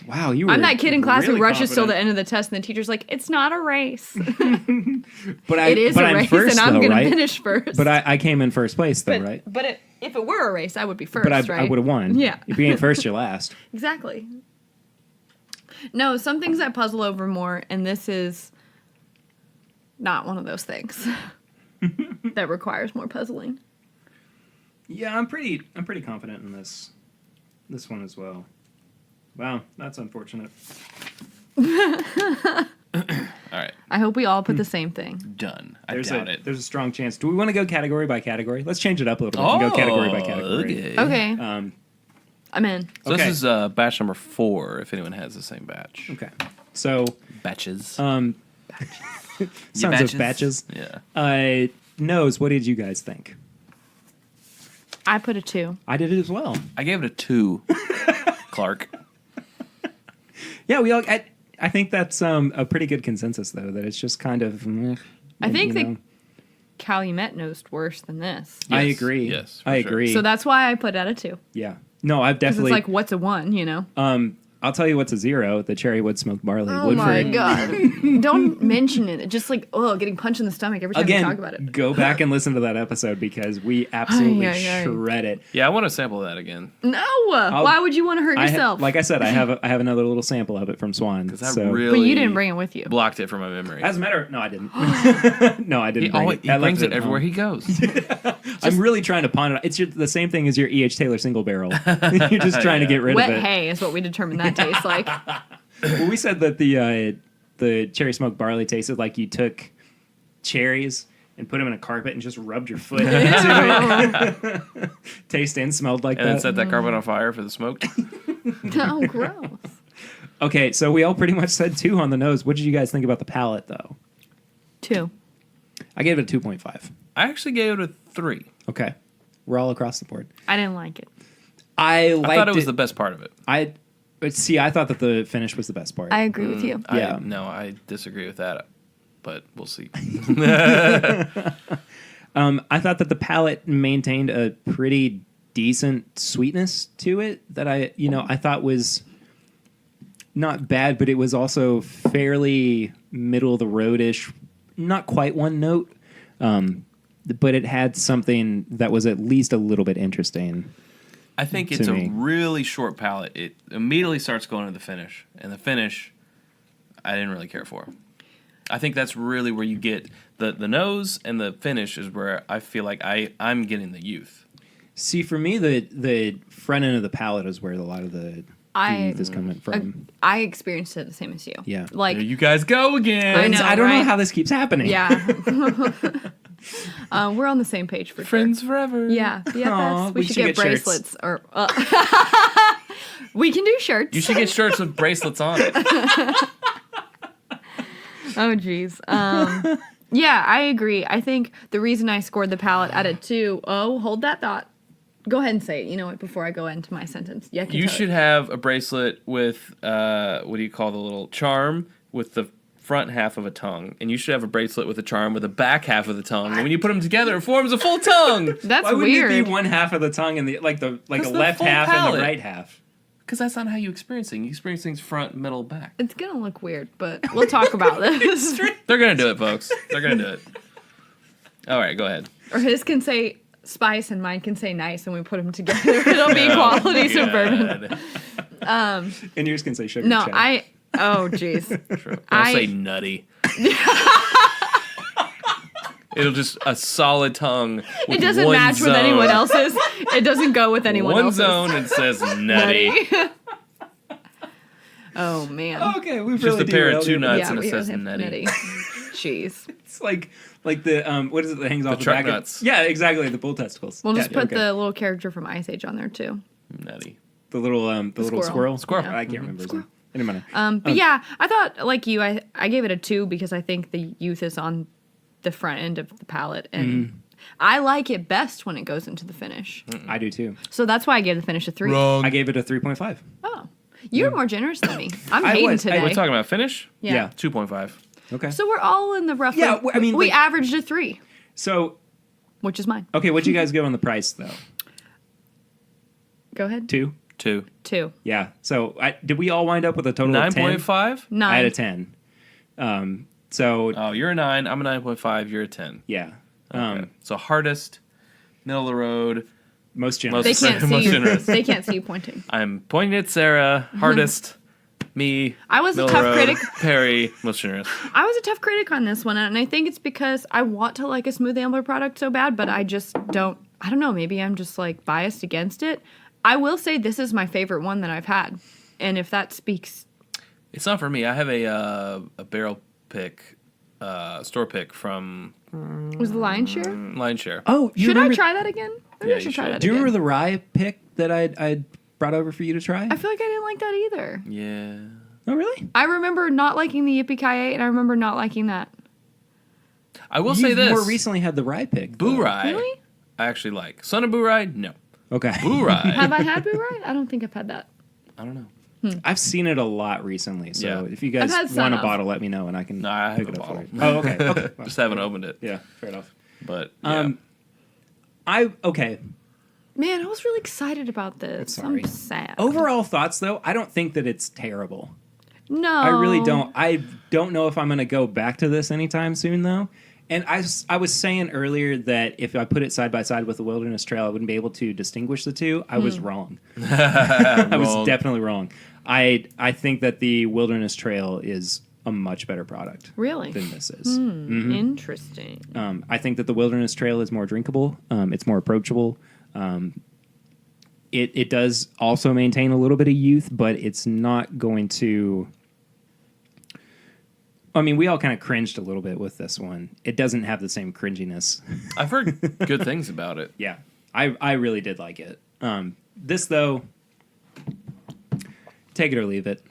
Wow, you were. I'm that kid in class really who rushes till confident. the end of the test, and the teacher's like, "It's not a race. But It is but a I'm race, first, and I'm though, going right? to finish first." But I came in first place, though, But, right? but if it were a race, I would be first, But right? I would have won. Yeah. If you ain't first, you're last. Exactly. No, some things I puzzle over more, and this is not one of those things that requires more puzzling. Yeah, I'm pretty confident in this one as well. Wow, that's unfortunate. All right. I hope we all put the same thing. Done. I There's doubt it. There's a strong chance. Do we want to go category by category? Let's change it up a little bit and go category by category. Okay, Um, I'm in. So Okay. this is batch number 4, if anyone has the same batch. okay. So, Batches. sons batches? of batches. Yeah. Nose, what did you guys think? I put a 2. I did it as well. I gave it a 2. Clark. Yeah, we all. I think that's a pretty good consensus, though, that it's just kind of. I think you the know. Calumet nosed worse than this. I Yes, agree. yes, for I sure. agree. So that's why I put it at a 2. Yeah. No, I've Because definitely. it's like, what's a 1, you know? I'll tell you what's a 0. The cherry wood smoked barley. Oh Woodford. my god. Don't mention it. It's just like, getting punched in the stomach every time Again, we talk about it. go back and listen to that episode because we absolutely Ay, ay, ay. shred it. Yeah, I want to sample that again. No! Why would you want to hurt yourself? Like I said, I have another little sample of it from Swan. Because I So. really But you didn't bring it with you. blocked it from my memory. As a matter, no, I didn't. No, I he didn't. Bring always, it. he I left brings it at everywhere home. he goes. I'm really trying to pawn it. It's the same thing as your E.H. Taylor single barrel. You're just trying to get rid Wet of it. hay is what we determined that tastes like. Well, we said that the cherry smoked barley tasted like you took cherries and put them in a carpet and just rubbed your foot into it. Taste and smelled like And then that. set that carpet on fire for the smoke. Oh, gross. Okay, so we all pretty much said 2 on the nose. What did you guys think about the palate, though? 2. I gave it a 2.5. I actually gave it a 3. Okay, we're all across the board. I didn't like it. I liked I thought it was the best part of it. I thought that the finish was the best part. I agree with you. Yeah. I disagree with that, but we'll see. I thought that the palate maintained a pretty decent sweetness to it that I thought was not bad, but it was also fairly middle of the road-ish, not quite one note, but it had something that was at least a little bit interesting. I think To it's me. a really short palate. It immediately starts going to the finish, and the finish, I didn't really care for. I think that's really where you get the nose, and the finish is where I feel like I'm getting the youth. See, for me, the front end of the palate is where a lot of the youth is coming from. I experienced it the same as you. Yeah. Like, There you guys go again. I know, I don't know right? how this keeps happening. yeah. We're on the same page for Friends sure. forever. Yeah. BFFs. Aw, we should get shirts. bracelets. Or we can do shirts. You should get shirts with bracelets on it. Oh, geez. Yeah, I agree. I think the reason I scored the palette at a 2. Oh, hold that thought. Go ahead and say it. You know what? Before I go into my sentence. Yeah, You should have a bracelet with what do you call the little charm with the front half of a tongue, and you should have a bracelet with a charm with the back half of the tongue. And when you put them together, it forms a full tongue. That's Why wouldn't weird. it be one half of the tongue and the a That's the left full half and palate. the right half? Because that's not how you experience things. You experience things front, middle, back. It's gonna look weird, but we'll talk about this. They're going to do it, folks. They're going to do it. All right, go ahead. Or his can say spice and mine can say nice, and we put them together. It'll be quality suburban. And yours can say sugar. No, cheddar. oh, jeez. I'll say nutty. It'll just a solid tongue. With It doesn't one match zone. with anyone else's. It doesn't go with anyone One else's. zone and says nutty. Oh, man. Okay, we've Just really a pair of derailed two here. nuts Yeah, and it we says have nutty. Jeez. It's like the what is it that hangs off the truck back? nuts. Yeah, exactly. The bull testicles. We'll just Yeah, put okay. the little character from Ice Age on there, too. Nutty. the little squirrel. Squirrel. Yeah. I can't remember his name. Anyway. But yeah, I thought, like you, I gave it a 2 because I think the youth is on the front end of the palate. And I like it best when it goes into the finish. I do too. So that's why I gave the finish a 3. Wrong. I gave it a 3.5. Oh. You're more generous than me. I'm I hating was. today. We're talking about finish? Yeah. 2.5. Okay. So we're all in the rough. Yeah, like, I mean, we like- averaged a 3, So, which is mine. okay, what'd you guys give on the price though? Go ahead. 2? 2. 2. Yeah. So, did we all wind up with a total of 10? 9.5? 9. I had a 10. So, Oh, you're a 9. I'm a 9.5. You're a 10. yeah. Okay. So hardest, middle of the road. Most They generous. can't Most see you. generous. They can't see you pointing. I'm pointing at Sarah. Hardest, me. I was a middle tough of the road, critic. Perry, most generous. I was a tough critic on this one, and I think it's because I want to like a smooth Ambler product so bad, but I just don't. I don't know. Maybe I'm just like biased against it. I will say this is my favorite one that I've had, and if that speaks, It's not for me. I have a barrel pick, store pick from was the lion's share. Line Share. Oh, you Should I remember, try that again? Maybe Yeah, I should you try should. that Do you again. remember the rye pick that I'd brought over for you to try? I feel like I didn't like that either. Yeah. Oh, really? I remember not liking the Yippee-Ki-Yay, and I remember not liking that. I will say this. more recently had the rye pick. Boo though. Rye. Really? I actually like. Son of Boo Rye? No. Okay. Boo Rye. Have I had Boo Rye? I don't think I've had that. I don't know. I've seen it a lot recently, so Yeah. if you guys I've had some want a of. bottle, let me know and I can No, I have pick a it up bottle. for you. Oh, okay. Okay. Well, Just haven't opened it. yeah, fair enough. But yeah. Okay. Man, I was really excited about this. Sorry. I'm sad. Overall thoughts, though, I don't think that it's terrible. No. I really don't. I don't know if I'm going to go back to this anytime soon, though. And I was saying earlier that if I put it side by side with the Wilderness Trail, I wouldn't be able to distinguish the two. I was wrong. I was definitely wrong. I think that the Wilderness Trail is a much better product Really? than this is. Interesting. I think that the Wilderness Trail is more drinkable. It's more approachable. It does also maintain a little bit of youth, but it's not going to. I mean, we all kind of cringed a little bit with this one. It doesn't have the same cringiness. I've heard good things about it. Yeah, I really did like it. This, though, take it or leave it.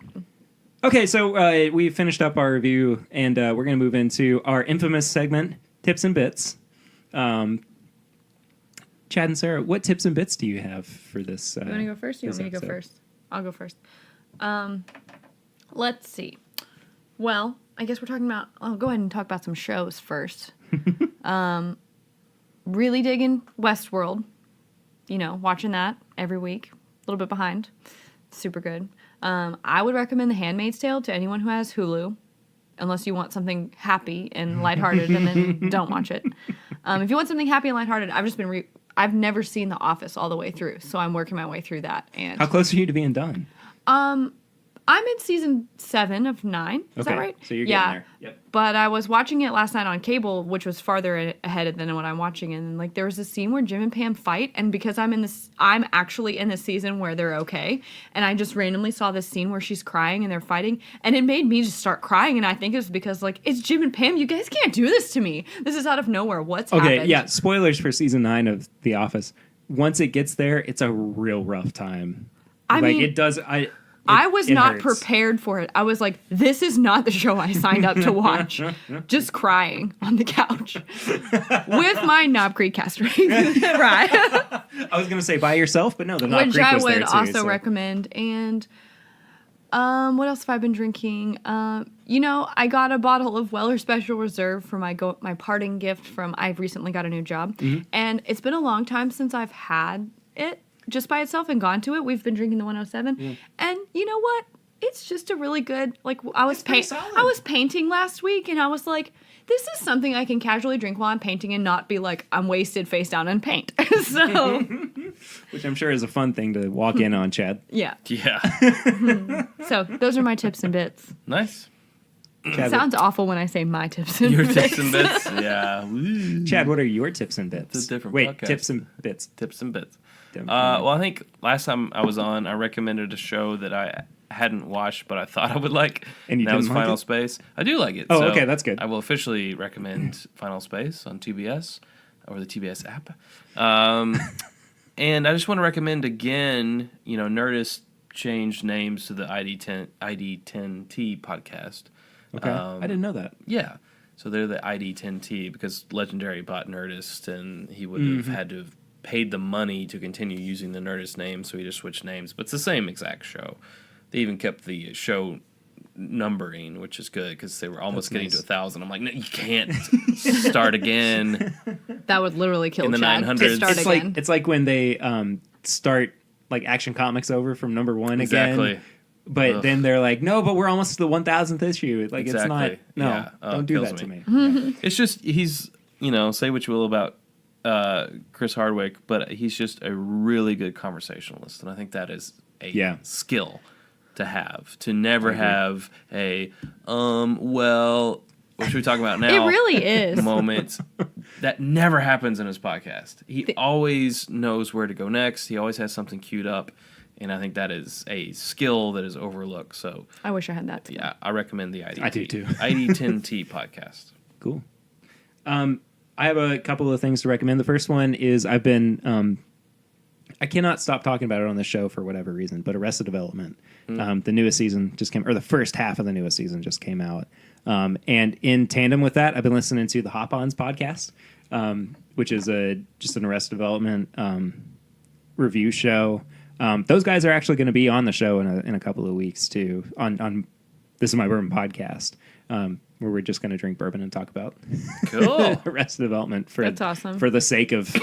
Okay, so we finished up our review, and we're going to move into our infamous segment, Tips and Bits. Chad and Sarah, what tips and bits do you have for this? You want to go first? Or you want me to go first? I'll go first. Let's see. Well, I guess we're talking about. I'll go ahead and talk about some shows first. Really digging Westworld. You know, watching that every week. A little bit behind. Super good. I would recommend The Handmaid's Tale to anyone who has Hulu, unless you want something happy and lighthearted, and then don't watch it. If you want something happy and lighthearted, I've just been. I've never seen The Office all the way through, so I'm working my way through that. And How close are you to being done? I'm in season 7 of 9. Is that right? So you're getting there. Yep. But I was watching it last night on cable, which was farther ahead than what I'm watching. And like there was a scene where Jim and Pam fight, and because I'm actually in the season where they're okay, and I just randomly saw this scene where she's crying and they're fighting, and it made me just start crying. And I think it was because like it's Jim and Pam. You guys can't do this to me. This is out of nowhere. What's happened? Yeah. Spoilers for season 9 of The Office. Once it gets there, it's a real rough time. I mean, it does. I was it not hurts. prepared for it. I was like, this is not the show I signed up to watch. Just crying on the couch with my Knob Creek castor right? I was going to say by yourself, but no, the Knob Which Creek I was would there too, also so. recommend. And what else have I been drinking? I got a bottle of Weller Special Reserve for my parting gift from. I've recently got a new job, and it's been a long time since I've had it. just by itself and gone to it. We've been drinking the 107, and you know what? It's just a really good. Like I was painting last week, and I was like, this is something I can casually drink while I'm painting and not be like I'm wasted face down and paint. So, which I'm sure is a fun thing to walk in on, Chad. Yeah. So those are my tips and bits. Nice. Chad, Sounds awful when I say my tips and Your bits. tips and bits. Yeah. Woo. Chad, what are your tips and bits? It's a different Wait, podcast. tips and bits. Tips and bits. Well, I think last time I was on, I recommended a show that I hadn't watched, but I thought I would like. And you that was didn't like Final it? Space. I do like it. Oh, so okay, that's good. I will officially recommend Final Space on TBS or the TBS app. And I just want to recommend again, Nerdist changed names to the ID10T podcast. Okay, I didn't know that. Yeah. So they're the ID10T because Legendary bought Nerdist and he would have had to have paid the money to continue using the Nerdist name, so he just switched names. But it's the same exact show. They even kept the show numbering, which is good because they were almost getting to 1,000. I'm like, no, you can't start again. That would literally kill In the Chad 900s. to start It's again. it's like when they start like Action Comics over from number 1 Exactly. again. But Ugh. then they're like, no, but we're almost to the 1,000th issue. Like Exactly. it's not. No, Yeah. don't do kills that to me. me. It's just he's say what you will about Chris Hardwick, but he's just a really good conversationalist, and I think that is a skill to have. To never have a well, what should we talk about now? It really is. Moment that never happens in his podcast. He always knows where to go next. He always has something queued up, and I think that is a skill that is overlooked. So I wish I had that. yeah, I recommend the ID. I do too. ID10T podcast. Cool. I have a couple of things to recommend. The first one is I've been I cannot stop talking about it on the show for whatever reason, but Arrested Development. The newest season just came, or the first half of the newest season just came out. And in tandem with that, I've been listening to the Hop-Ons podcast, which is just an Arrested Development review show. Those guys are actually going to be on the show in a couple of weeks too. On This Is My Bourbon podcast, where we're just going to drink bourbon and talk about Cool. Arrested Development That's awesome. for the sake of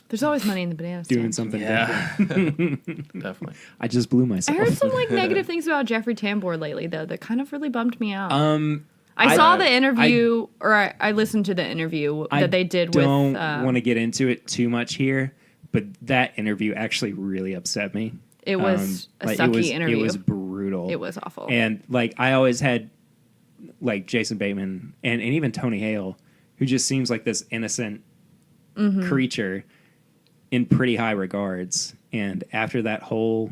There's always money in the banana doing stand. something. Yeah, definitely. I just blew I myself. heard some negative things about Jeffrey Tambor lately, though, that kind of really bummed me out. I I saw the interview, or I listened to the interview that they did with. Don't want to get into it too much here, but that interview actually really upset me. It was a like, sucky interview. It was brutal. It was awful. And I always had Jason Bateman and even Tony Hale, who just seems like this innocent creature in pretty high regards. And after that whole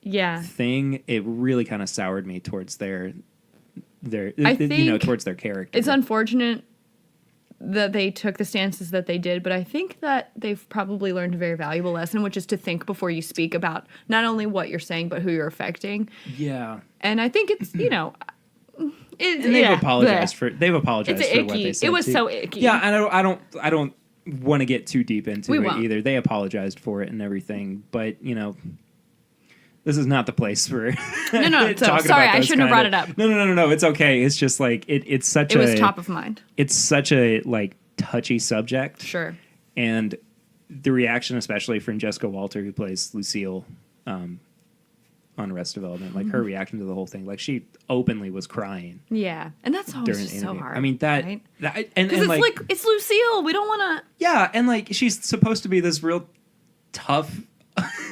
thing, it really kind of soured me towards their towards their character. It's unfortunate that they took the stances that they did, but I think that they've probably learned a very valuable lesson, which is to think before you speak about not only what you're saying, but who you're affecting. Yeah. And I think it's, And they've apologized for what they said. It was too. so icky. Yeah, and I don't want to get too deep into We it won't. either. They apologized for it and everything, but this is not the place for No. So, talking sorry, about I those shouldn't have kind brought of- it up. No. It's okay. It's just like it's such It was top of mind. It's such a touchy subject. Sure. And the reaction, especially from Jessica Walter, who plays Lucille on Arrested Development, her reaction to the whole thing, she openly was crying Yeah. And that's always during just the so interview. hard. I mean right? and Because it's it's Lucille. We don't want yeah, and she's supposed to be this real tough,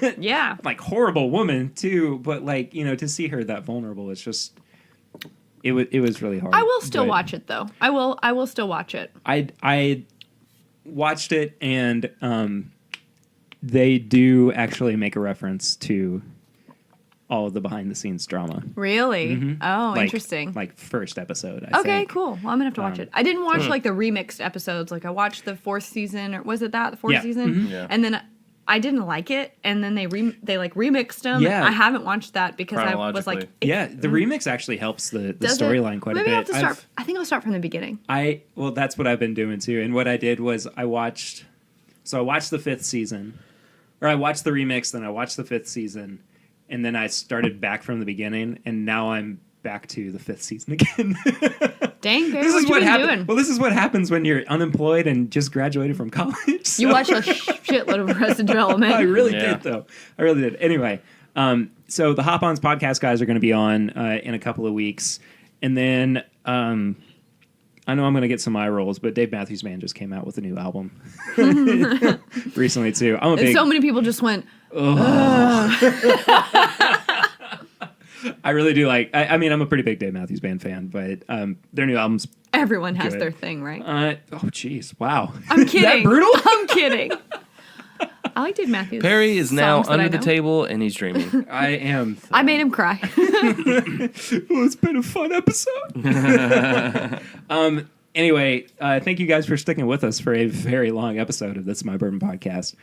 to. Yeah. horrible woman too. But to see her that vulnerable, it's just it was really hard. I will still But watch it though. I will still watch it. I watched it, and they do actually make a reference to all of the behind the scenes drama. Really? Oh, interesting. First episode. I Okay, think. cool. Well, I'm gonna have to watch it. I didn't watch the remixed episodes. I watched the fourth season, or was it the fourth Yeah. season? Yeah. And then I didn't like it, and then they remixed them. Yeah. I haven't watched that because I was like, Chronologically. Yeah, the remix actually helps the does it? storyline quite Maybe a bit. I'll have to start. I think I'll start from the beginning. Well, that's what I've been doing too. And what I did was I watched the fifth season, or I watched the remix, then I watched the fifth season, and then I started back from the beginning, and now I'm back to the fifth season again. Dang, Barry, This what is you what been happens. doing? Well, this is what happens when you're unemployed and just graduated from college. So- You watch a shitload of Arrested Development. I really Yeah. did, though. I really did. Anyway, so the Hop-Ons podcast guys are going to be on in a couple of weeks. And then I know I'm going to get some eye rolls, but Dave Matthews Band just came out with a new album recently, too. I'm a And big... so many people just went, I really do like... I mean, I'm a pretty big Dave Matthews Band fan, but their new album's... everyone has Good. their thing, right? oh, jeez. Wow. I'm kidding. That brutal? I'm kidding. I like Dave Matthews. Perry is now songs that I under the know. table and he's dreaming. I am... I made him cry. Well, it's been a fun episode. Anyway, thank you guys for sticking with us for a very long episode of This Is My Bourbon podcast.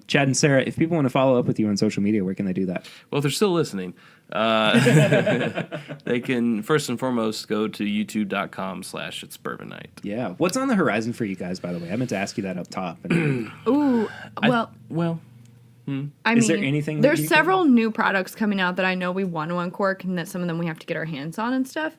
Chad and Sarah, if people want to follow up with you on social media, where can they do that? Well, if they're still listening, they can first and foremost go to youtube.com/It's Bourbon Night. Yeah. What's on the horizon for you guys, by the way? I meant to ask you that up top. And Ooh, well, Well, I Is mean, there anything that there's you can- several new products coming out that I know we want to uncork and that some of them we have to get our hands on and stuff.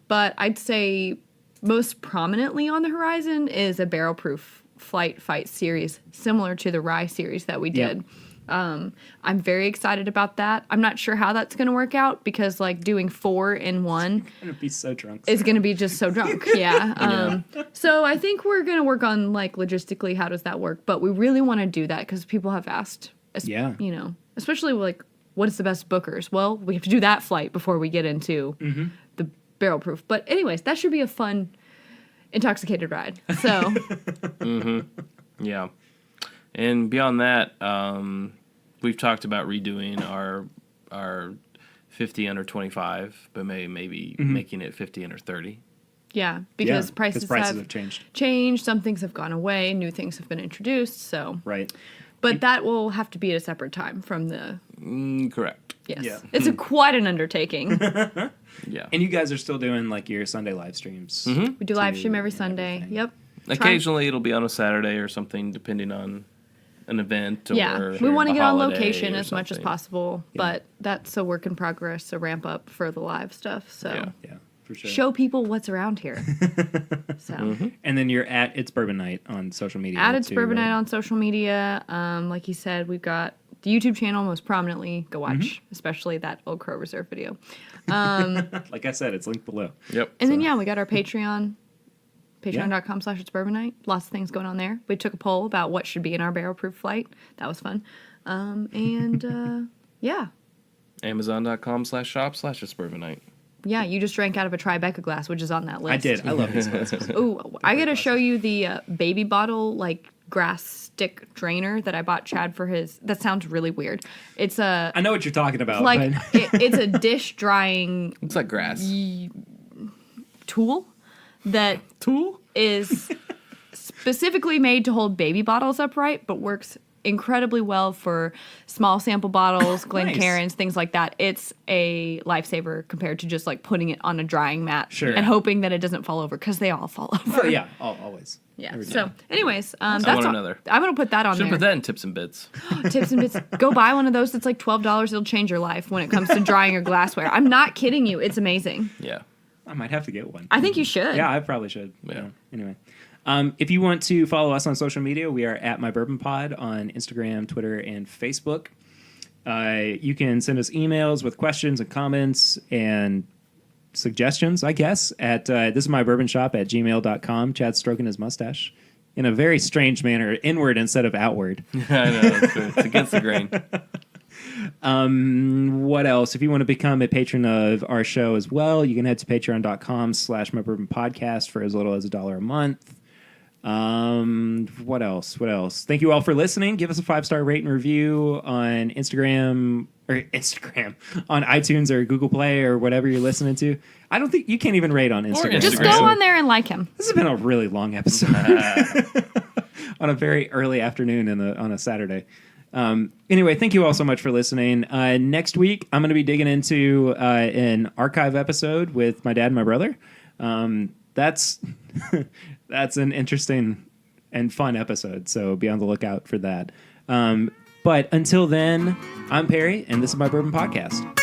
But I'd say most prominently on the horizon is a barrel-proof flight fight series, similar to the rye series that we Yeah. did. I'm very excited about that. I'm not sure how that's going to work out because like doing 4 in one I'm going to be so drunk. is going to be just so drunk. Yeah. So I think we're going to work on like logistically how does that work, but we really want to do that because people have asked. Yeah. You know, especially like what is the best bookers? Well, we have to do that flight before we get into the barrel proof. But anyways, that should be a fun intoxicated ride. So yeah. And beyond that, we've talked about redoing our 50 under 25, but maybe making it 50 under 30. yeah, because Yeah, prices have changed. changed. Some things have gone away. New things have been introduced. So, Right. but that will have to be at a separate time from the. Correct. Yes, Yeah. it's quite an undertaking. Yeah. And you guys are still doing like your Sunday live streams. We do live stream every and Sunday. everything. Yep. Occasionally it'll be on a Saturday or something, depending on an event or Yeah, we want to a get on holiday location or as much as something. possible, but that's a work in progress, a ramp up for the live stuff. So Yeah. Yeah, for sure. show people what's around here. So And then you're at It's Bourbon Night on social media. add It's too, Bourbon right? Night on social media. Like you said, we've got the YouTube channel most prominently. Go watch, especially that Old Crow Reserve video. Like I said, it's linked below. Yep. And then, yeah, we got our Patreon. Patreon.com/It's Bourbon Night. Lots of things going on there. We took a poll about what should be in our barrel proof flight. That was fun. Yeah. Amazon.com/shop/It's Bourbon Night. Yeah, you just drank out of a Tribeca glass, which is on that list. I did. I love these glasses. Ooh, I gotta show you the baby bottle, like, grass stick drainer that I bought Chad for his. That sounds really weird. It's a, I know what you're talking about. like, but it's a dish drying Looks like grass. tool that Tool? is specifically made to hold baby bottles upright, but works incredibly well for small sample bottles, Glencairns, things like that. It's a lifesaver compared to just like putting it on a drying mat Sure. and hoping that it doesn't fall over because they all fall over. oh, yeah, always. Yeah. Every So, time. anyways, I that's want all- another. I'm gonna put that on Should there. put that in tips and bits. Tips and bits. Go buy one of those. It's like $12. It'll change your life when it comes to drying your glassware. I'm not kidding you. It's amazing. Yeah. I might have to get one. I think you should. Yeah, I probably should. Yeah. Anyway. If you want to follow us on social media, we are at My Bourbon Pod on Instagram, Twitter, and Facebook. You can send us emails with questions and comments and suggestions, I guess, at thisismybourbonshop@gmail.com. Chad's stroking his mustache in a very strange manner, inward instead of outward. I know. It's against the grain. What else? If you want to become a patron of our show as well, you can head to patreon.com/mybourbonpodcast for as little as $1 a month. What else? Thank you all for listening. Give us a 5-star rate and review on Instagram, on iTunes or Google Play or whatever you're listening to. I don't think you can't even rate on Instagram. Just Instagram. go So on there and like him. This has been a really long episode on a very early afternoon on a Saturday. Anyway, thank you all so much for listening. Next week, I'm going to be digging into an archive episode with my dad and my brother. That's that's an interesting and fun episode, so be on the lookout for that. But until then, I'm Perry, and this is My Bourbon Podcast.